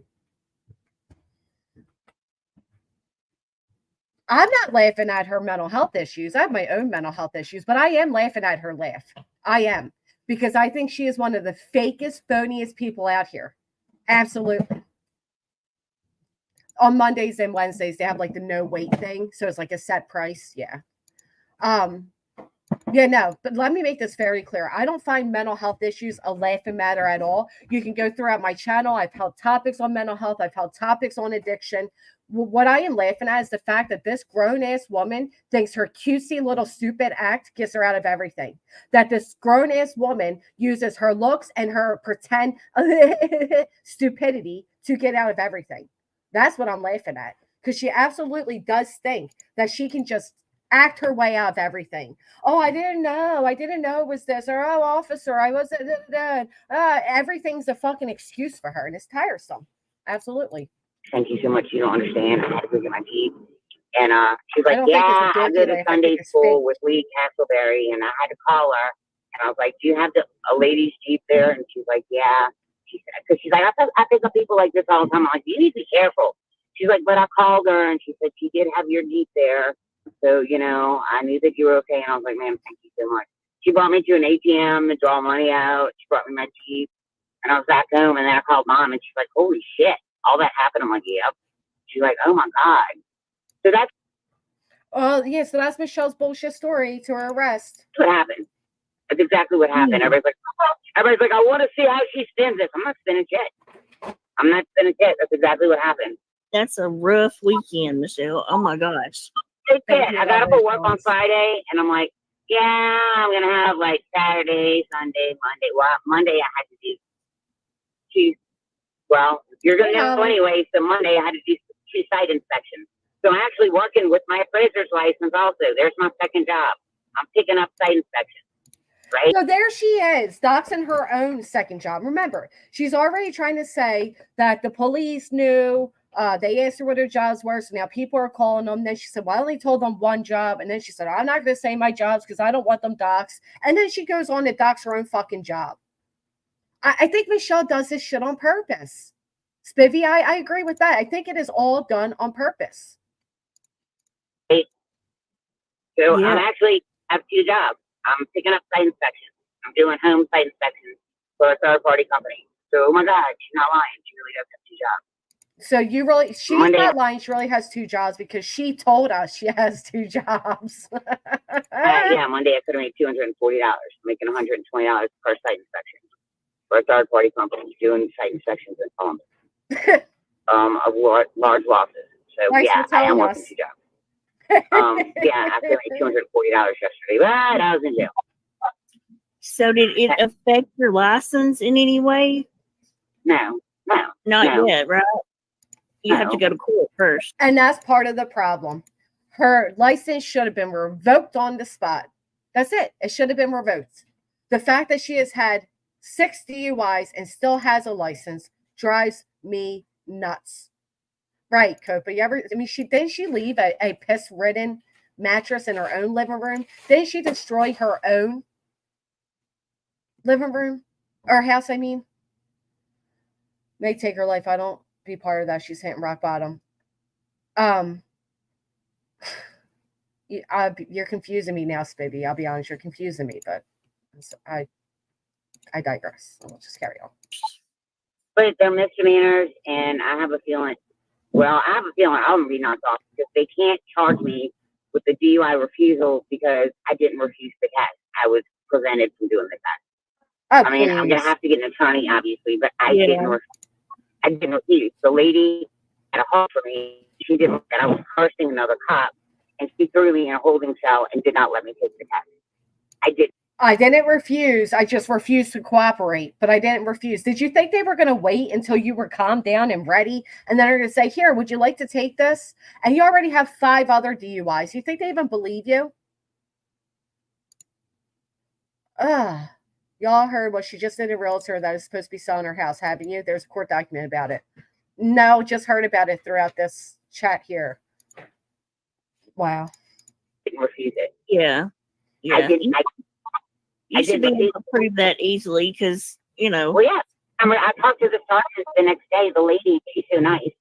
[SPEAKER 1] I'm not laughing at her mental health issues. I have my own mental health issues, but I am laughing at her laugh. I am. Because I think she is one of the fakest, phoniest people out here. Absolutely. On Mondays and Wednesdays, they have like the no wait thing. So it's like a set price. Yeah. Yeah, no, but let me make this very clear. I don't find mental health issues a laughing matter at all. You can go throughout my channel. I've held topics on mental health. I've held topics on addiction. What I am laughing at is the fact that this grown-ass woman thinks her cutesy little stupid act gets her out of everything. That this grown-ass woman uses her looks and her pretend stupidity to get out of everything. That's what I'm laughing at. Because she absolutely does think that she can just act her way out of everything. Oh, I didn't know it was this. Or, oh, officer, I wasn't. Everything's a fucking excuse for her, and it's tiresome. Absolutely.
[SPEAKER 8] Thank you so much. You don't understand. I had to go get my teeth. And she's like, yeah, I go to Sunday school with Lee Castleberry. And I had to call her. And I was like, do you have a ladies' Jeep there? And she's like, yeah. Because she's like, I pick up people like this all the time. I'm like, you need to be careful. She's like, but I called her and she said she did have your Jeep there. So, you know, I knew that you were okay. And I was like, ma'am, thank you so much. She brought me to an ATM to draw money out. She brought me my Jeep. And I was back home. And then I called mom and she's like, holy shit. All that happened. I'm like, yep. She's like, oh my God. So that's.
[SPEAKER 1] Oh, yeah. So that's Michelle's bullshit story to her arrest.
[SPEAKER 8] What happened. That's exactly what happened. Everybody's like, I want to see how she spins this. I'm not spinning shit. I'm not spinning shit. That's exactly what happened.
[SPEAKER 9] That's a rough weekend, Michelle. Oh my gosh.
[SPEAKER 8] I got up at work on Friday and I'm like, yeah, I'm going to have like Saturday, Sunday, Monday. Well, Monday I had to do two. Well, you're going to know anyway. So Monday I had to do 2 site inspections. So I'm actually working with my appraiser's license also. There's my second job. I'm picking up site inspections. Right?
[SPEAKER 1] So there she is, doxing her own second job. Remember, she's already trying to say that the police knew. They asked her what her jobs were, so now people are calling them. Then she said, well, I only told them one job. And then she said, I'm not going to say my jobs because I don't want them doxed. And then she goes on to dox her own fucking job. I think Michelle does this shit on purpose. Spivvy, I agree with that. I think it is all done on purpose.
[SPEAKER 8] So yeah. I have 2 jobs. I'm picking up site inspections. I'm doing home site inspections for a third-party company. So, oh my God, she's not lying. She really does have 2 jobs. So she's not lying. She really has 2 jobs because she told us she has 2 jobs. Yeah, Monday I could have made $240, making $120 per site inspection for a third-party company doing site inspections in Columbus of large losses. So yeah, I am working 2 jobs. Yeah, I paid like $240 yesterday, but I was in jail.
[SPEAKER 9] So did it affect your license in any way?
[SPEAKER 8] No.
[SPEAKER 9] Not yet, right? You have to go to court first.
[SPEAKER 1] And that's part of the problem. Her license should have been revoked on the spot. That's it. It should have been revoked. The fact that she has had 6 DUIs and still has a license drives me nuts. Right, Copa. Didn't she leave a piss-ridden mattress in her own living room? Didn't she destroy her own living room? Or house, I mean? May take her life. I don't be part of that. She's hitting rock bottom. You're confusing me now, Spivvy. I'll be honest, you're confusing me, but I digress. We'll just carry on.
[SPEAKER 8] But they're misdemeanors, and I have a feeling I'm be knocked off because they can't charge me with the DUI refusal because I didn't refuse the test. I was prevented from doing the test. I'm going to have to get an attorney, obviously, but I didn't refuse. The lady had a hold for me. She didn't look at. I was cursing another cop, and she threw me in a holding cell and did not let me take the test.
[SPEAKER 1] I didn't refuse. I just refused to cooperate, but I didn't refuse. Did you think they were going to wait until you were calmed down and ready? And then they're going to say, here, would you like to take this? And you already have 5 other DUIs. You think they even believe you? Y'all heard what she just did a realtor that is supposed to be selling her house, haven't you? There's a court document about it. No, just heard about it throughout this chat here. Wow.
[SPEAKER 8] Didn't refuse it.
[SPEAKER 9] Yeah. You should be able to prove that easily because, you know.
[SPEAKER 8] Well, yeah. I talked to the sergeant the next day, the lady, she's so nice.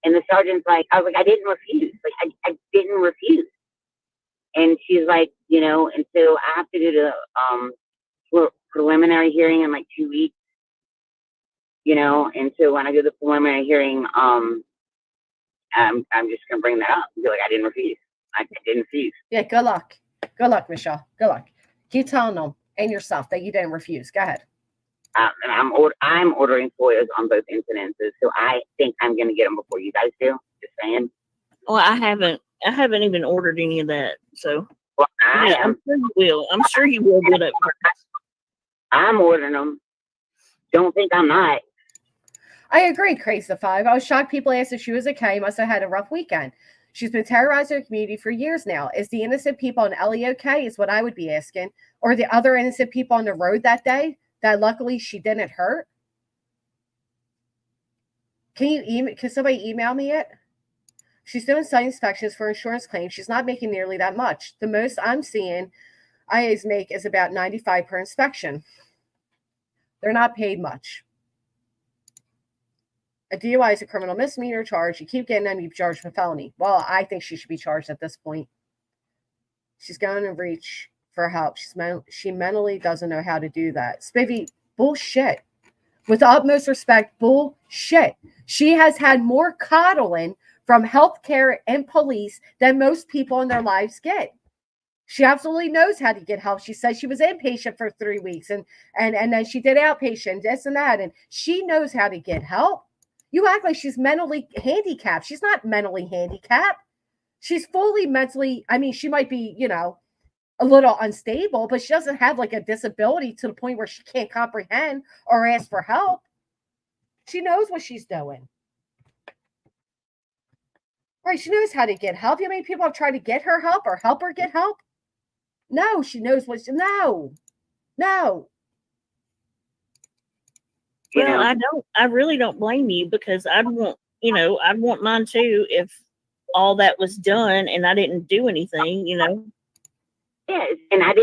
[SPEAKER 8] And the sergeant's like, I was like, I didn't refuse. Like, I didn't refuse. And she's like, you know, and so I have to do the preliminary hearing in like 2 weeks, you know. And so when I do the preliminary hearing, I'm just going to bring that up and be like, I didn't refuse. I didn't refuse.
[SPEAKER 1] Yeah, good luck. Good luck, Michelle. Good luck. Keep telling them and yourself that you didn't refuse. Go ahead.
[SPEAKER 8] I'm ordering FOIAs on both incidences, so I think I'm going to get them before you guys do. Just saying.
[SPEAKER 9] Well, I haven't even ordered any of that. So,
[SPEAKER 8] well,
[SPEAKER 9] I'm sure you will. I'm sure you will do that first.
[SPEAKER 8] I'm ordering them. Don't think I'm not.
[SPEAKER 1] I agree, Crazy 5. I was shocked people asked if she was okay. Must have had a rough weekend. She's been terrorizing the community for years now. Is the innocent people in Ellie okay? Is what I would be asking. Or the other innocent people on the road that day that luckily she didn't hurt? Can somebody email me it? She's doing site inspections for insurance claims. She's not making nearly that much. The most I'm seeing IAs make is about $95 per inspection. They're not paid much. A DUI is a criminal misdemeanor charge. You keep getting them, you charged with felony. Well, I think she should be charged at this point. She's going to reach for help. She mentally doesn't know how to do that. Spivvy, bullshit. With the utmost respect, bullshit. She has had more coddling from healthcare and police than most people in their lives get. She absolutely knows how to get help. She says she was inpatient for 3 weeks and then she did outpatient, this and that. And she knows how to get help. You act like she's mentally handicapped. She's not mentally handicapped. She's fully mentally, I mean, she might be, a little unstable, but she doesn't have like a disability to the point where she can't comprehend or ask for help. She knows what she's doing. Right, she knows how to get help. You know how many people have tried to get her help or help her get help? No, she knows no.
[SPEAKER 9] Well, I really don't blame you because I'd want mine too if all that was done and I didn't do anything,
[SPEAKER 8] Yes, and I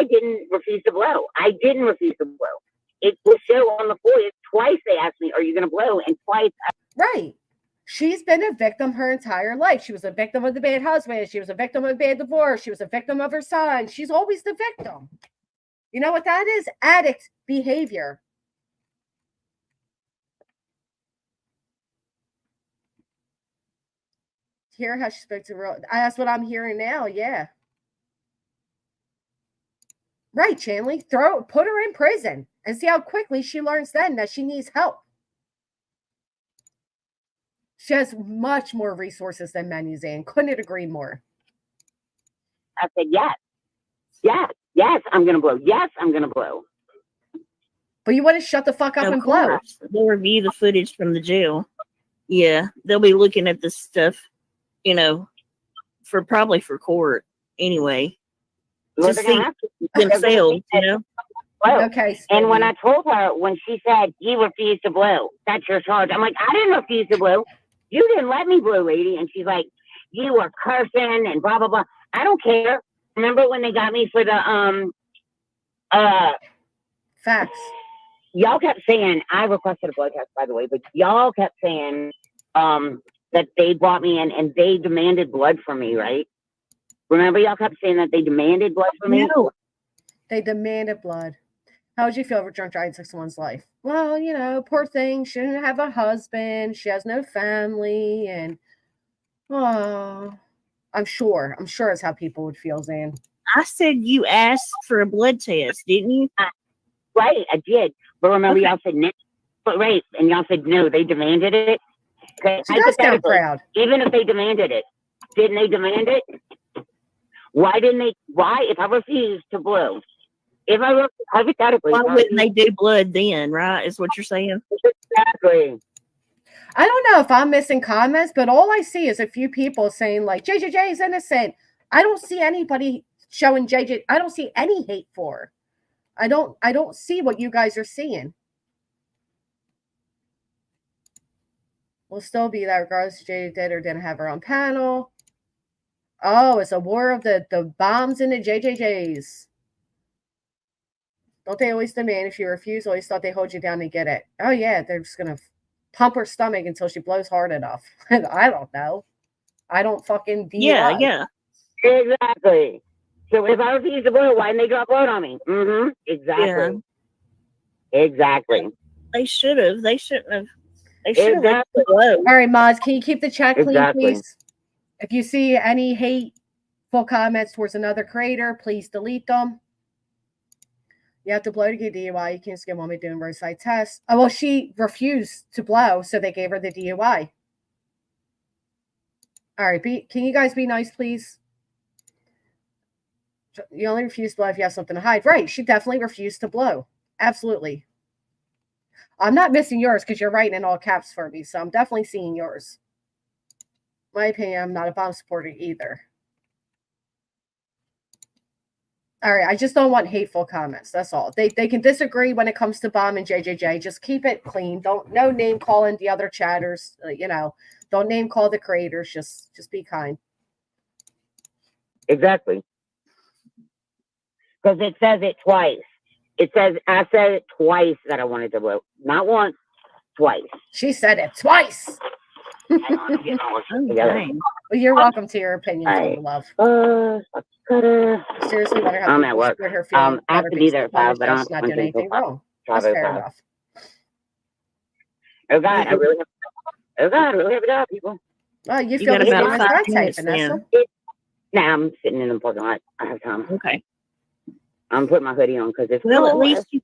[SPEAKER 8] didn't refuse to blow. I didn't refuse to blow. It will show on the FOIA. Twice they asked me, are you going to blow? And twice.
[SPEAKER 1] Right. She's been a victim her entire life. She was a victim of the bad husband. She was a victim of a bad divorce. She was a victim of her son. She's always the victim. You know what that is? Addict behavior. Hear how she spoke to real. That's what I'm hearing now. Yeah. Right, Chanley. Put her in prison and see how quickly she learns then that she needs help. She has much more resources than Manuzan. Couldn't agree more.
[SPEAKER 8] I said, yes, I'm going to blow. Yes, I'm going to blow.
[SPEAKER 1] But you want to shut the fuck up and blow.
[SPEAKER 9] They'll review the footage from the jail. Yeah, they'll be looking at this stuff, probably for court anyway. To see themselves,
[SPEAKER 1] Okay.
[SPEAKER 8] And when I told her, when she said, you refused to blow, that's your charge. I'm like, I didn't refuse to blow. You didn't let me blow, lady. And she's like, you were cursing and blah, blah, blah. I don't care. Remember when they got me for the,
[SPEAKER 1] facts.
[SPEAKER 8] Y'all kept saying, I requested a blood test, by the way, but y'all kept saying, that they brought me in and they demanded blood from me, right? Remember y'all kept saying that they demanded blood from me?
[SPEAKER 1] No. They demanded blood. How would you feel if drunk driving took someone's life? Well, poor thing. She didn't have a husband. She has no family. And, I'm sure it's how people would feel, Zan.
[SPEAKER 9] I said you asked for a blood test, didn't you?
[SPEAKER 8] Right, I did. But remember, y'all said no. But right, and y'all said no, they demanded it. Okay,
[SPEAKER 1] she does sound proud.
[SPEAKER 8] Even if they demanded it, didn't they demand it? Why, if I refused to blow, hypothetically,
[SPEAKER 9] why wouldn't they do blood then, right? Is what you're saying?
[SPEAKER 8] Exactly.
[SPEAKER 1] I don't know if I'm missing comments, but all I see is a few people saying like JJJ is innocent. I don't see anybody showing JJ. I don't see any hate for her. I don't see what you guys are seeing. Will still be that regardless if JJ did or didn't have her own panel. Oh, it's a war of the bombs and the JJJs. Don't they always demand if you refuse? Always thought they hold you down to get it. Oh yeah, they're just gonna pump her stomach until she blows hard enough. I don't know. I don't fucking DUI.
[SPEAKER 9] Yeah.
[SPEAKER 8] Exactly. So if I refuse to blow, why didn't they drop blood on me? Exactly.
[SPEAKER 9] Yeah.
[SPEAKER 8] Exactly.
[SPEAKER 9] They should have. They shouldn't have. They should have blow.
[SPEAKER 1] All right, Mods, can you keep the chat clean,
[SPEAKER 8] Exactly.
[SPEAKER 1] please? If you see any hateful comments towards another creator, please delete them. You have to blow to get DUI. You can't just get woman doing roadside tests. Oh, well, she refused to blow, so they gave her the DUI. All right, can you guys be nice, please? You only refuse to blow if you have something to hide. Right, she definitely refused to blow. Absolutely. I'm not missing yours because you're writing in all caps for me, so I'm definitely seeing yours. My opinion, I'm not a bomb supporter either. All right, I just don't want hateful comments. That's all. They can disagree when it comes to bomb and JJJ. Just keep it clean. No name calling the other chatters. Don't name call the creators. Just be kind.
[SPEAKER 8] Exactly. Because it says it twice. I said it twice that I wanted to blow. Not once, twice.
[SPEAKER 1] She said it twice.
[SPEAKER 8] Well,
[SPEAKER 1] you're welcome to your opinion,
[SPEAKER 8] right.
[SPEAKER 1] love.
[SPEAKER 8] Seriously,
[SPEAKER 1] wonder how
[SPEAKER 8] I'm at work.
[SPEAKER 1] Her
[SPEAKER 8] I have to be there at 5, but I'm
[SPEAKER 1] not doing anything wrong. That's fair enough.
[SPEAKER 8] Oh God, I really have a job, people.
[SPEAKER 1] Well, you feel
[SPEAKER 9] got
[SPEAKER 1] the
[SPEAKER 9] about
[SPEAKER 1] same
[SPEAKER 9] 5
[SPEAKER 1] as I
[SPEAKER 9] minutes
[SPEAKER 1] type, Vanessa.
[SPEAKER 8] Nah, I'm sitting in the parking lot. I have time.
[SPEAKER 9] Okay.
[SPEAKER 8] I'm putting my hoodie on because it's
[SPEAKER 9] Well, at
[SPEAKER 8] cold.
[SPEAKER 9] least you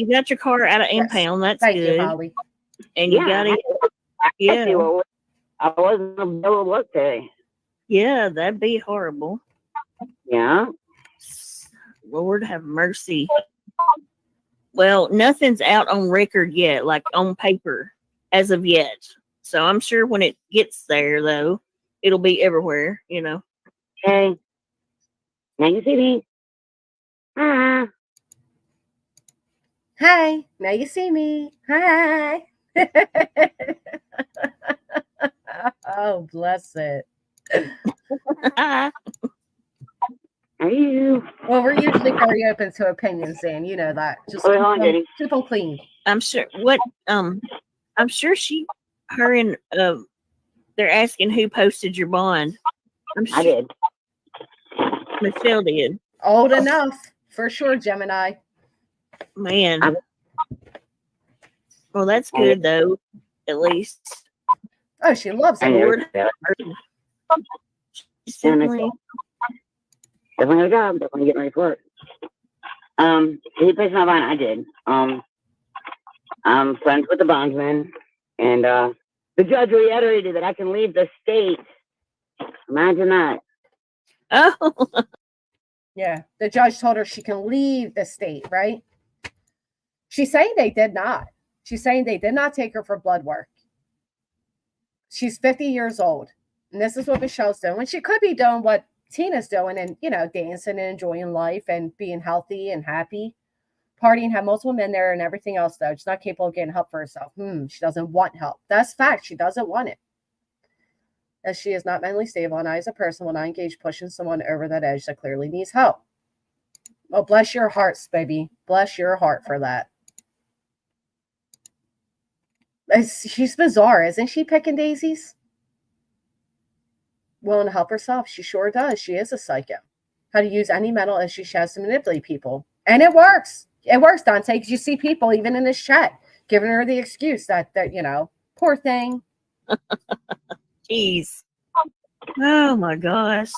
[SPEAKER 9] got your car out of impound. That's
[SPEAKER 1] Thank
[SPEAKER 9] good.
[SPEAKER 1] you, Holly.
[SPEAKER 9] And you got it. Yeah.
[SPEAKER 8] I wasn't able to work today.
[SPEAKER 9] Yeah, that'd be horrible.
[SPEAKER 8] Yeah.
[SPEAKER 9] Lord have mercy. Well, nothing's out on record yet, like on paper, as of yet. So I'm sure when it gets there, though, it'll be everywhere,
[SPEAKER 8] Hey. Now you see me. Hi.
[SPEAKER 1] Hi. Now you see me. Hi. Oh, bless it.
[SPEAKER 8] Are you?
[SPEAKER 1] Well, we're usually very open to opinions, and you know that. Just keep them clean.
[SPEAKER 9] I'm sure. I'm sure her and they're asking who posted your bond.
[SPEAKER 8] I did.
[SPEAKER 9] Michelle did.
[SPEAKER 1] Old enough for sure, Gemini.
[SPEAKER 9] Man. Well, that's good though. At least.
[SPEAKER 1] Oh, she loves it.
[SPEAKER 8] Lord. Definitely a job. Definitely getting ready for it. He placed my bond. I did. I'm friends with the bondsman, and the judge reiterated that I can leave the state. Imagine that.
[SPEAKER 9] Oh.
[SPEAKER 1] Yeah, the judge told her she can leave the state, right? She's saying they did not. She's saying they did not take her for blood work. She's 50 years old, and this is what Michelle's doing. She could be doing what Tina's doing and, dancing and enjoying life and being healthy and happy, partying, have multiple men there and everything else, though. She's not capable of getting help for herself. She doesn't want help. That's fact. She doesn't want it. As she is not mentally stable, and I, as a person, will not engage pushing someone over that edge that clearly needs help. Well, bless your hearts, baby. Bless your heart for that. She's bizarre, isn't she, picking daisies? Willing to help herself. She sure does. She is a psycho. How to use any mental issue she has to manipulate people. And it works. It works, Dante, because you see people, even in this chat, giving her the excuse that poor thing.
[SPEAKER 9] Jeez. Oh, my gosh.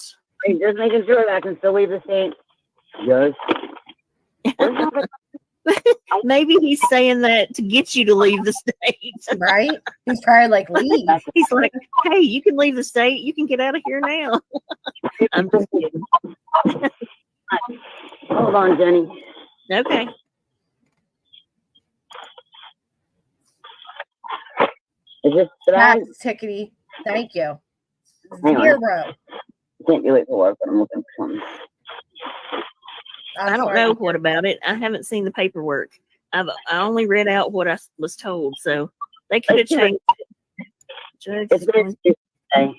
[SPEAKER 8] Just making sure that I can still leave the state. Just.
[SPEAKER 9] Maybe he's saying that to get you to leave the state.
[SPEAKER 1] Right? He's probably like, leave.
[SPEAKER 9] He's like, hey, you can leave the state. You can get out of here now. I'm just kidding.
[SPEAKER 8] Hold on, Jenny.
[SPEAKER 9] Okay.
[SPEAKER 8] Is this bad?
[SPEAKER 1] Tickety. Thank you.
[SPEAKER 8] Hang on.
[SPEAKER 1] 0.
[SPEAKER 8] I can't do it for work, but I'm looking for something.
[SPEAKER 9] I don't know what about it. I haven't seen the paperwork. I only read out what I was told, so they could have changed it.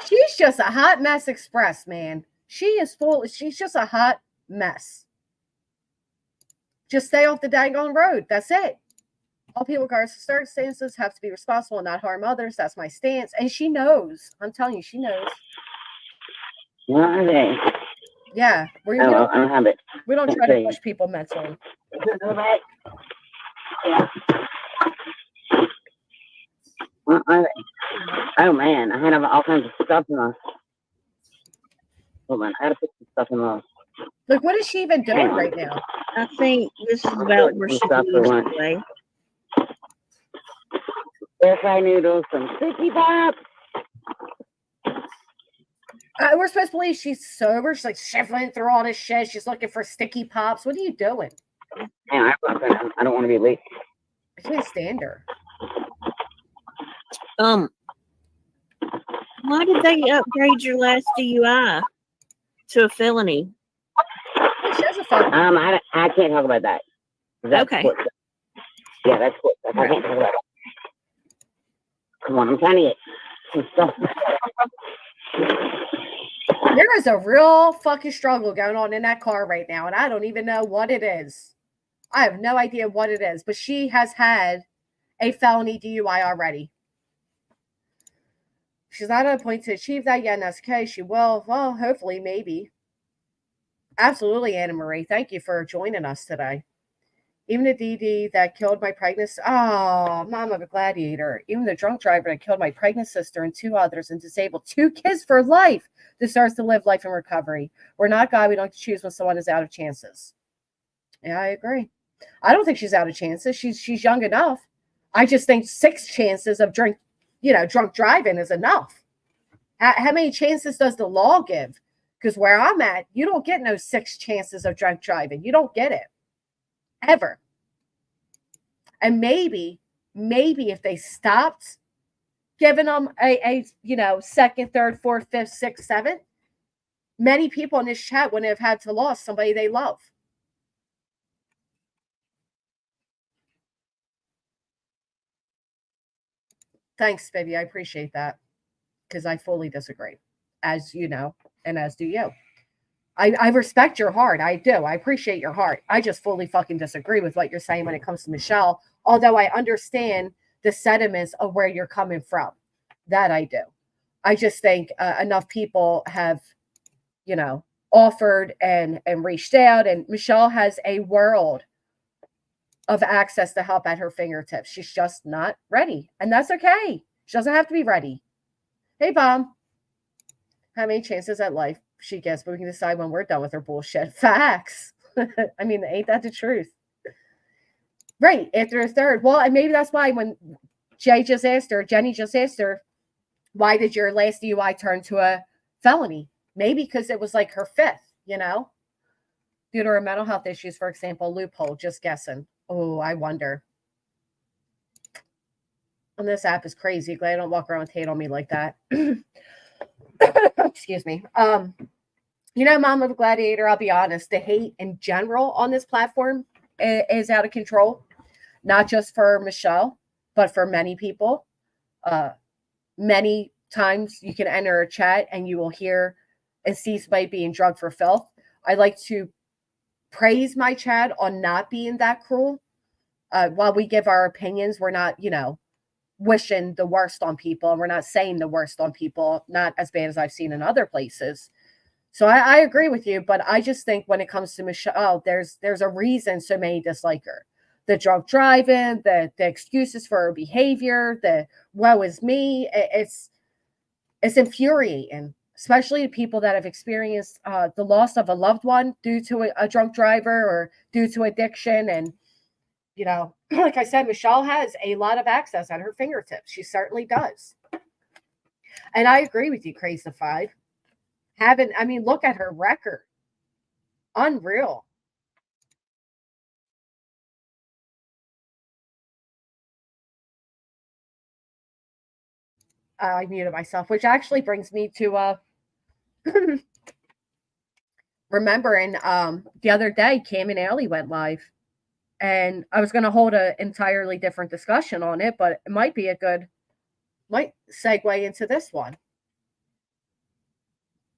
[SPEAKER 1] She's just a hot mess express, man. She's just a hot mess. Just stay off the daggone road. That's it. All people, regardless of circumstances, have to be responsible and not harm others. That's my stance. And she knows. I'm telling you, she knows.
[SPEAKER 8] Okay.
[SPEAKER 1] Yeah.
[SPEAKER 8] I don't have it.
[SPEAKER 1] We don't try to push people mentally.
[SPEAKER 8] Yeah. Oh man, I had all kinds of stuff in my. Hold on, I gotta put some stuff in my
[SPEAKER 1] Like, what is she even doing right now?
[SPEAKER 9] I think this is about where she needs to play.
[SPEAKER 8] Air fry noodles, some sticky pops.
[SPEAKER 1] We're supposed to believe she's sober. She's like shuffling through all this shit. She's looking for sticky pops. What are you doing?
[SPEAKER 8] I don't want to be late.
[SPEAKER 1] I can't stand her.
[SPEAKER 9] Why did they upgrade your last DUI to a felony?
[SPEAKER 1] She has a felony.
[SPEAKER 8] I can't talk about that.
[SPEAKER 9] Okay.
[SPEAKER 8] Yeah, that's what. I can't talk about that. Come on, I'm trying to get some stuff.
[SPEAKER 1] There is a real fucking struggle going on in that car right now, and I don't even know what it is. I have no idea what it is, but she has had a felony DUI already. She's not at a point to achieve that yet, and that's okay. She will. Well, hopefully, maybe. Absolutely, Anna Marie. Thank you for joining us today. Even the DD that killed my pregnant, mom of a gladiator. Even the drunk driver that killed my pregnant sister and 2 others and disabled 2 kids for life deserves to live life in recovery. We're not God. We don't choose when someone is out of chances. Yeah, I agree. I don't think she's out of chances. She's young enough. I just think 6 chances of drunk driving is enough. How many chances does the law give? Because where I'm at, you don't get no 6 chances of drunk driving. You don't get it. Ever. And maybe if they stopped giving them a second, third, fourth, fifth, sixth, seventh, many people in this chat wouldn't have had to lose somebody they love. Thanks, baby. I appreciate that. Because I fully disagree. As you know, and as do you. I respect your heart. I do. I appreciate your heart. I just fully fucking disagree with what you're saying when it comes to Michelle. Although I understand the sentiments of where you're coming from. That I do. I just think enough people have, offered and reached out. And Michelle has a world of access to help at her fingertips. She's just not ready. And that's okay. She doesn't have to be ready. Hey, Bomb. How many chances at life she gets, but we can decide when we're done with her bullshit. Facts. I mean, ain't that the truth? Right. After a third. Well, and maybe that's why when Jenny just asked her, why did your last DUI turn to a felony? Maybe because it was like her 5th, due to her mental health issues, for example, loophole, just guessing. Oh, I wonder. And this app is crazy. Glad I don't walk around with hate on me like that. Excuse me. Mom of a gladiator, I'll be honest, the hate in general on this platform is out of control. Not just for Michelle, but for many people. Many times you can enter a chat and you will hear and see somebody being drugged for filth. I like to praise my chat on not being that cruel. While we give our opinions, we're not, wishing the worst on people, and we're not saying the worst on people, not as bad as I've seen in other places. So I agree with you, but I just think when it comes to Michelle, there's a reason so many dislike her. The drunk driving, the excuses for her behavior, the woe is me. It's infuriating, especially to people that have experienced the loss of a loved one due to a drunk driver or due to addiction. And like I said, Michelle has a lot of access at her fingertips. She certainly does. And I agree with you, Crazy 5. Look at her record. Unreal. I muted myself, which actually brings me to remembering the other day, Cam and Allie went live. And I was going to hold an entirely different discussion on it, but it might segue into this one.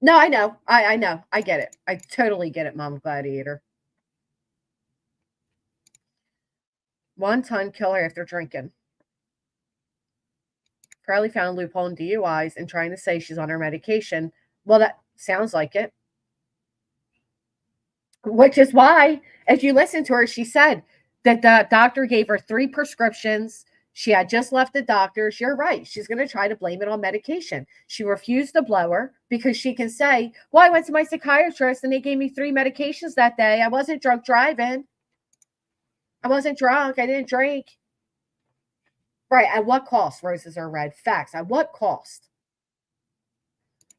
[SPEAKER 1] No, I know. I know. I get it. I totally get it, Mom Gladiator. 1-ton killer after drinking. Probably found a loophole in DUIs and trying to say she's on her medication. Well, that sounds like it. Which is why, as you listen to her, she said that the doctor gave her 3 prescriptions She had just left the doctor's. You're right. She's going to try to blame it on medication. She refused the blower because she can say, well, I went to my psychiatrist and they gave me 3 medications that day. I wasn't drunk driving. I wasn't drunk. I didn't drink. Right. At what cost? Roses are red. Facts. At what cost?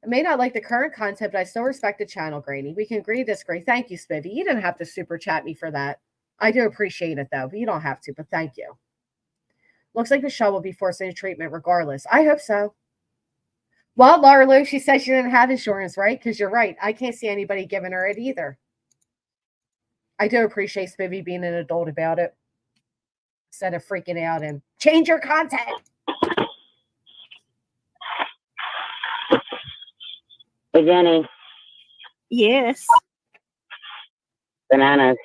[SPEAKER 1] I may not like the current content, but I still respect the channel, Granny. We can agree to disagree. Thank you, Spivvy. You didn't have to super chat me for that. I do appreciate it, though, but you don't have to, but thank you. Looks like Michelle will be forced into treatment regardless. I hope so. Well, Laura Lou, she said she didn't have insurance, right? Because you're right. I can't see anybody giving her it either. I do appreciate Spivvy being an adult about it instead of freaking out and change your content.
[SPEAKER 8] Hey, Jenny.
[SPEAKER 9] Yes.
[SPEAKER 8] Bananas.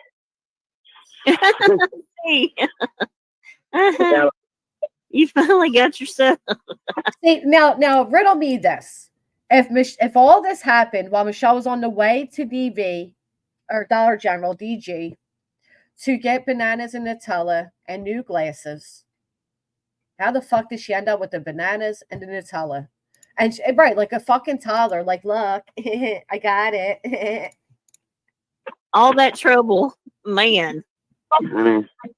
[SPEAKER 9] Hey. Uh-huh. You finally got yourself.
[SPEAKER 1] See, now riddle me this. If all this happened while Michelle was on the way to DV or Dollar General, DG, to get bananas and Nutella and new glasses, how the fuck did she end up with the bananas and the Nutella? And right, like a fucking toddler, like, look, I got it.
[SPEAKER 8] All that trouble, man.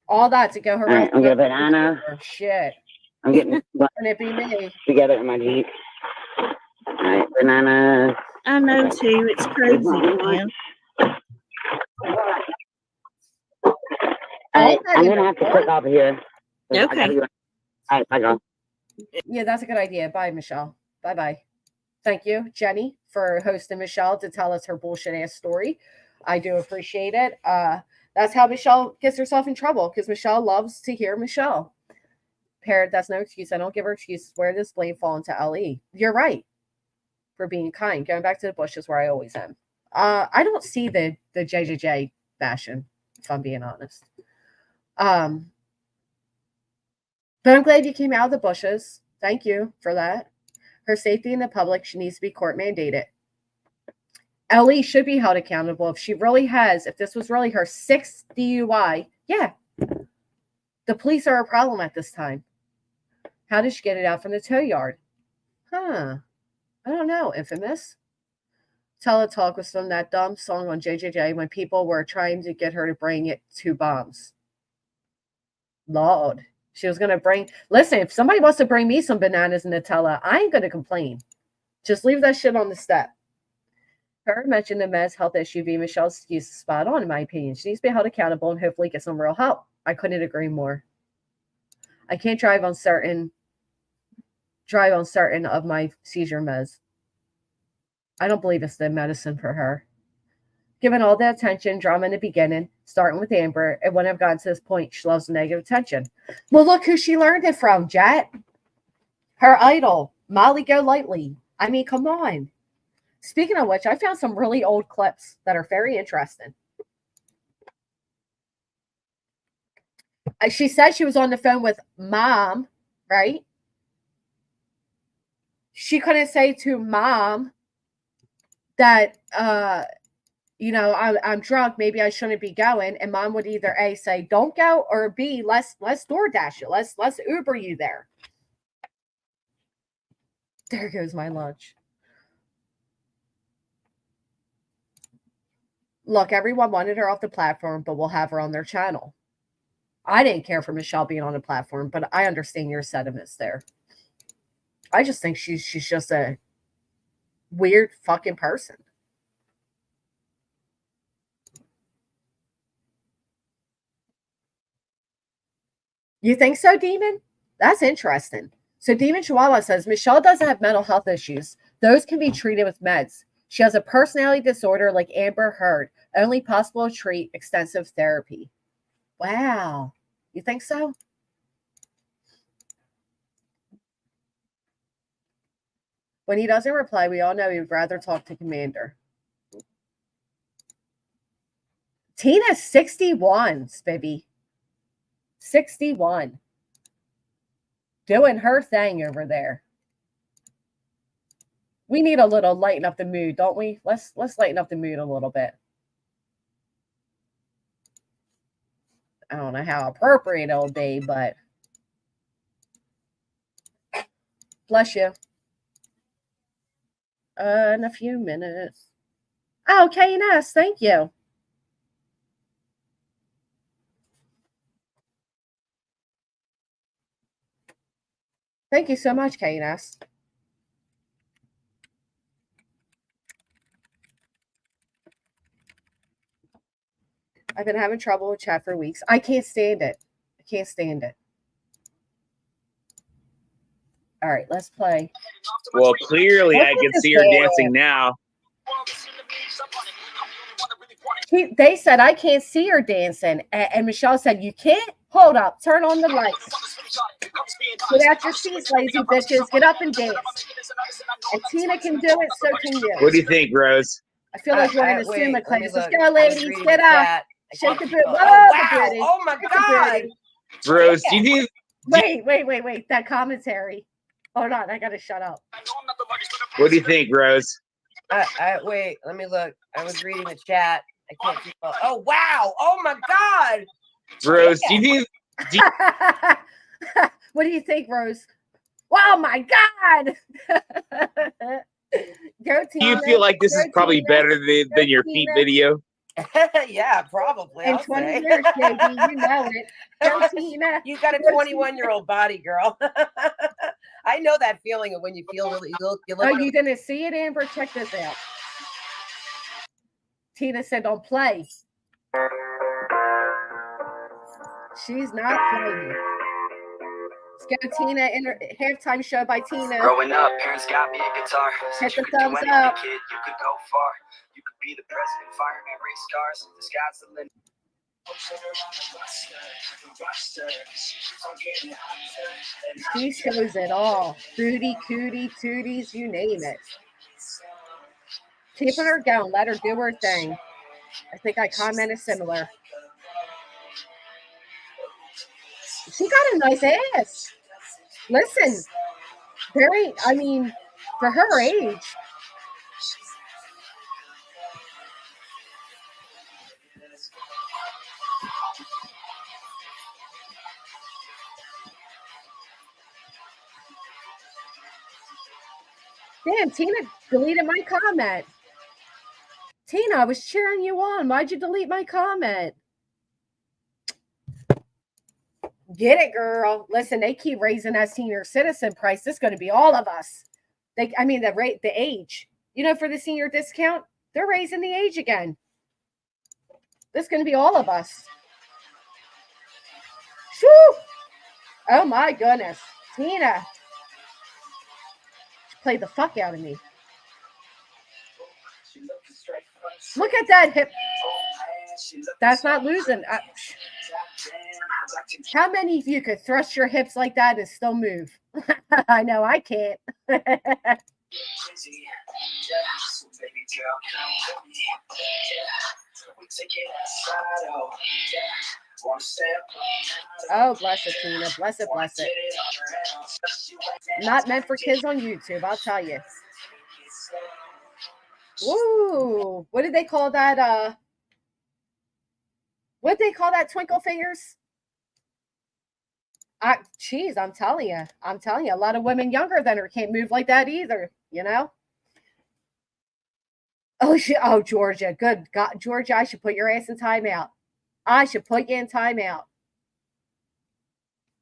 [SPEAKER 1] All that to go harass.
[SPEAKER 8] Right, I'm getting a banana.
[SPEAKER 1] Shit.
[SPEAKER 8] I'm getting
[SPEAKER 1] Can it be me?
[SPEAKER 8] together in my Jeep. All right, bananas.
[SPEAKER 9] I know too. It's crazy, man.
[SPEAKER 8] All right, I'm gonna have to click off of here.
[SPEAKER 9] Okay.
[SPEAKER 8] All right, bye, girl.
[SPEAKER 1] Yeah, that's a good idea. Bye, Michelle. Bye-bye. Thank you, Jenny, for hosting Michelle to tell us her bullshit ass story. I do appreciate it. That's how Michelle gets herself in trouble, because Michelle loves to hear Michelle. Parrot, that's no excuse. I don't give her excuses. Where does blame fall into LE? You're right. For being kind. Going back to the bushes where I always am. I don't see the JJJ fashion, if I'm being honest. But I'm glad you came out of the bushes. Thank you for that. Her safety in the public, she needs to be court mandated. Ellie should be held accountable if this was really her 6th DUI. Yeah. The police are a problem at this time. How did she get it out from the tow yard? I don't know. Infamous. Teletalk was from that dumb song on JJJ when people were trying to get her to bring it 2 bombs. Lord. She was going to bring... Listen, if somebody wants to bring me some bananas and Nutella, I ain't going to complain. Just leave that shit on the step. Her mentioned the men's health issue being Michelle's excuse is spot on, in my opinion. She needs to be held accountable and hopefully get some real help. I couldn't agree more. I can't drive on certain of my seizure meds. I don't believe it's the medicine for her. Given all the attention, drama in the beginning, starting with Amber, it wouldn't have gotten to this point. She loves negative attention. Well, look who she learned it from, Jet. Her idol, Molly Golightly. I mean, come on. Speaking of which, I found some really old clips that are very interesting. She said she was on the phone with Mom, right? She couldn't say to Mom that, I'm drunk. Maybe I shouldn't be going. And Mom would either A, say, don't go, or B, let's DoorDash it. Let's Uber you there. There goes my lunch. Look, everyone wanted her off the platform, but we'll have her on their channel. I didn't care for Michelle being on the platform, but I understand your sentiments there. I just think she's just a weird fucking person. You think so, Demon? That's interesting. So Demon Chihuahua says, Michelle doesn't have mental health issues. Those can be treated with meds. She has a personality disorder like Amber Heard. Only possible to treat extensive therapy. Wow. You think so? When he doesn't reply, we all know he would rather talk to Commander. Tina's 61, Spibby. 61. Doing her thing over there. We need a little lighten up the mood, don't we? Let's lighten up the mood a little bit. I don't know how appropriate it'll be, but Bless you. In a few minutes. Oh, K&S, thank you. Thank you so much, K&S. I've been having trouble with chat for weeks. I can't stand it. I can't stand it. All right, let's play.
[SPEAKER 4] Well, clearly I can see her dancing now.
[SPEAKER 1] They said I can't see her dancing, and Michelle said you can't. Hold up, turn on the lights. Get out your seats, lazy bitches. Get up and dance. And Tina can do it, so can you.
[SPEAKER 4] What do you think, Rose?
[SPEAKER 1] I feel like we're in a sumo class. Let's go, ladies.
[SPEAKER 5] reading
[SPEAKER 1] Get
[SPEAKER 5] the
[SPEAKER 1] up.
[SPEAKER 5] chat.
[SPEAKER 1] Shake the boot.
[SPEAKER 5] Oh,
[SPEAKER 1] Whoa,
[SPEAKER 5] wow. Oh, my God.
[SPEAKER 4] Rose, do you think?
[SPEAKER 1] Wait. That commentary. Hold on, I gotta shut up.
[SPEAKER 4] What do you think, Rose?
[SPEAKER 5] Wait, let me look. I was reading the chat. I can't keep up. Oh, wow. Oh, my God.
[SPEAKER 4] Rose, do you think?
[SPEAKER 1] What do you think, Rose? Wow, my God. Go, Tina.
[SPEAKER 4] Do you feel like this is probably better than your feet video?
[SPEAKER 5] Yeah, probably.
[SPEAKER 1] In 20 years, JD, you know it. Go, Tina.
[SPEAKER 5] You got a 21-year-old body, girl. I know that feeling of when you feel really.
[SPEAKER 1] You didn't see it, Amber? Check this out. Tina said, "Don't play." She's not playing. Let's go, Tina. In her halftime show by Tina.
[SPEAKER 3] Growing up, parents got me a guitar.
[SPEAKER 1] Hit the
[SPEAKER 3] You could do
[SPEAKER 1] thumbs
[SPEAKER 3] anything,
[SPEAKER 1] up.
[SPEAKER 3] kid. You could go far. You could be the president, fireman, race cars. The sky's the limit.
[SPEAKER 1] She shows it all. Booty, cootie, tooties, you name it. Keeping her going. Let her do her thing. I think I commented similar. She got a nice ass. Listen, for her age. Damn, Tina deleted my comment. Tina, I was cheering you on. Why'd you delete my comment? Get it, girl. Listen, they keep raising that senior citizen price. This is going to be all of us. The age. For the senior discount, they're raising the age again. This is going to be all of us. Shoo! Oh my goodness. Tina. She played the fuck out of me. Look at that hip. That's not losing. How many of you could thrust your hips like that and still move? I know I can't. Oh, bless it, Tina. Bless it, bless it. Not meant for kids on YouTube, I'll tell you. Ooh, what did they call that? What did they call that? Twinkle fingers? Geez, I'm telling you, a lot of women younger than her can't move like that either, Oh, Georgia, good God, Georgia, I should put your ass in timeout. I should put you in timeout.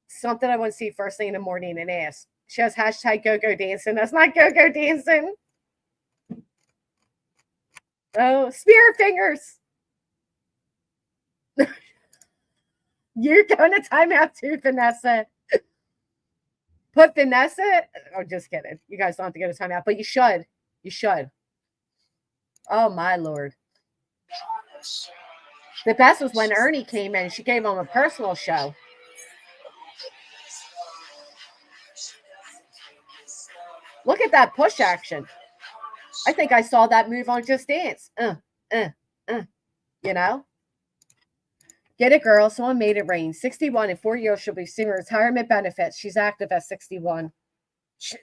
[SPEAKER 1] Something I want to see first thing in the morning and ask. She has hashtag go-go dancing. That's not go-go dancing. Oh, spirit fingers. You're going to timeout too, Vanessa. Put Vanessa. Oh, just kidding. You guys don't have to go to timeout, but you should. You should. Oh, my Lord. The best was when Ernie came in. She gave him a personal show. Look at that push action. I think I saw that move on Just Dance. Get it, girl. Someone made it rain. 61 in 4 years, she'll be receiving retirement benefits. She's active at 61.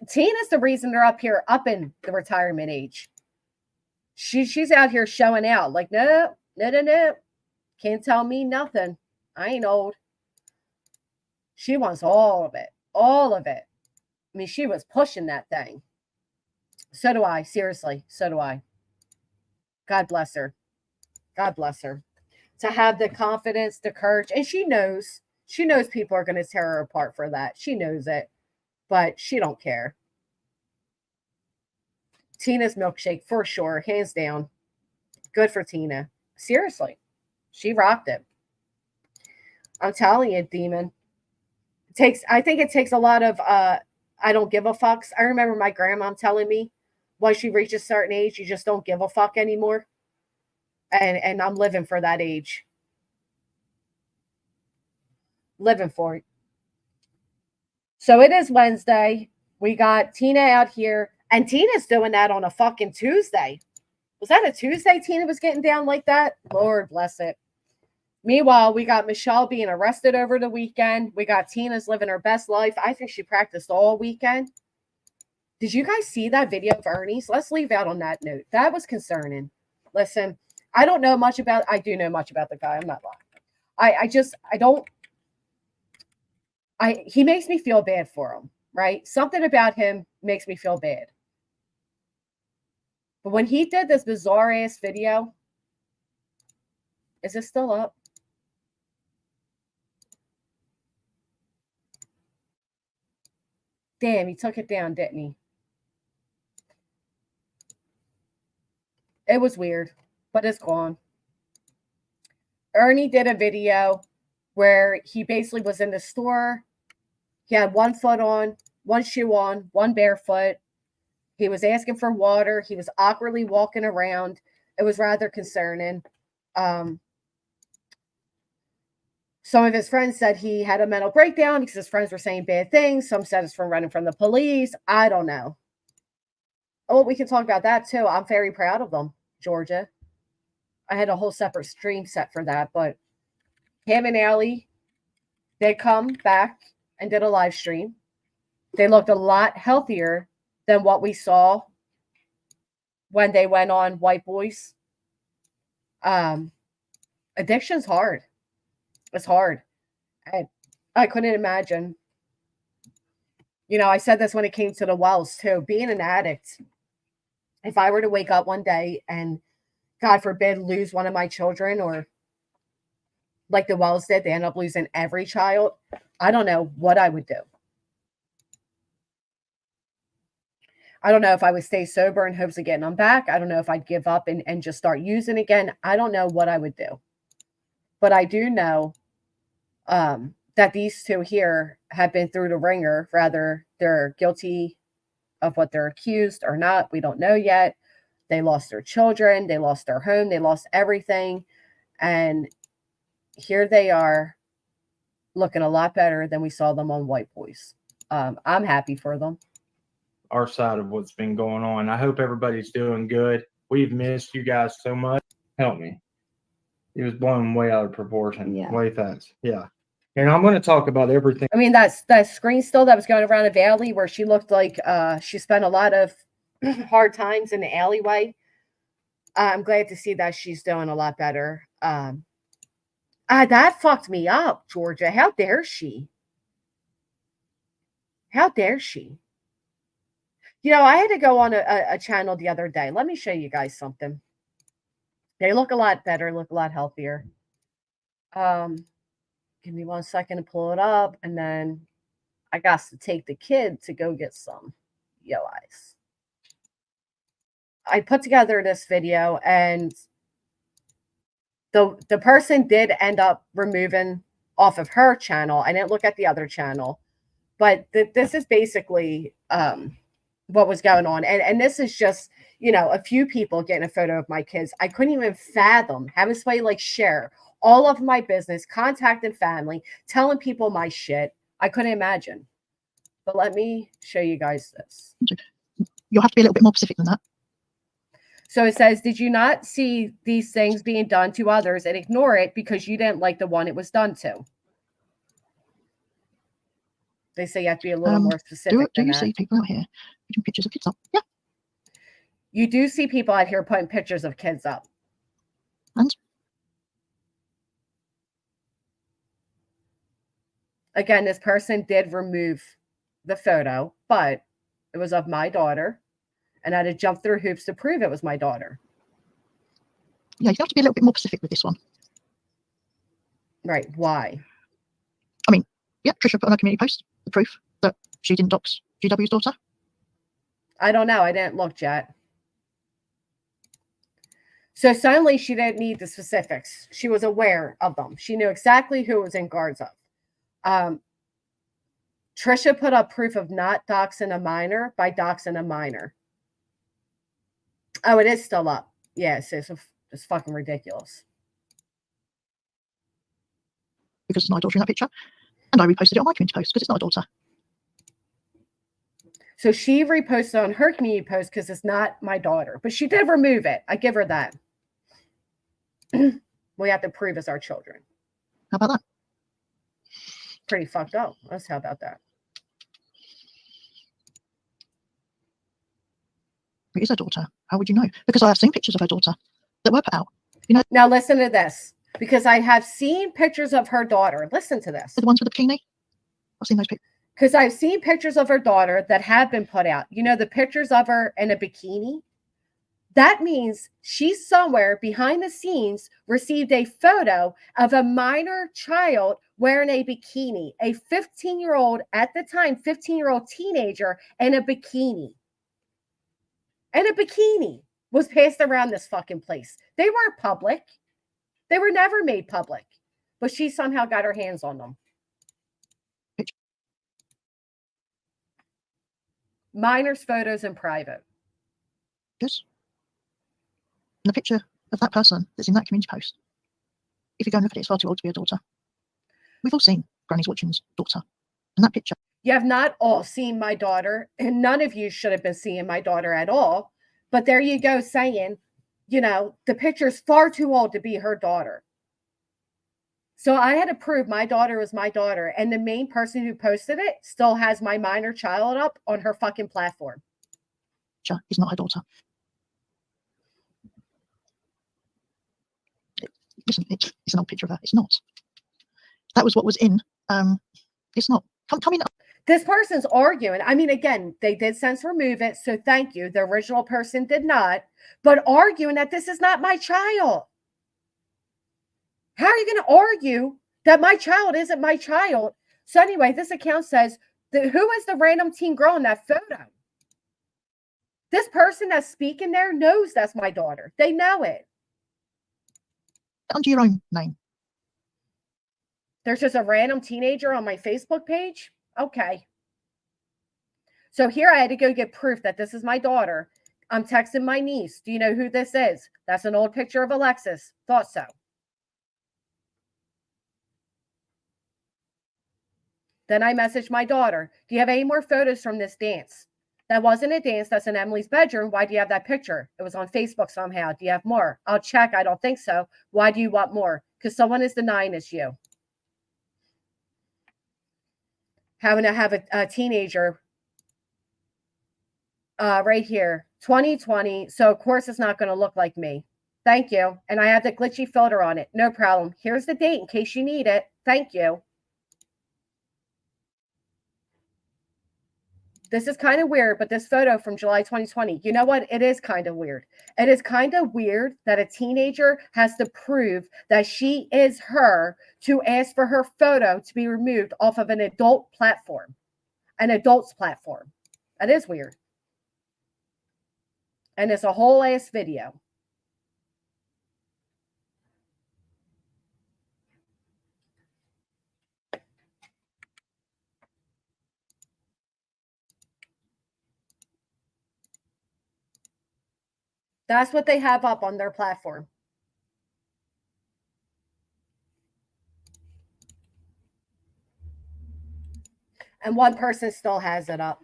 [SPEAKER 1] Tina's the reason they're up here, up in the retirement age. She's out here showing out. Like, no. Can't tell me nothing. I ain't old. She wants all of it. All of it. I mean, she was pushing that thing. So do I. Seriously. So do I. God bless her. God bless her. To have the confidence, the courage. And she knows people are going to tear her apart for that. She knows it. But she don't care. Tina's milkshake, for sure. Hands down. Good for Tina. Seriously. She rocked it. I'm telling you, Demon. I think it takes a lot of I don't give a fucks. I remember my grandma telling me once you reach a certain age, you just don't give a fuck anymore. And I'm living for that age. Living for it. So it is Wednesday. We got Tina out here. And Tina's doing that on a fucking Tuesday. Was that a Tuesday Tina was getting down like that? Lord bless it. Meanwhile, we got Michelle being arrested over the weekend. We got Tina's living her best life. I think she practiced all weekend. Did you guys see that video of Ernie's? Let's leave out on that note. That was concerning. Listen, I do know much about the guy. I'm not lying. He makes me feel bad for him, right? Something about him makes me feel bad. But when he did this bizarre ass video, is it still up? Damn, he took it down, didn't he? It was weird, but it's gone. Ernie did a video where he basically was in the store. He had one foot on, one shoe on, one barefoot. He was asking for water. He was awkwardly walking around. It was rather concerning. Some of his friends said he had a mental breakdown because his friends were saying bad things. Some said it's from running from the police. I don't know. Oh, we can talk about that too. I'm very proud of them, Georgia. I had a whole separate stream set for that, but him and Allie, they come back and did a live stream. They looked a lot healthier than what we saw when they went on White Boys. Addiction's hard. It's hard. I couldn't imagine. You know, I said this when it came to the Wells too. Being an addict, if I were to wake up one day and, God forbid, lose one of my children, or like the Wells did, they end up losing every child, I don't know what I would do. I don't know if I would stay sober in hopes of getting them back. I don't know if I'd give up and just start using again. I don't know what I would do. But I do know that these two here have been through the ringer. Rather, they're guilty of what they're accused or not. We don't know yet. They lost their children. They lost their home. They lost everything. And here they are looking a lot better than we saw them on White Boys. I'm happy for them.
[SPEAKER 11] Our side of what's been going on. I hope everybody's doing good. We've missed you guys so much. Help me. It was blown way out of proportion.
[SPEAKER 2] Yeah.
[SPEAKER 11] Way fast. Yeah. And I'm going to talk about everything.
[SPEAKER 1] I mean, that screen still that was going around the valley where she looked like she spent a lot of hard times in the alleyway. I'm glad to see that she's doing a lot better. That fucked me up, Georgia. How dare she? How dare she? You know, I had to go on a channel the other day. Let me show you guys something. They look a lot better, look a lot healthier. Give me 1 second to pull it up, and then I got to take the kid to go get some DUIs. I put together this video, and the person did end up removing off of her channel. I didn't look at the other channel, but this is basically what was going on. And this is just, you know, a few people getting a photo of my kids. I couldn't even fathom having somebody like share all of my business, contacting family, telling people my shit. I couldn't imagine. But let me show you guys this.
[SPEAKER 12] You'll have to be a little bit more specific than that.
[SPEAKER 1] So it says, did you not see these things being done to others and ignore it because you didn't like the one it was done to? They say you have to be a little more specific.
[SPEAKER 12] Do you see people out here putting pictures of kids up? Yeah.
[SPEAKER 1] You do see people out here putting pictures of kids up.
[SPEAKER 12] And?
[SPEAKER 1] Again, this person did remove the photo, but it was of my daughter, and I had to jump through hoops to prove it was my daughter.
[SPEAKER 12] Yeah, you have to be a little bit more specific with this one.
[SPEAKER 1] Right. Why?
[SPEAKER 12] I mean, yeah, Trisha put on her community post the proof that she didn't dox GW's daughter.
[SPEAKER 1] I don't know. I didn't look yet. So suddenly she didn't need the specifics. She was aware of them. She knew exactly who it was in guards of. Trisha put up proof of not doxing a minor by doxing a minor. Oh, it is still up. Yes, it's fucking ridiculous.
[SPEAKER 12] Because it's not a daughter in that picture. And I reposted it on my community post because it's not a daughter.
[SPEAKER 1] So she reposted on her community post because it's not my daughter. But she did remove it. I give her that. We have to prove it's our children.
[SPEAKER 12] How about that?
[SPEAKER 1] Pretty fucked up. Let's how about that?
[SPEAKER 12] It is her daughter. How would you know? Because I have seen pictures of her daughter that were put out. You know.
[SPEAKER 1] Now listen to this. Because I have seen pictures of her daughter. Listen to this.
[SPEAKER 12] The ones with the bikini. I've seen those pictures.
[SPEAKER 1] Because I've seen pictures of her daughter that have been put out. You know, the pictures of her in a bikini? That means she's somewhere behind the scenes received a photo of a minor child wearing a bikini. A 15-year-old, at the time, 15-year-old teenager in a bikini. And a bikini was passed around this fucking place. They weren't public. They were never made public. But she somehow got her hands on them. Minors' photos in private.
[SPEAKER 12] Yes. And the picture of that person that's in that community post, if you go and look at it, it's far too old to be a daughter. We've all seen Granny's Watching's daughter. And that picture.
[SPEAKER 1] You have not all seen my daughter, and none of you should have been seeing my daughter at all. But there you go saying, you know, the picture's far too old to be her daughter. So I had to prove my daughter was my daughter. And the main person who posted it still has my minor child up on her fucking platform.
[SPEAKER 12] Is not her daughter. Listen, it's an old picture of her. It's not. That was what was in. It's not. Come in.
[SPEAKER 1] This person's arguing. I mean, again, they did since remove it. So thank you. The original person did not. But arguing that this is not my child. How are you going to argue that my child isn't my child? So anyway, this account says, who is the random teen girl in that photo? This person that's speaking there knows that's my daughter. They know it.
[SPEAKER 12] Under your own name.
[SPEAKER 1] There's just a random teenager on my Facebook page? Okay. So here I had to go get proof that this is my daughter. I'm texting my niece. Do you know who this is? That's an old picture of Alexis. Thought so. Then I messaged my daughter. Do you have any more photos from this dance? That wasn't a dance. That's in Emily's bedroom. Why do you have that picture? It was on Facebook somehow. Do you have more? I'll check. I don't think so. Why do you want more? Because someone is denying it's you. Having to have a teenager right here. 2020. So, of course, it's not going to look like me. Thank you. And I have the glitchy filter on it. No problem. Here's the date in case you need it. Thank you. This is kind of weird, but this photo from July 2020, you know what? It is kind of weird. It is kind of weird that a teenager has to prove that she is her to ask for her photo to be removed off of an adult platform, an adult's platform. That is weird. And it's a whole ass video. That's what they have up on their platform. And one person still has it up.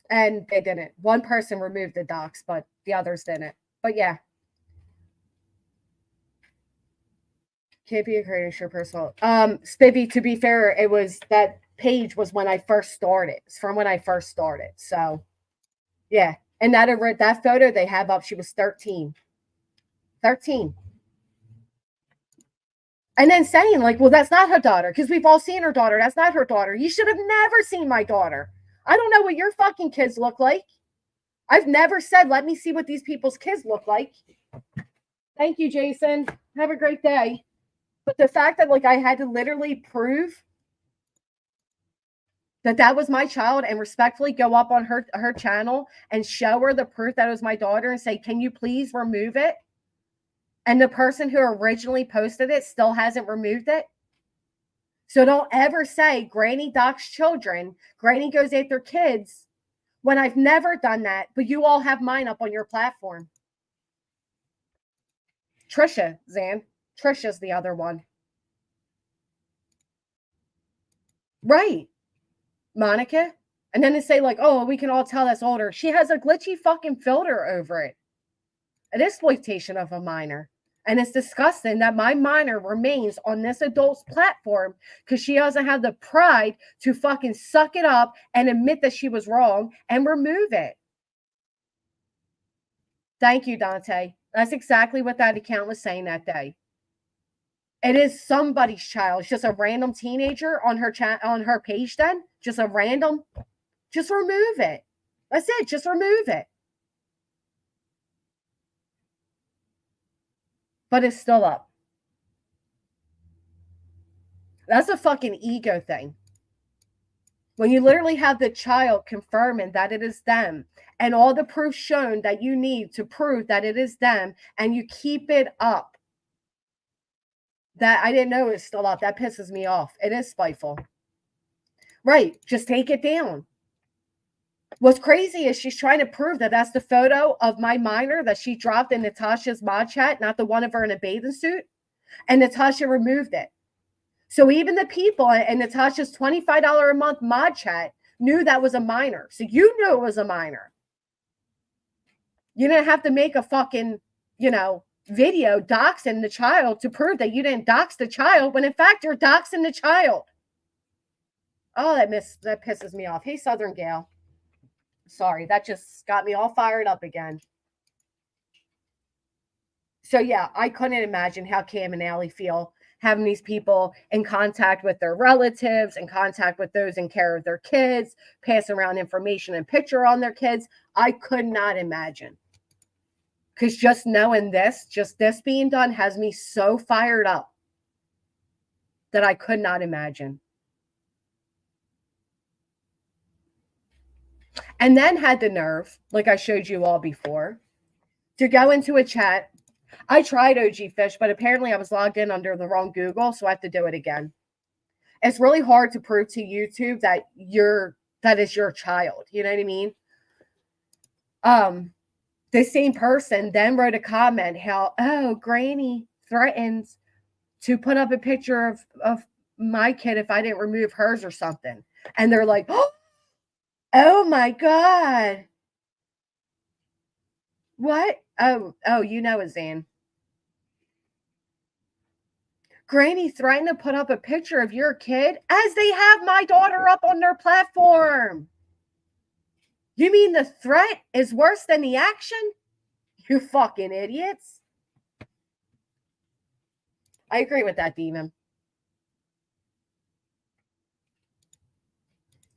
[SPEAKER 1] And they didn't. One person removed the docs, but the others didn't. But yeah. Can't be a creator, sure personal. Spivvy, to be fair, it was that page was when I first started. It's from when I first started. So yeah. And that photo they have up, she was 13. 13. And then saying like, well, that's not her daughter because we've all seen her daughter. That's not her daughter. You should have never seen my daughter. I don't know what your fucking kids look like. I've never said, let me see what these people's kids look like. Thank you, Jason. Have a great day. But the fact that like I had to literally prove that that was my child and respectfully go up on her channel and show her the proof that it was my daughter and say, can you please remove it? And the person who originally posted it still hasn't removed it. So don't ever say Granny docks children, Granny goes after kids, when I've never done that, but you all have mine up on your platform. Trisha, Zan. Trisha's the other one. Right. Monica. And then to say like, oh, we can all tell that's older. She has a glitchy fucking filter over it. An exploitation of a minor. And it's disgusting that my minor remains on this adult's platform because she doesn't have the pride to fucking suck it up and admit that she was wrong and remove it. Thank you, Dante. That's exactly what that account was saying that day. It is somebody's child. It's just a random teenager on her page then. Just a random. Just remove it. That's it. Just remove it. But it's still up. That's a fucking ego thing. When you literally have the child confirming that it is them and all the proof shown that you need to prove that it is them and you keep it up. That I didn't know it's still up. That pisses me off. It is spiteful. Right. Just take it down. What's crazy is she's trying to prove that that's the photo of my minor that she dropped in Natasha's mod chat, not the one of her in a bathing suit. And Natasha removed it. So even the people in Natasha's $25 a month mod chat knew that was a minor. So you knew it was a minor. You didn't have to make a fucking, video doxing the child to prove that you didn't dox the child when in fact you're doxing the child. Oh, that pisses me off. Hey, Southern Gal. Sorry, that just got me all fired up again. So yeah, I couldn't imagine how Cam and Allie feel having these people in contact with their relatives, in contact with those in care of their kids, passing around information and picture on their kids. I could not imagine. Because just knowing this, just this being done has me so fired up that I could not imagine. And then had the nerve, like I showed you all before, to go into a chat. I tried OG Fish, but apparently I was logged in under the wrong Google, so I have to do it again. It's really hard to prove to YouTube that that is your child. You know what I mean? The same person then wrote a comment how, oh, Granny threatens to put up a picture of my kid if I didn't remove hers or something. And they're like, oh my God. What? Oh, you know it, Zan. Granny threatened to put up a picture of your kid as they have my daughter up on their platform. You mean the threat is worse than the action? You fucking idiots. I agree with that, Demon.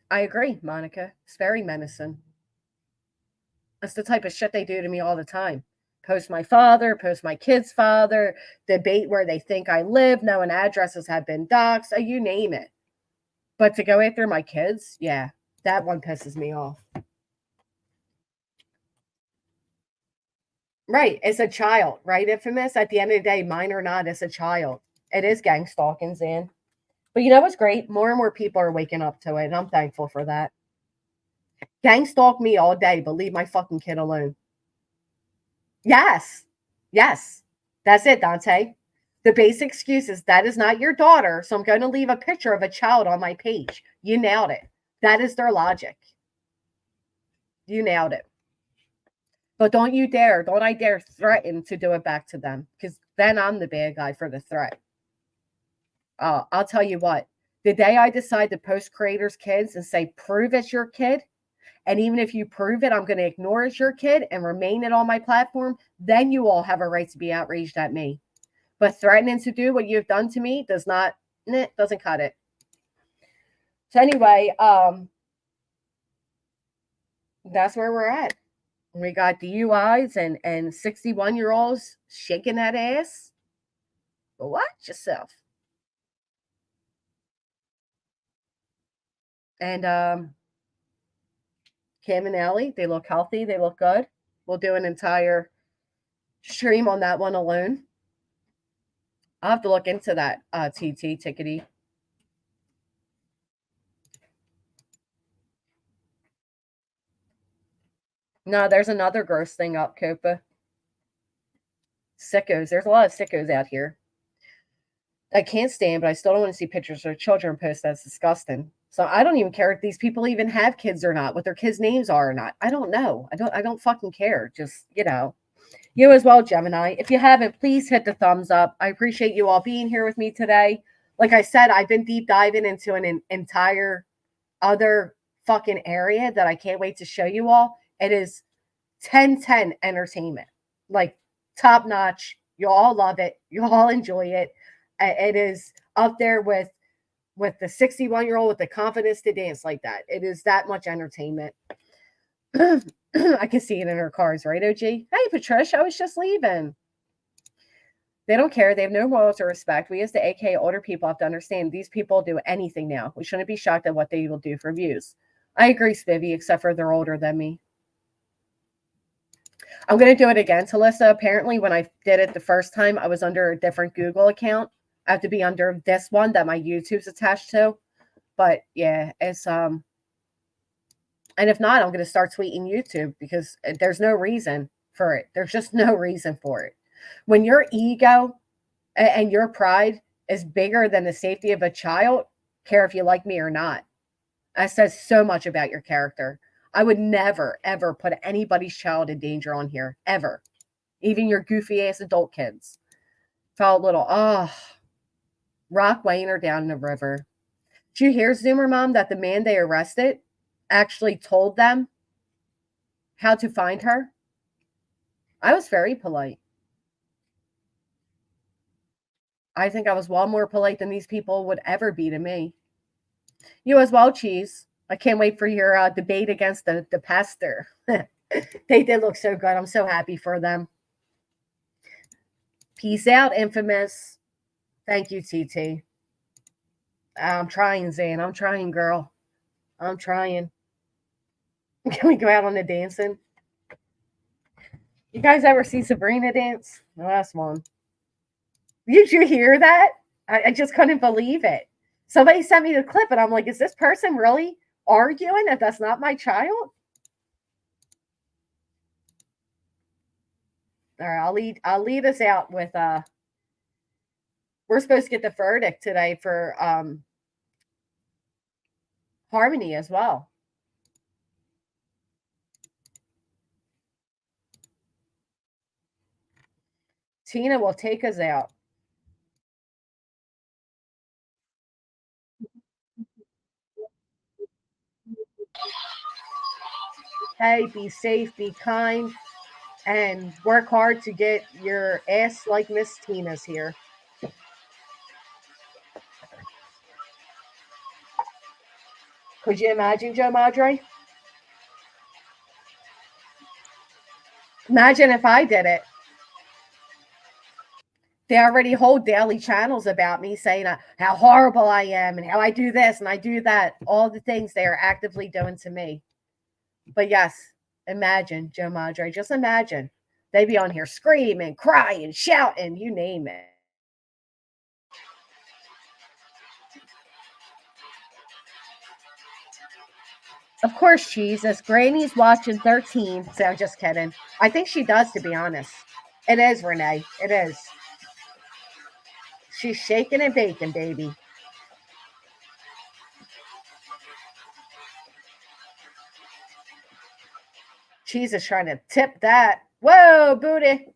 [SPEAKER 1] I agree, Monica. It's very menacing. That's the type of shit they do to me all the time. Post my father, post my kid's father, debate where they think I live, knowing addresses have been doxed, you name it. But to go after my kids, yeah, that one pisses me off. Right, it's a child, right, Infamous? At the end of the day, mine or not, it's a child. It is gang stalking, Zan. But you know what's great? More and more people are waking up to it, and I'm thankful for that. Gang stalk me all day, but leave my fucking kid alone. Yes. That's it, Dante. The basic excuse is that is not your daughter, so I'm going to leave a picture of a child on my page. You nailed it. That is their logic. You nailed it. But don't I dare threaten to do it back to them, because then I'm the bad guy for the threat. I'll tell you what. The day I decide to post creators' kids and say, prove it's your kid, and even if you prove it, I'm going to ignore it's your kid and remain it on my platform, then you all have a right to be outraged at me. But threatening to do what you've done to me doesn't cut it. So anyway, that's where we're at. We got DUIs and 61-year-olds shaking that ass. But watch yourself. And Kim and Ellie, they look healthy. They look good. We'll do an entire stream on that one alone. I'll have to look into that TT tickety. No, there's another gross thing up, Copa. Sickos. There's a lot of sickos out here. I can't stand, but I still don't want to see pictures of children post. That's disgusting. So I don't even care if these people even have kids or not, what their kids' names are or not. I don't know. I don't fucking care. Just, you as well, Gemini. If you haven't, please hit the thumbs up. I appreciate you all being here with me today. Like I said, I've been deep diving into an entire other fucking area that I can't wait to show you all. It is 10/10 entertainment. Like top notch. You all love it. You all enjoy it. It is up there with the 61-year-old with the confidence to dance like that. It is that much entertainment. I can see it in her cars, right, OG? Hey, Patricia, I was just leaving. They don't care. They have no morals or respect. We as the AK older people have to understand these people do anything now. We shouldn't be shocked at what they will do for views. I agree, Spivvy, except for they're older than me. I'm going to do it again, Talissa. Apparently, when I did it the first time, I was under a different Google account. I have to be under this one that my YouTube's attached to. But yeah, it's and if not, I'm going to start tweeting YouTube because there's no reason for it. There's just no reason for it. When your ego and your pride is bigger than the safety of a child, care if you like me or not. That says so much about your character. I would never, ever put anybody's child in danger on here, ever. Even your goofy ass adult kids. Felt a little, rock weighing her down the river. Did you hear, Zoomer Mom, that the man they arrested actually told them how to find her? I was very polite. I think I was well more polite than these people would ever be to me. You as well, Cheese. I can't wait for your debate against the pastor. They did look so good. I'm so happy for them. Peace out, Infamous. Thank you, TT. I'm trying, Zane. I'm trying, girl. I'm trying. Can we go out on the dancing? You guys ever see Sabrina dance? The last one. Did you hear that? I just couldn't believe it. Somebody sent me the clip, and I'm like, is this person really arguing if that's not my child? All right, I'll lead us out with we're supposed to get the verdict today for Harmony as well. Tina will take us out. Hey, be safe, be kind, and work hard to get your ass like Miss Tina's here. Could you imagine, Joe Madre? Imagine if I did it. They already hold daily channels about me saying how horrible I am and how I do this and I do that. All the things they are actively doing to me. But yes, imagine, Joe Madre. Just imagine. They'd be on here screaming, crying, shouting, you name it. Of course, Jesus. Granny's watching 13. So I'm just kidding. I think she does, to be honest. It is, Renee. It is. She's shaking and baking, baby. Jesus trying to tip that. Whoa, booty.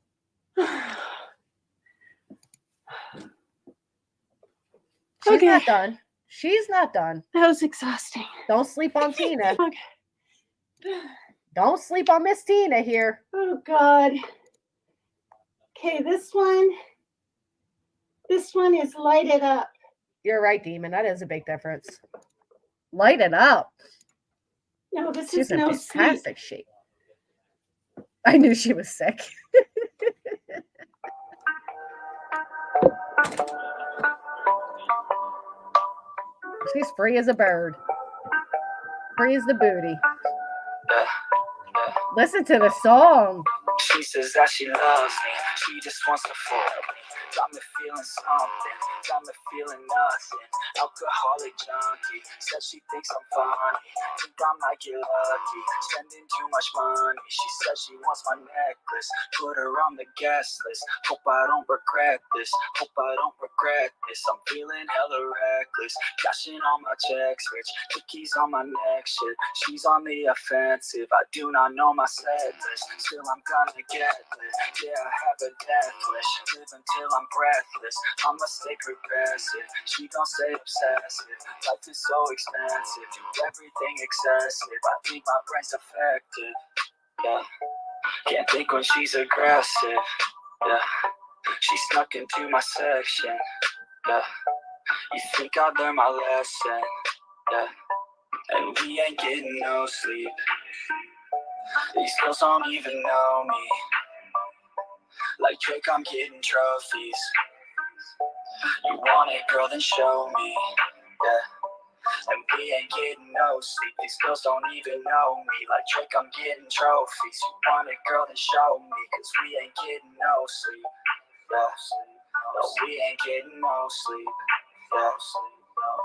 [SPEAKER 1] She's not done. She's not done.
[SPEAKER 2] That was exhausting.
[SPEAKER 1] Don't sleep on Tina.
[SPEAKER 2] Okay.
[SPEAKER 1] Don't sleep on Miss Tina here.
[SPEAKER 2] Oh, God. Okay, this one This one is Light It Up.
[SPEAKER 1] You're right, Demon. That is a big difference. Light it up.
[SPEAKER 2] No, this
[SPEAKER 1] She's
[SPEAKER 2] is
[SPEAKER 1] in
[SPEAKER 2] no sleep.
[SPEAKER 1] fantastic shape. I knew she was sick. She's free as a bird. Free as the booty. Listen to the song.
[SPEAKER 3] She says that she loves me. She just wants to fuck me. Got me feeling something. Got me feeling nothing. Alcoholic junkie. Says she thinks I'm funny. Think I might get lucky. Spending too much money. She says she wants my necklace. Put her on the guest list. Hope I don't regret this. Hope I don't regret this. I'm feeling hella reckless. Cashing on my checks, rich. Cookies on my neck, shit. She's on the offensive. I do not know my set list. Still I'm gonna get lit. Yeah, I have a death wish. Live until I'm breathless. I'ma stay progressive. She gon' stay obsessive. Life is so expensive. Do everything excessive. I think my brain's affected. Yeah. Can't think when she's aggressive. Yeah. She snuck into my section. Yeah. You think I learned my lesson. Yeah. And we ain't getting no sleep. These girls don't even know me. Like Drake, I'm getting trophies. You want it, girl, then show me. Yeah. And we ain't getting no sleep. These girls don't even know me. Like Drake, I'm getting trophies. You want it, girl, then show me. Cause we ain't getting no sleep. Yeah. No, we ain't getting no sleep. Yeah.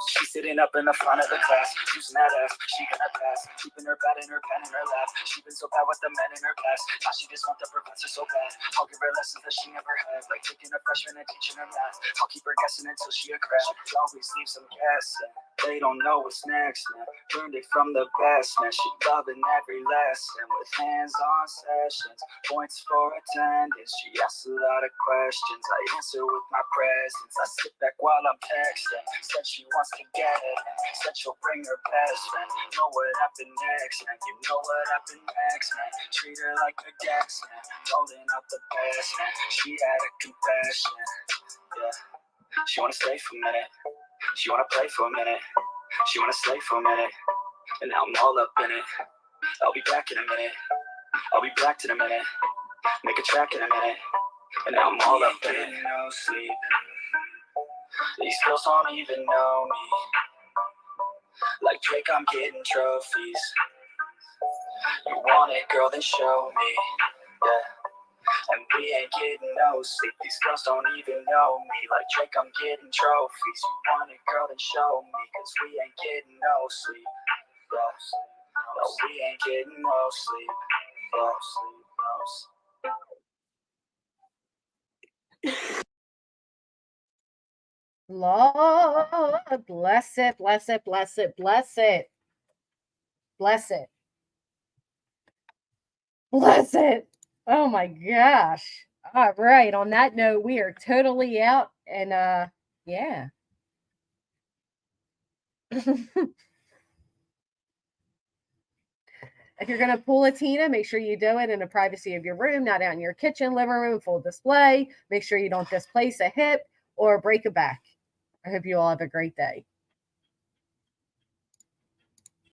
[SPEAKER 3] She's sitting up in the front of the class, using that ass, she gonna pass. Keeping her pad in her pen in her lap. She been so bad with the men in her class. Now she just want the professor so bad. I'll give her lessons that she never had, like taking a freshman and teaching her math. I'll keep her guessing until she a grad. Always leave some guessing. They don't know what's next, man. Learned it from the best, man. She loving every lesson with hands-on sessions. Points for attendance. She asks a lot of questions. I answer with my presence. I sit back while I'm texting. Said she wants to get it. Said she'll bring her best friend. Know what happened next, man. You know what happened next, man. Treat her like a guest, man. Rolling up the best, man. She had a confession. Yeah. She wanna stay for a minute. She wanna play for a minute. She wanna stay for a minute. And now I'm all up in it. I'll be back in a minute. I'll be back in a minute. Make a track in a minute. And now I'm all up in it. No sleep. These girls don't even know me. Like Drake, I'm getting trophies. You want it, girl, then show me. Yeah. And we ain't getting no sleep. These girls don't even know me. Like Drake, I'm getting trophies. You want it, girl, then show me. Cause we ain't getting no sleep. Yeah. No, we ain't getting no sleep. No sleep, no sleep.
[SPEAKER 1] Lord, bless it, bless it, bless it, bless it. Bless it. Bless it. Oh my gosh. All right. On that note, we are totally out. And yeah. If you're going to pull a Tina, make sure you do it in the privacy of your room, not out in your kitchen, living room, full display. Make sure you don't displace a hip or break a back. I hope you all have a great day.